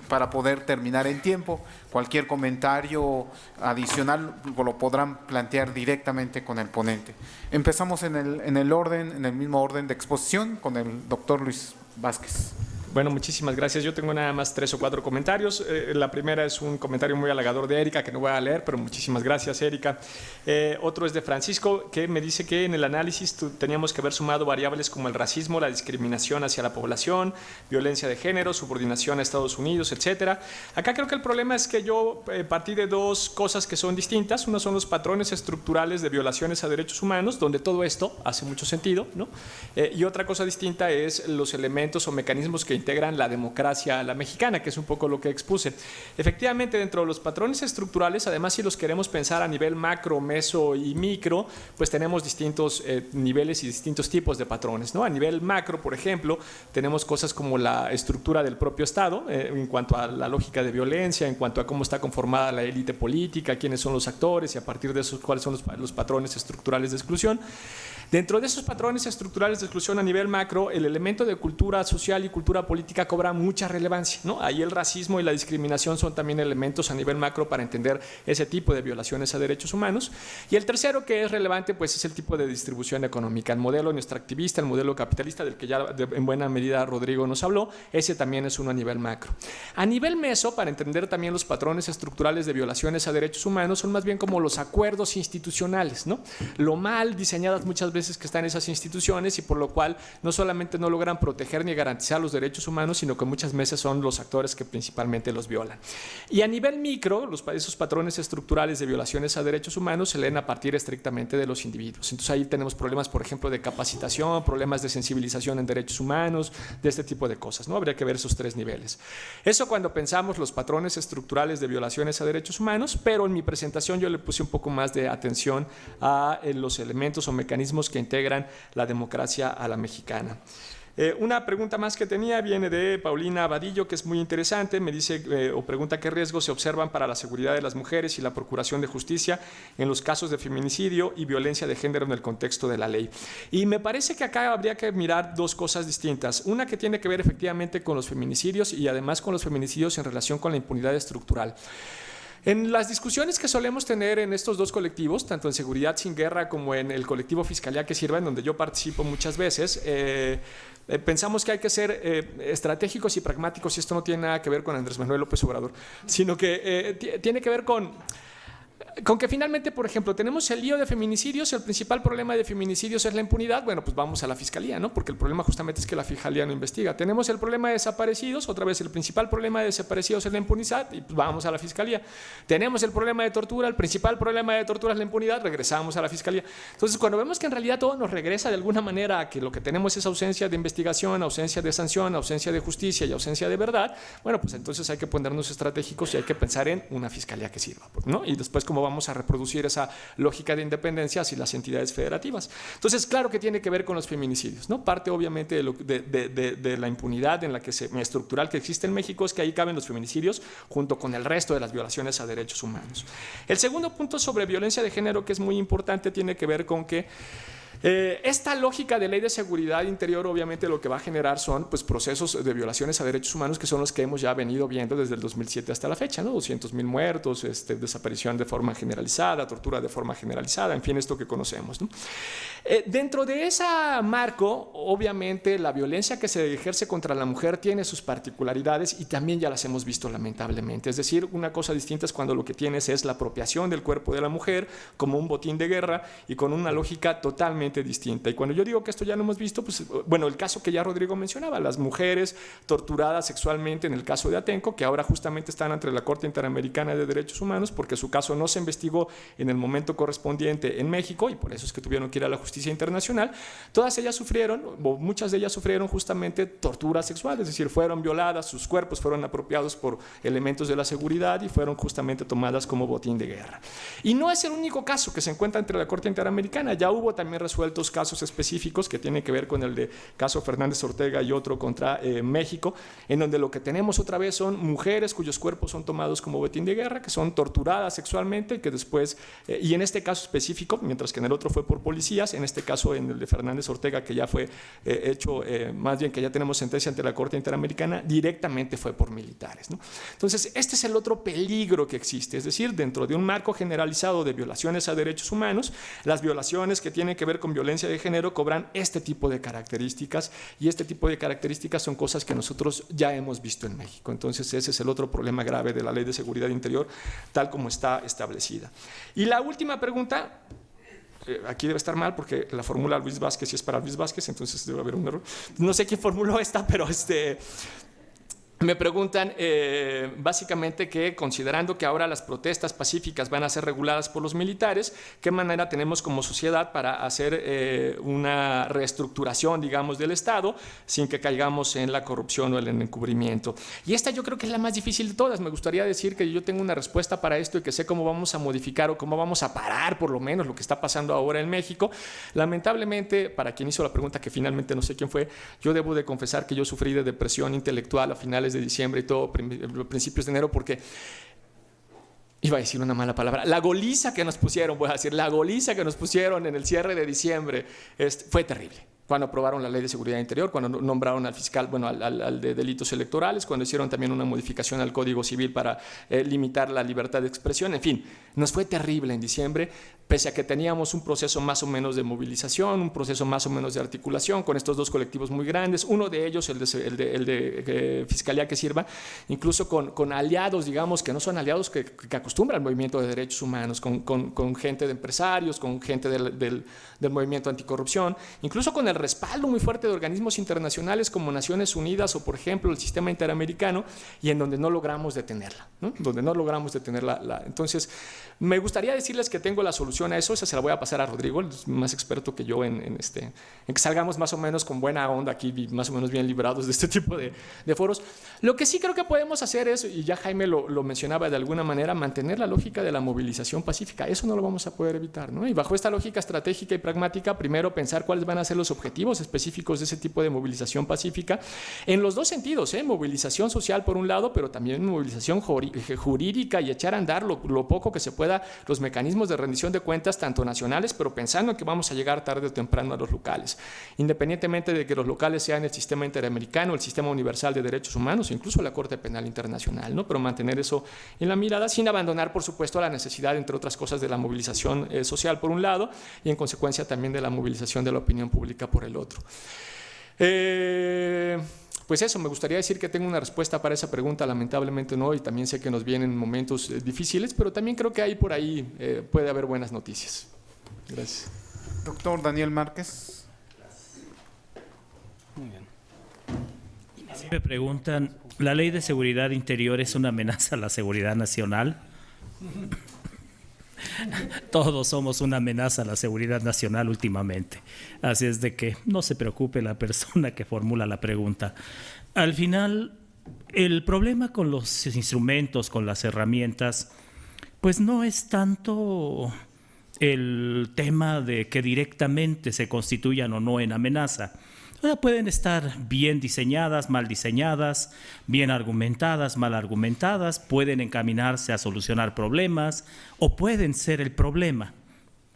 para poder terminar en tiempo. Cualquier comentario adicional lo podrán plantear directamente con el ponente. Empezamos en el mismo orden de exposición con el doctor Luis Vázquez. Bueno, muchísimas gracias. Yo tengo nada más 3 o 4 comentarios. La primera es un comentario muy halagador de Erika, que no voy a leer, pero muchísimas gracias, Erika. Otro es de Francisco, que me dice que en el análisis teníamos que haber sumado variables como el racismo, la discriminación hacia la población, violencia de género, subordinación a Estados Unidos, etcétera. Acá creo que el problema es que yo partí de 2 cosas que son distintas. Una son los patrones estructurales de violaciones a derechos humanos, donde todo esto hace mucho sentido, ¿no? Y otra cosa distinta es los elementos o mecanismos que integran la democracia a la mexicana, que es un poco lo que expuse. Efectivamente, dentro de los patrones estructurales, además si los queremos pensar a nivel macro, meso y micro, pues tenemos distintos niveles y distintos tipos de patrones, ¿no? A nivel macro, por ejemplo, tenemos cosas como la estructura del propio Estado, en cuanto a la lógica de violencia, en cuanto a cómo está conformada la élite política, quiénes son los actores y a partir de eso cuáles son los patrones estructurales de exclusión. Dentro de esos patrones estructurales de exclusión a nivel macro, el elemento de cultura social y cultura política cobra mucha relevancia, ¿no? Ahí el racismo y la discriminación son también elementos a nivel macro para entender ese tipo de violaciones a derechos humanos. Y el tercero que es relevante, pues es el tipo de distribución económica. El modelo extractivista, el modelo capitalista, del que ya en buena medida Rodrigo nos habló, ese también es uno a nivel macro. A nivel meso, para entender también los patrones estructurales de violaciones a derechos humanos, son más bien como los acuerdos institucionales, ¿no? Lo mal diseñadas muchas veces que están esas instituciones y por lo cual no solamente no logran proteger ni garantizar los derechos humanos, sino que muchas veces son los actores que principalmente los violan. Y a nivel micro, esos patrones estructurales de violaciones a derechos humanos se leen a partir estrictamente de los individuos. Entonces ahí tenemos problemas, por ejemplo, de capacitación, problemas de sensibilización en derechos humanos, de este tipo de cosas, ¿no? Habría que ver esos 3 niveles. Eso cuando pensamos los patrones estructurales de violaciones a derechos humanos, pero en mi presentación yo le puse un poco más de atención a los elementos o mecanismos que integran la democracia a la mexicana. Una pregunta más que tenía viene de Paulina Abadillo, que es muy interesante. Me dice o pregunta qué riesgos se observan para la seguridad de las mujeres y la procuración de justicia en los casos de feminicidio y violencia de género en el contexto de la ley. Y me parece que acá habría que mirar 2 cosas distintas. Una que tiene que ver efectivamente con los feminicidios y además con los feminicidios en relación con la impunidad estructural. En las discusiones que solemos tener en estos 2 colectivos, tanto en Seguridad Sin Guerra como en el colectivo Fiscalía que Sirva, en donde yo participo muchas veces, pensamos que hay que ser estratégicos y pragmáticos, y esto no tiene nada que ver con Andrés Manuel López Obrador, sino que tiene que ver con que finalmente, por ejemplo, tenemos el lío de feminicidios. El principal problema de feminicidios es la impunidad. Bueno, pues vamos a la fiscalía, ¿no? Porque el problema justamente es que la fiscalía no investiga. Tenemos el problema de desaparecidos. Otra vez, el principal problema de desaparecidos es la impunidad y pues vamos a la fiscalía. Tenemos el problema de tortura. El principal problema de tortura es la impunidad. Regresamos a la fiscalía. Entonces, cuando vemos que en realidad todo nos regresa de alguna manera a que lo que tenemos es ausencia de investigación, ausencia de sanción, ausencia de justicia y ausencia de verdad, bueno, pues entonces hay que ponernos estratégicos y hay que pensar en una fiscalía que sirva, ¿no? Y después, ¿cómo vamos a reproducir esa lógica de independencia hacia las entidades federativas? Entonces, claro que tiene que ver con los feminicidios, ¿no? Parte obviamente de la impunidad estructural que existe en México es que ahí caben los feminicidios junto con el resto de las violaciones a derechos humanos. El segundo punto sobre violencia de género, que es muy importante, tiene que ver con que esta lógica de ley de seguridad interior obviamente lo que va a generar son pues, procesos de violaciones a derechos humanos que son los que hemos ya venido viendo desde el 2007 hasta la fecha, ¿no? 200,000 muertos, desaparición de forma generalizada, tortura de forma generalizada, en fin, esto que conocemos, ¿no? Dentro de ese marco, obviamente la violencia que se ejerce contra la mujer tiene sus particularidades y también ya las hemos visto lamentablemente. Es decir, una cosa distinta es cuando lo que tienes es la apropiación del cuerpo de la mujer como un botín de guerra y con una lógica totalmente totalmente distinta. Y cuando yo digo que esto ya lo hemos visto, pues bueno, el caso que ya Rodrigo mencionaba, las mujeres torturadas sexualmente en el caso de Atenco, que ahora justamente están ante la Corte Interamericana de Derechos Humanos porque su caso no se investigó en el momento correspondiente en México y por eso es que tuvieron que ir a la justicia internacional. Todas ellas sufrieron, o muchas de ellas sufrieron justamente tortura sexual, es decir, fueron violadas, sus cuerpos fueron apropiados por elementos de la seguridad y fueron justamente tomadas como botín de guerra. Y no es el único caso que se encuentra entre la Corte Interamericana, ya hubo también resueltos casos específicos que tienen que ver con el de caso Fernández Ortega y otro contra México, en donde lo que tenemos otra vez son mujeres cuyos cuerpos son tomados como botín de guerra, que son torturadas sexualmente y que después, y en este caso específico, mientras que en el otro fue por policías, en este caso en el de Fernández Ortega, que ya fue hecho, más bien que ya tenemos sentencia ante la Corte Interamericana, directamente fue por militares, ¿no? Entonces, este es el otro peligro que existe, es decir, dentro de un marco generalizado de violaciones a derechos humanos, las violaciones que tienen que ver con violencia de género cobran este tipo de características y este tipo de características son cosas que nosotros ya hemos visto en México. Entonces, ese es el otro problema grave de la Ley de Seguridad Interior, tal como está establecida. Y la última pregunta, aquí debe estar mal porque la formula Luis Vázquez y es para Luis Vázquez, entonces debe haber un error. No sé quién formuló esta, pero me preguntan básicamente que considerando que ahora las protestas pacíficas van a ser reguladas por los militares, ¿qué manera tenemos como sociedad para hacer una reestructuración, digamos, del Estado sin que caigamos en la corrupción o el encubrimiento? Y esta yo creo que es la más difícil de todas. Me gustaría decir que yo tengo una respuesta para esto y que sé cómo vamos a modificar o cómo vamos a parar por lo menos lo que está pasando ahora en México. Lamentablemente, para quien hizo la pregunta, que finalmente no sé quién fue, yo debo de confesar que yo sufrí de depresión intelectual a finales de diciembre y todo, principios de enero, porque iba a decir una mala palabra, la goliza que nos pusieron, voy a decir, la goliza que nos pusieron en el cierre de diciembre fue terrible. Cuando aprobaron la Ley de Seguridad Interior, cuando nombraron al fiscal, bueno, al de delitos electorales, cuando hicieron también una modificación al Código Civil para limitar la libertad de expresión, en fin, nos fue terrible en diciembre, pese a que teníamos un proceso más o menos de movilización, un proceso más o menos de articulación con estos dos colectivos muy grandes, uno de ellos, el de Fiscalía que Sirva, incluso con aliados, digamos, que no son aliados que acostumbran al movimiento de derechos humanos, con gente de empresarios, con gente del movimiento anticorrupción, incluso con el respaldo muy fuerte de organismos internacionales como Naciones Unidas o, por ejemplo, el sistema interamericano, y en donde no logramos detenerla, ¿no? Donde no logramos detenerla. Entonces, me gustaría decirles que tengo la solución a eso, esa se la voy a pasar a Rodrigo, es más experto que yo en que salgamos más o menos con buena onda aquí, más o menos bien librados de este tipo de foros. Lo que sí creo que podemos hacer es, y ya Jaime lo mencionaba de alguna manera, mantener la lógica de la movilización pacífica. Eso no lo vamos a poder evitar, ¿no? Y bajo esta lógica estratégica y pragmática, primero pensar cuáles van a ser los objetivos específicos de ese tipo de movilización pacífica en los dos sentidos, movilización social por un lado, pero también movilización jurídica y echar a andar lo poco que se pueda los mecanismos de rendición de cuentas, tanto nacionales, pero pensando en que vamos a llegar tarde o temprano a los locales, independientemente de que los locales sean el sistema interamericano, el sistema universal de derechos humanos, incluso la Corte Penal Internacional, ¿no? Pero mantener eso en la mirada sin abandonar, por supuesto, la necesidad, entre otras cosas, de la movilización social por un lado y en consecuencia también de la movilización de la opinión pública por el otro. Pues eso, me gustaría decir que tengo una respuesta para esa pregunta, lamentablemente no, y también sé que nos vienen momentos difíciles, pero también creo que ahí por ahí puede haber buenas noticias. Gracias. Doctor Daniel Márquez. Muy bien. Me preguntan, ¿la Ley de Seguridad Interior es una amenaza a la seguridad nacional? Todos somos una amenaza a la seguridad nacional últimamente. Así es de que no se preocupe la persona que formula la pregunta. Al final, el problema con los instrumentos, con las herramientas, pues no es tanto el tema de que directamente se constituyan o no en amenaza. Pueden estar bien diseñadas, mal diseñadas, bien argumentadas, mal argumentadas, pueden encaminarse a solucionar problemas o pueden ser el problema.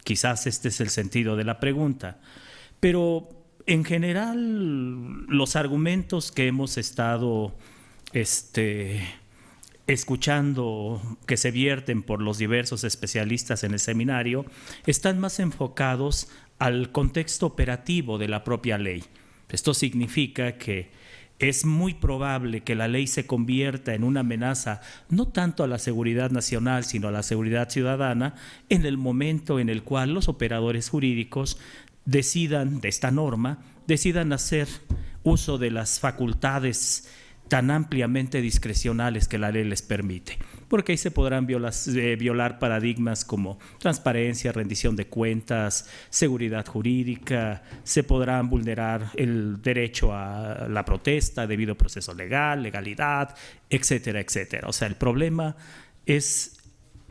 Quizás este es el sentido de la pregunta. Pero en general, los argumentos que hemos estado escuchando que se vierten por los diversos especialistas en el seminario están más enfocados al contexto operativo de la propia ley. Esto significa que es muy probable que la ley se convierta en una amenaza no tanto a la seguridad nacional, sino a la seguridad ciudadana en el momento en el cual los operadores jurídicos decidan, de esta norma, decidan hacer uso de las facultades tan ampliamente discrecionales que la ley les permite, porque ahí se podrán violar paradigmas como transparencia, rendición de cuentas, seguridad jurídica, se podrán vulnerar el derecho a la protesta, debido proceso legal, legalidad, etcétera, etcétera. O sea, el problema es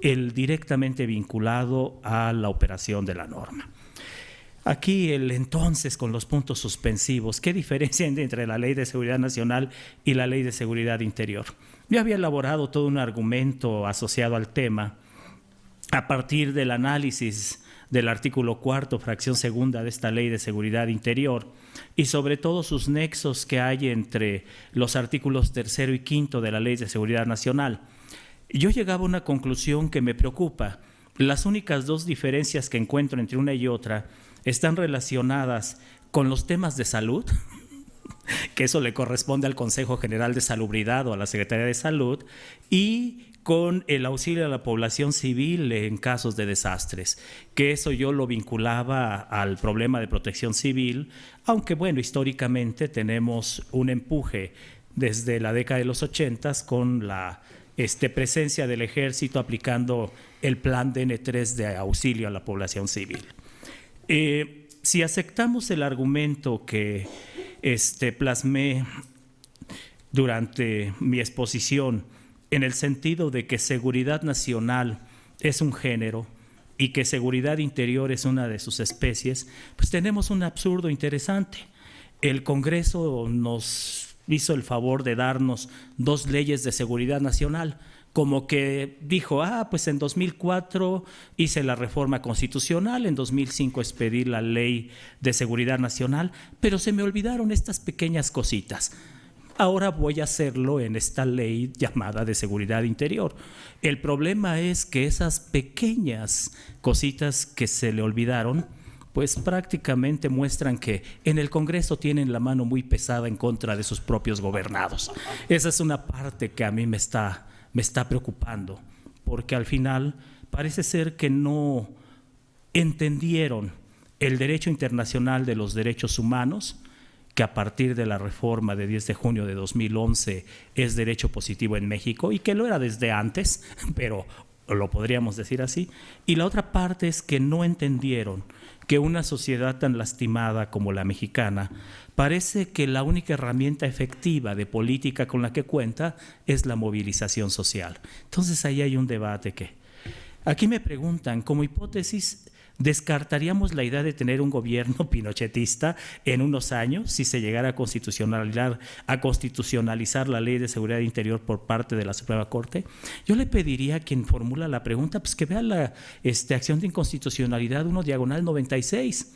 el directamente vinculado a la operación de la norma. Aquí entonces, con los puntos suspensivos, ¿qué diferencia hay entre la Ley de Seguridad Nacional y la Ley de Seguridad Interior? Yo había elaborado todo un argumento asociado al tema a partir del análisis del artículo 4, fracción segunda de esta Ley de Seguridad Interior, y sobre todo sus nexos que hay entre los artículos 3 y 5 de la Ley de Seguridad Nacional. Yo llegaba a una conclusión que me preocupa. Las únicas dos diferencias que encuentro entre una y otra están relacionadas con los temas de salud, que eso le corresponde al Consejo General de Salubridad o a la Secretaría de Salud, y con el auxilio a la población civil en casos de desastres, que eso yo lo vinculaba al problema de protección civil, aunque bueno, históricamente tenemos un empuje desde la década de los 80 con la presencia del Ejército aplicando el plan DN3 de auxilio a la población civil. Si aceptamos el argumento que plasmé durante mi exposición, en el sentido de que seguridad nacional es un género y que seguridad interior es una de sus especies, pues tenemos un absurdo interesante. El Congreso nos hizo el favor de darnos dos leyes de seguridad nacional, como que dijo, pues en 2004 hice la reforma constitucional, en 2005 expedí la ley de seguridad nacional, pero se me olvidaron estas pequeñas cositas. Ahora voy a hacerlo en esta ley llamada de seguridad interior. El problema es que esas pequeñas cositas que se le olvidaron, pues prácticamente muestran que en el Congreso tienen la mano muy pesada en contra de sus propios gobernados. Esa es una parte que a mí me está preocupando, porque al final parece ser que no entendieron el derecho internacional de los derechos humanos, que a partir de la reforma de 10 de junio de 2011 es derecho positivo en México, y que lo era desde antes, pero lo podríamos decir así. Y la otra parte es que no entendieron que una sociedad tan lastimada como la mexicana, parece que la única herramienta efectiva de política con la que cuenta es la movilización social. Entonces ahí hay un debate que... Aquí me preguntan, como hipótesis, ¿descartaríamos la idea de tener un gobierno pinochetista en unos años si se llegara a constitucionalizar la Ley de Seguridad Interior por parte de la Suprema Corte? Yo le pediría a quien formula la pregunta pues que vea la acción de inconstitucionalidad 1/96.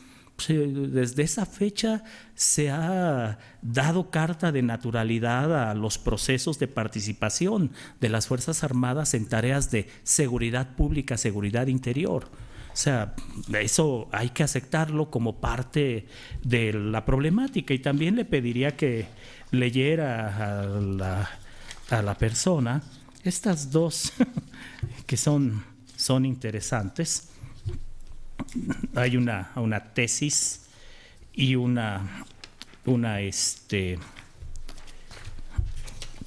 Desde esa fecha se ha dado carta de naturalidad a los procesos de participación de las Fuerzas Armadas en tareas de seguridad pública, seguridad interior. O sea, eso hay que aceptarlo como parte de la problemática, y también le pediría que leyera a la persona estas dos que son interesantes. Hay una tesis y una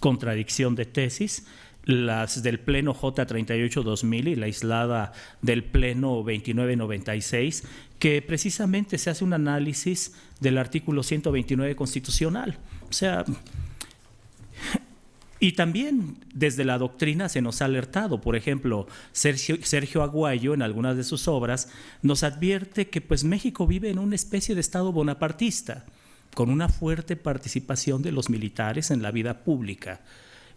contradicción de tesis. Las del Pleno J38-2000 y la aislada del Pleno 2996, que precisamente se hace un análisis del artículo 129 constitucional. O sea, y también desde la doctrina se nos ha alertado. Por ejemplo, Sergio Aguayo, en algunas de sus obras, nos advierte que pues México vive en una especie de estado bonapartista, con una fuerte participación de los militares en la vida pública.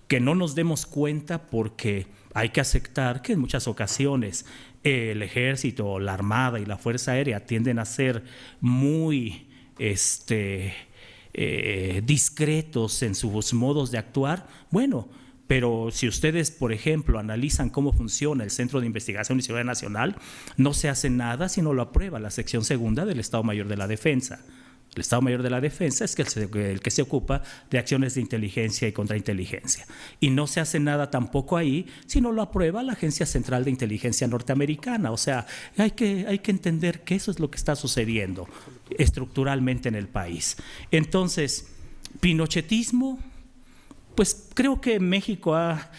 Que no nos demos cuenta, porque hay que aceptar que en muchas ocasiones el Ejército, la Armada y la Fuerza Aérea tienden a ser muy discretos en sus modos de actuar. Bueno, pero si ustedes, por ejemplo, analizan cómo funciona el Centro de Investigación y Seguridad Nacional, no se hace nada si no lo aprueba la sección segunda del Estado Mayor de la Defensa. El Estado Mayor de la Defensa es el que se ocupa de acciones de inteligencia y contrainteligencia. Y no se hace nada tampoco ahí, sino lo aprueba la Agencia Central de Inteligencia norteamericana. O sea, hay que entender que eso es lo que está sucediendo estructuralmente en el país. Entonces, pinochetismo, pues creo que México ha,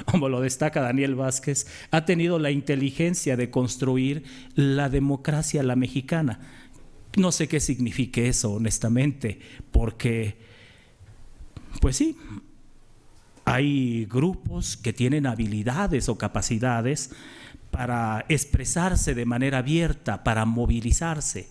como lo destaca Daniel Vázquez, ha tenido la inteligencia de construir la democracia a la mexicana. No sé qué signifique eso, honestamente, porque, pues sí, hay grupos que tienen habilidades o capacidades para expresarse de manera abierta, para movilizarse.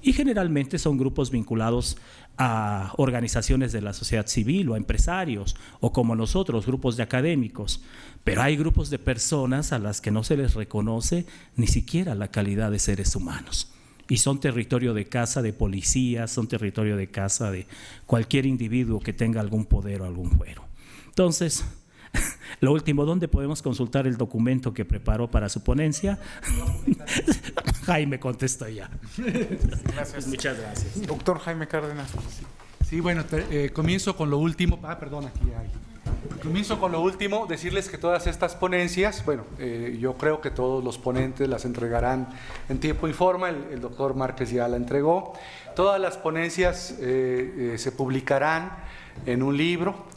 Y generalmente son grupos vinculados a organizaciones de la sociedad civil o a empresarios, o como nosotros, grupos de académicos. Pero hay grupos de personas a las que no se les reconoce ni siquiera la calidad de seres humanos. Y son territorio de casa de policías, son territorio de casa de cualquier individuo que tenga algún poder o algún fuero. Entonces, lo último, ¿dónde podemos consultar el documento que preparó para su ponencia? Jaime contestó ya. Gracias. Muchas gracias. Doctor Jaime Cárdenas. Sí, bueno, comienzo con lo último. Perdón, aquí hay. Comienzo con lo último, decirles que todas estas ponencias, bueno, yo creo que todos los ponentes las entregarán en tiempo y forma, el doctor Márquez ya la entregó. Todas las ponencias se publicarán en un libro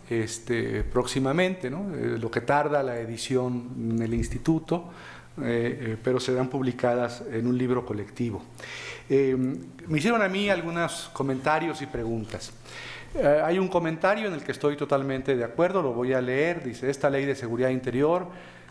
próximamente, ¿no? Lo que tarda la edición en el instituto, pero serán publicadas en un libro colectivo. Me hicieron a mí algunos comentarios y preguntas. Hay un comentario en el que estoy totalmente de acuerdo, lo voy a leer. Dice: esta ley de seguridad interior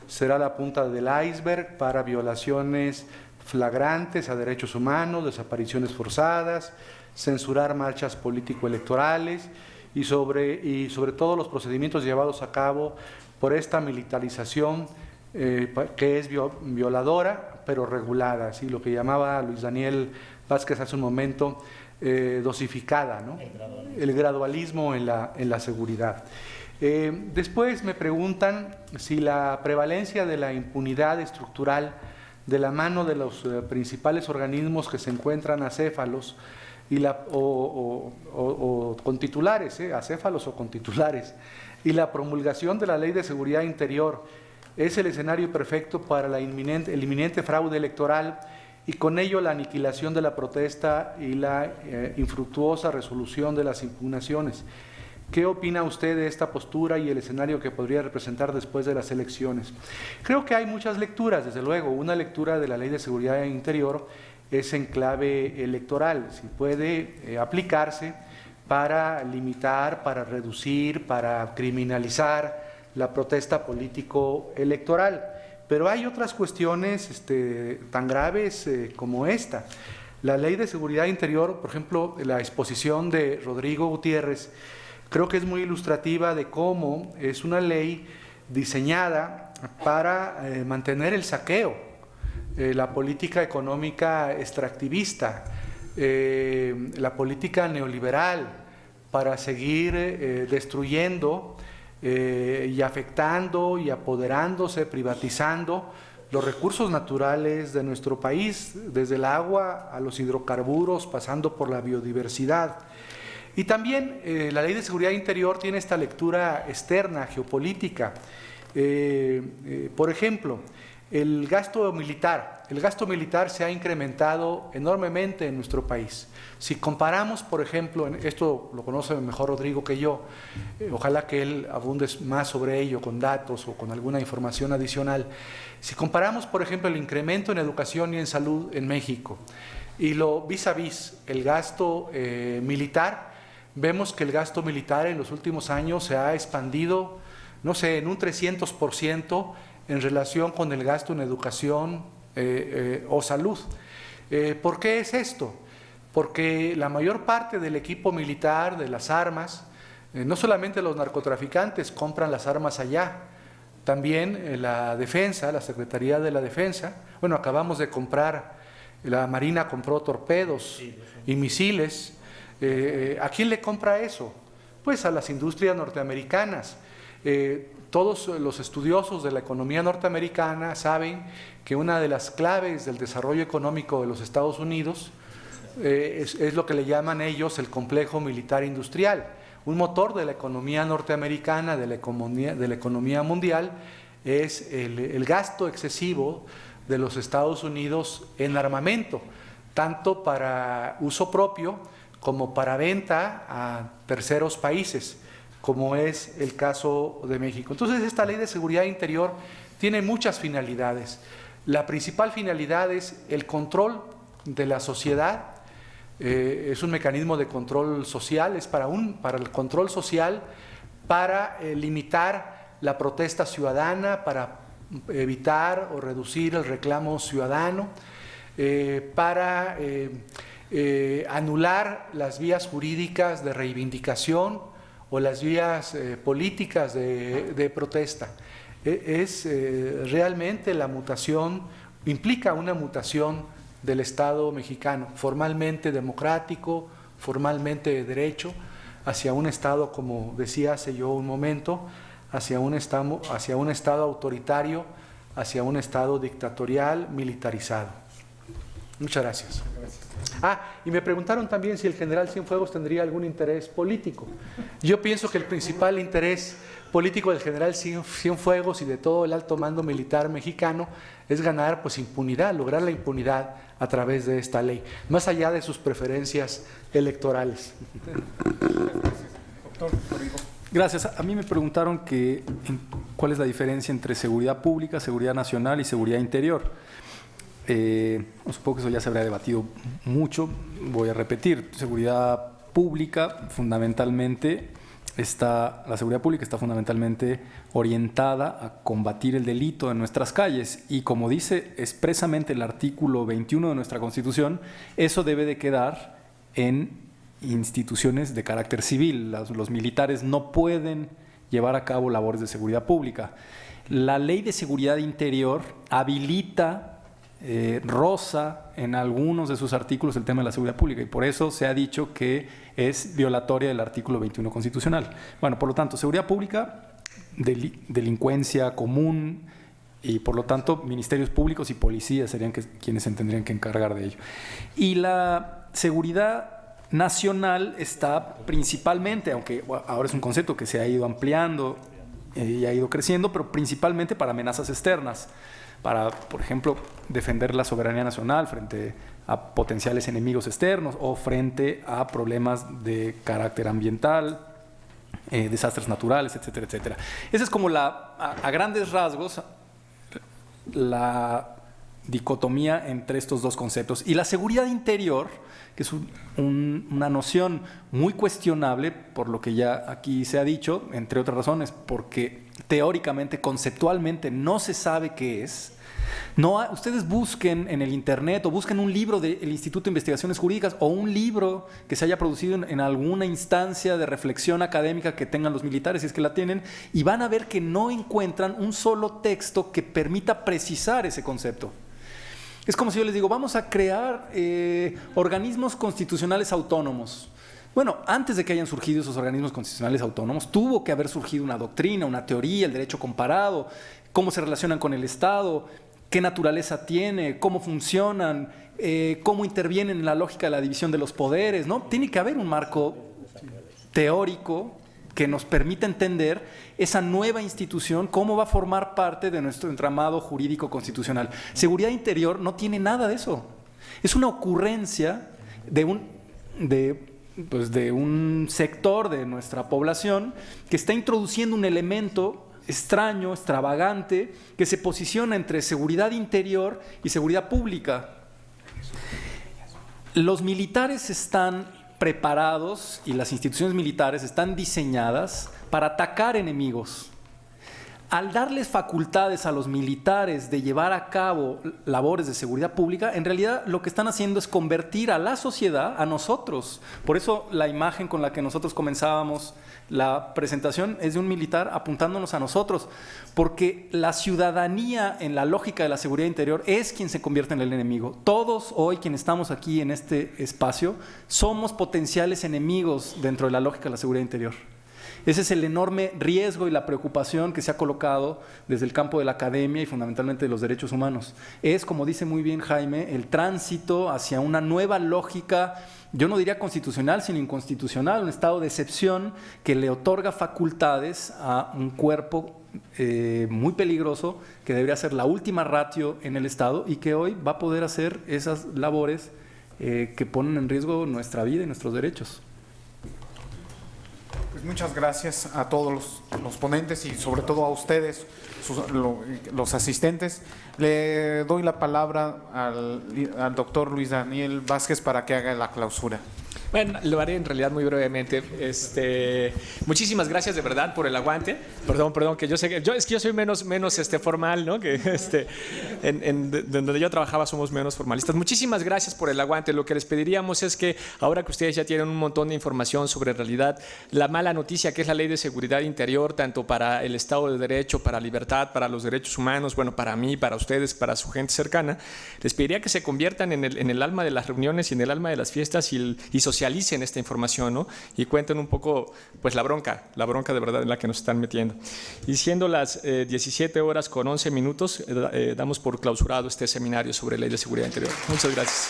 será la punta del iceberg para violaciones flagrantes a derechos humanos, desapariciones forzadas, censurar marchas político-electorales y sobre todo los procedimientos llevados a cabo por esta militarización que es violadora pero regulada, así lo que llamaba Luis Daniel Vázquez hace un momento, dosificada, ¿no? El gradualismo en la seguridad. Después me preguntan si la prevalencia de la impunidad estructural de la mano de los principales organismos que se encuentran acéfalos o con titulares, acéfalos o con titulares, y la promulgación de la Ley de Seguridad Interior es el escenario perfecto para el inminente fraude electoral y con ello la aniquilación de la protesta y la infructuosa resolución de las impugnaciones. ¿Qué opina usted de esta postura y el escenario que podría representar después de las elecciones? Creo que hay muchas lecturas, desde luego. Una lectura de la Ley de Seguridad Interior es en clave electoral, si puede aplicarse para limitar, para reducir, para criminalizar la protesta político-electoral. Pero hay otras cuestiones tan graves como esta. La Ley de Seguridad Interior, por ejemplo, la exposición de Rodrigo Gutiérrez, creo que es muy ilustrativa de cómo es una ley diseñada para mantener el saqueo, la política económica extractivista, la política neoliberal, para seguir destruyendo y afectando y apoderándose, privatizando los recursos naturales de nuestro país, desde el agua a los hidrocarburos, pasando por la biodiversidad. Y también la Ley de Seguridad Interior tiene esta lectura externa, geopolítica. Por ejemplo, el gasto militar se ha incrementado enormemente en nuestro país. Si comparamos, por ejemplo, esto lo conoce mejor Rodrigo que yo, ojalá que él abunde más sobre ello con datos o con alguna información adicional. Si comparamos, por ejemplo, el incremento en educación y en salud en México y lo vis a vis el gasto militar, vemos que el gasto militar en los últimos años se ha expandido, no sé, en un 300% en relación con el gasto en educación o salud. ¿Por qué es esto? Porque la mayor parte del equipo militar, de las armas, no solamente los narcotraficantes compran las armas allá, también la defensa, la Secretaría de la Defensa, bueno, acabamos de comprar, la Marina compró torpedos y misiles. ¿A quién le compra eso? Pues a las industrias norteamericanas. Todos los estudiosos de la economía norteamericana saben que una de las claves del desarrollo económico de los Estados Unidos es lo que le llaman ellos el complejo militar industrial. Un motor de la economía norteamericana, de la economía mundial, es el gasto excesivo de los Estados Unidos en armamento, tanto para uso propio como para venta a terceros países, como es el caso de México. Entonces, esta Ley de Seguridad Interior tiene muchas finalidades. La principal finalidad es el control de la sociedad. Es un mecanismo de control social, es para el control social, para limitar la protesta ciudadana, para evitar o reducir el reclamo ciudadano, para anular las vías jurídicas de reivindicación o las vías políticas de protesta. Realmente la mutación, implica una mutación del Estado mexicano, formalmente democrático, formalmente de derecho, hacia un Estado, como decía hace yo un momento, hacia un Estado autoritario, hacia un Estado dictatorial, militarizado. Muchas gracias. Y me preguntaron también si el general Cienfuegos tendría algún interés político. Yo pienso que el principal interés político del general Cienfuegos y de todo el alto mando militar mexicano es ganar pues impunidad, lograr la impunidad a través de esta ley, más allá de sus preferencias electorales. Doctor Rodrigo. Gracias. A mí me preguntaron cuál es la diferencia entre seguridad pública, seguridad nacional y seguridad interior. Supongo que eso ya se habrá debatido mucho. Voy a repetir. Seguridad pública, fundamentalmente, la seguridad pública está fundamentalmente orientada a combatir el delito en nuestras calles y, como dice expresamente el artículo 21 de nuestra Constitución, eso debe de quedar en instituciones de carácter civil. Los militares no pueden llevar a cabo labores de seguridad pública. La Ley de Seguridad Interior habilita, roza en algunos de sus artículos el tema de la seguridad pública y por eso se ha dicho que es violatoria del artículo 21 constitucional. Bueno, por lo tanto, seguridad pública, delincuencia común y por lo tanto ministerios públicos y policías serían quienes se tendrían que encargar de ello. Y la seguridad nacional está principalmente, aunque ahora es un concepto que se ha ido ampliando y ha ido creciendo, pero principalmente para amenazas externas, para, por ejemplo, defender la soberanía nacional frente a potenciales enemigos externos o frente a problemas de carácter ambiental, desastres naturales, etcétera, etcétera. Esa es como a grandes rasgos la dicotomía entre estos dos conceptos. Y la seguridad interior, que es una noción muy cuestionable, por lo que ya aquí se ha dicho, entre otras razones, porque teóricamente, conceptualmente, no se sabe qué es. Ustedes busquen en el internet o busquen un libro del Instituto de Investigaciones Jurídicas o un libro que se haya producido en alguna instancia de reflexión académica que tengan los militares, si es que la tienen, y van a ver que no encuentran un solo texto que permita precisar ese concepto. Es como si yo les digo, vamos a crear organismos constitucionales autónomos. Bueno, antes de que hayan surgido esos organismos constitucionales autónomos, tuvo que haber surgido una doctrina, una teoría, el derecho comparado, cómo se relacionan con el Estado, qué naturaleza tiene, cómo funcionan, cómo intervienen en la lógica de la división de los poderes, ¿no? Tiene que haber un marco teórico que nos permita entender esa nueva institución, cómo va a formar parte de nuestro entramado jurídico constitucional. Seguridad interior no tiene nada de eso. Es una ocurrencia de un sector de nuestra población que está introduciendo un elemento extraño, extravagante, que se posiciona entre seguridad interior y seguridad pública. Los militares están preparados y las instituciones militares están diseñadas para atacar enemigos. Al darles facultades a los militares de llevar a cabo labores de seguridad pública, en realidad lo que están haciendo es convertir a la sociedad, a nosotros. Por eso la imagen con la que nosotros comenzábamos la presentación es de un militar apuntándonos a nosotros, porque la ciudadanía en la lógica de la seguridad interior es quien se convierte en el enemigo. Todos hoy quienes estamos aquí en este espacio somos potenciales enemigos dentro de la lógica de la seguridad interior. Ese es el enorme riesgo y la preocupación que se ha colocado desde el campo de la academia y fundamentalmente de los derechos humanos. Es, como dice muy bien Jaime, el tránsito hacia una nueva lógica, yo no diría constitucional, sino inconstitucional, un estado de excepción que le otorga facultades a un cuerpo muy peligroso que debería ser la última ratio en el Estado y que hoy va a poder hacer esas labores que ponen en riesgo nuestra vida y nuestros derechos. Pues muchas gracias a todos los ponentes y sobre todo a ustedes, los asistentes. Le doy la palabra al doctor Luis Daniel Vázquez para que haga la clausura. Bueno, lo haré en realidad muy brevemente. Muchísimas gracias de verdad por el aguante. Perdón, que yo sé que es que yo soy menos formal, ¿no? Que donde yo trabajaba somos menos formalistas. Muchísimas gracias por el aguante. Lo que les pediríamos es que ahora que ustedes ya tienen un montón de información sobre en realidad la mala noticia que es la Ley de Seguridad Interior, tanto para el Estado de Derecho, para libertad, para los derechos humanos, bueno, para mí, para ustedes, para su gente cercana, les pediría que se conviertan en el alma de las reuniones y en el alma de las fiestas y socialicen esta información, ¿no? Y cuenten un poco, pues, la bronca de verdad en la que nos están metiendo. Y siendo las 17:11 damos por clausurado este seminario sobre Ley de Seguridad Interior. Muchas gracias.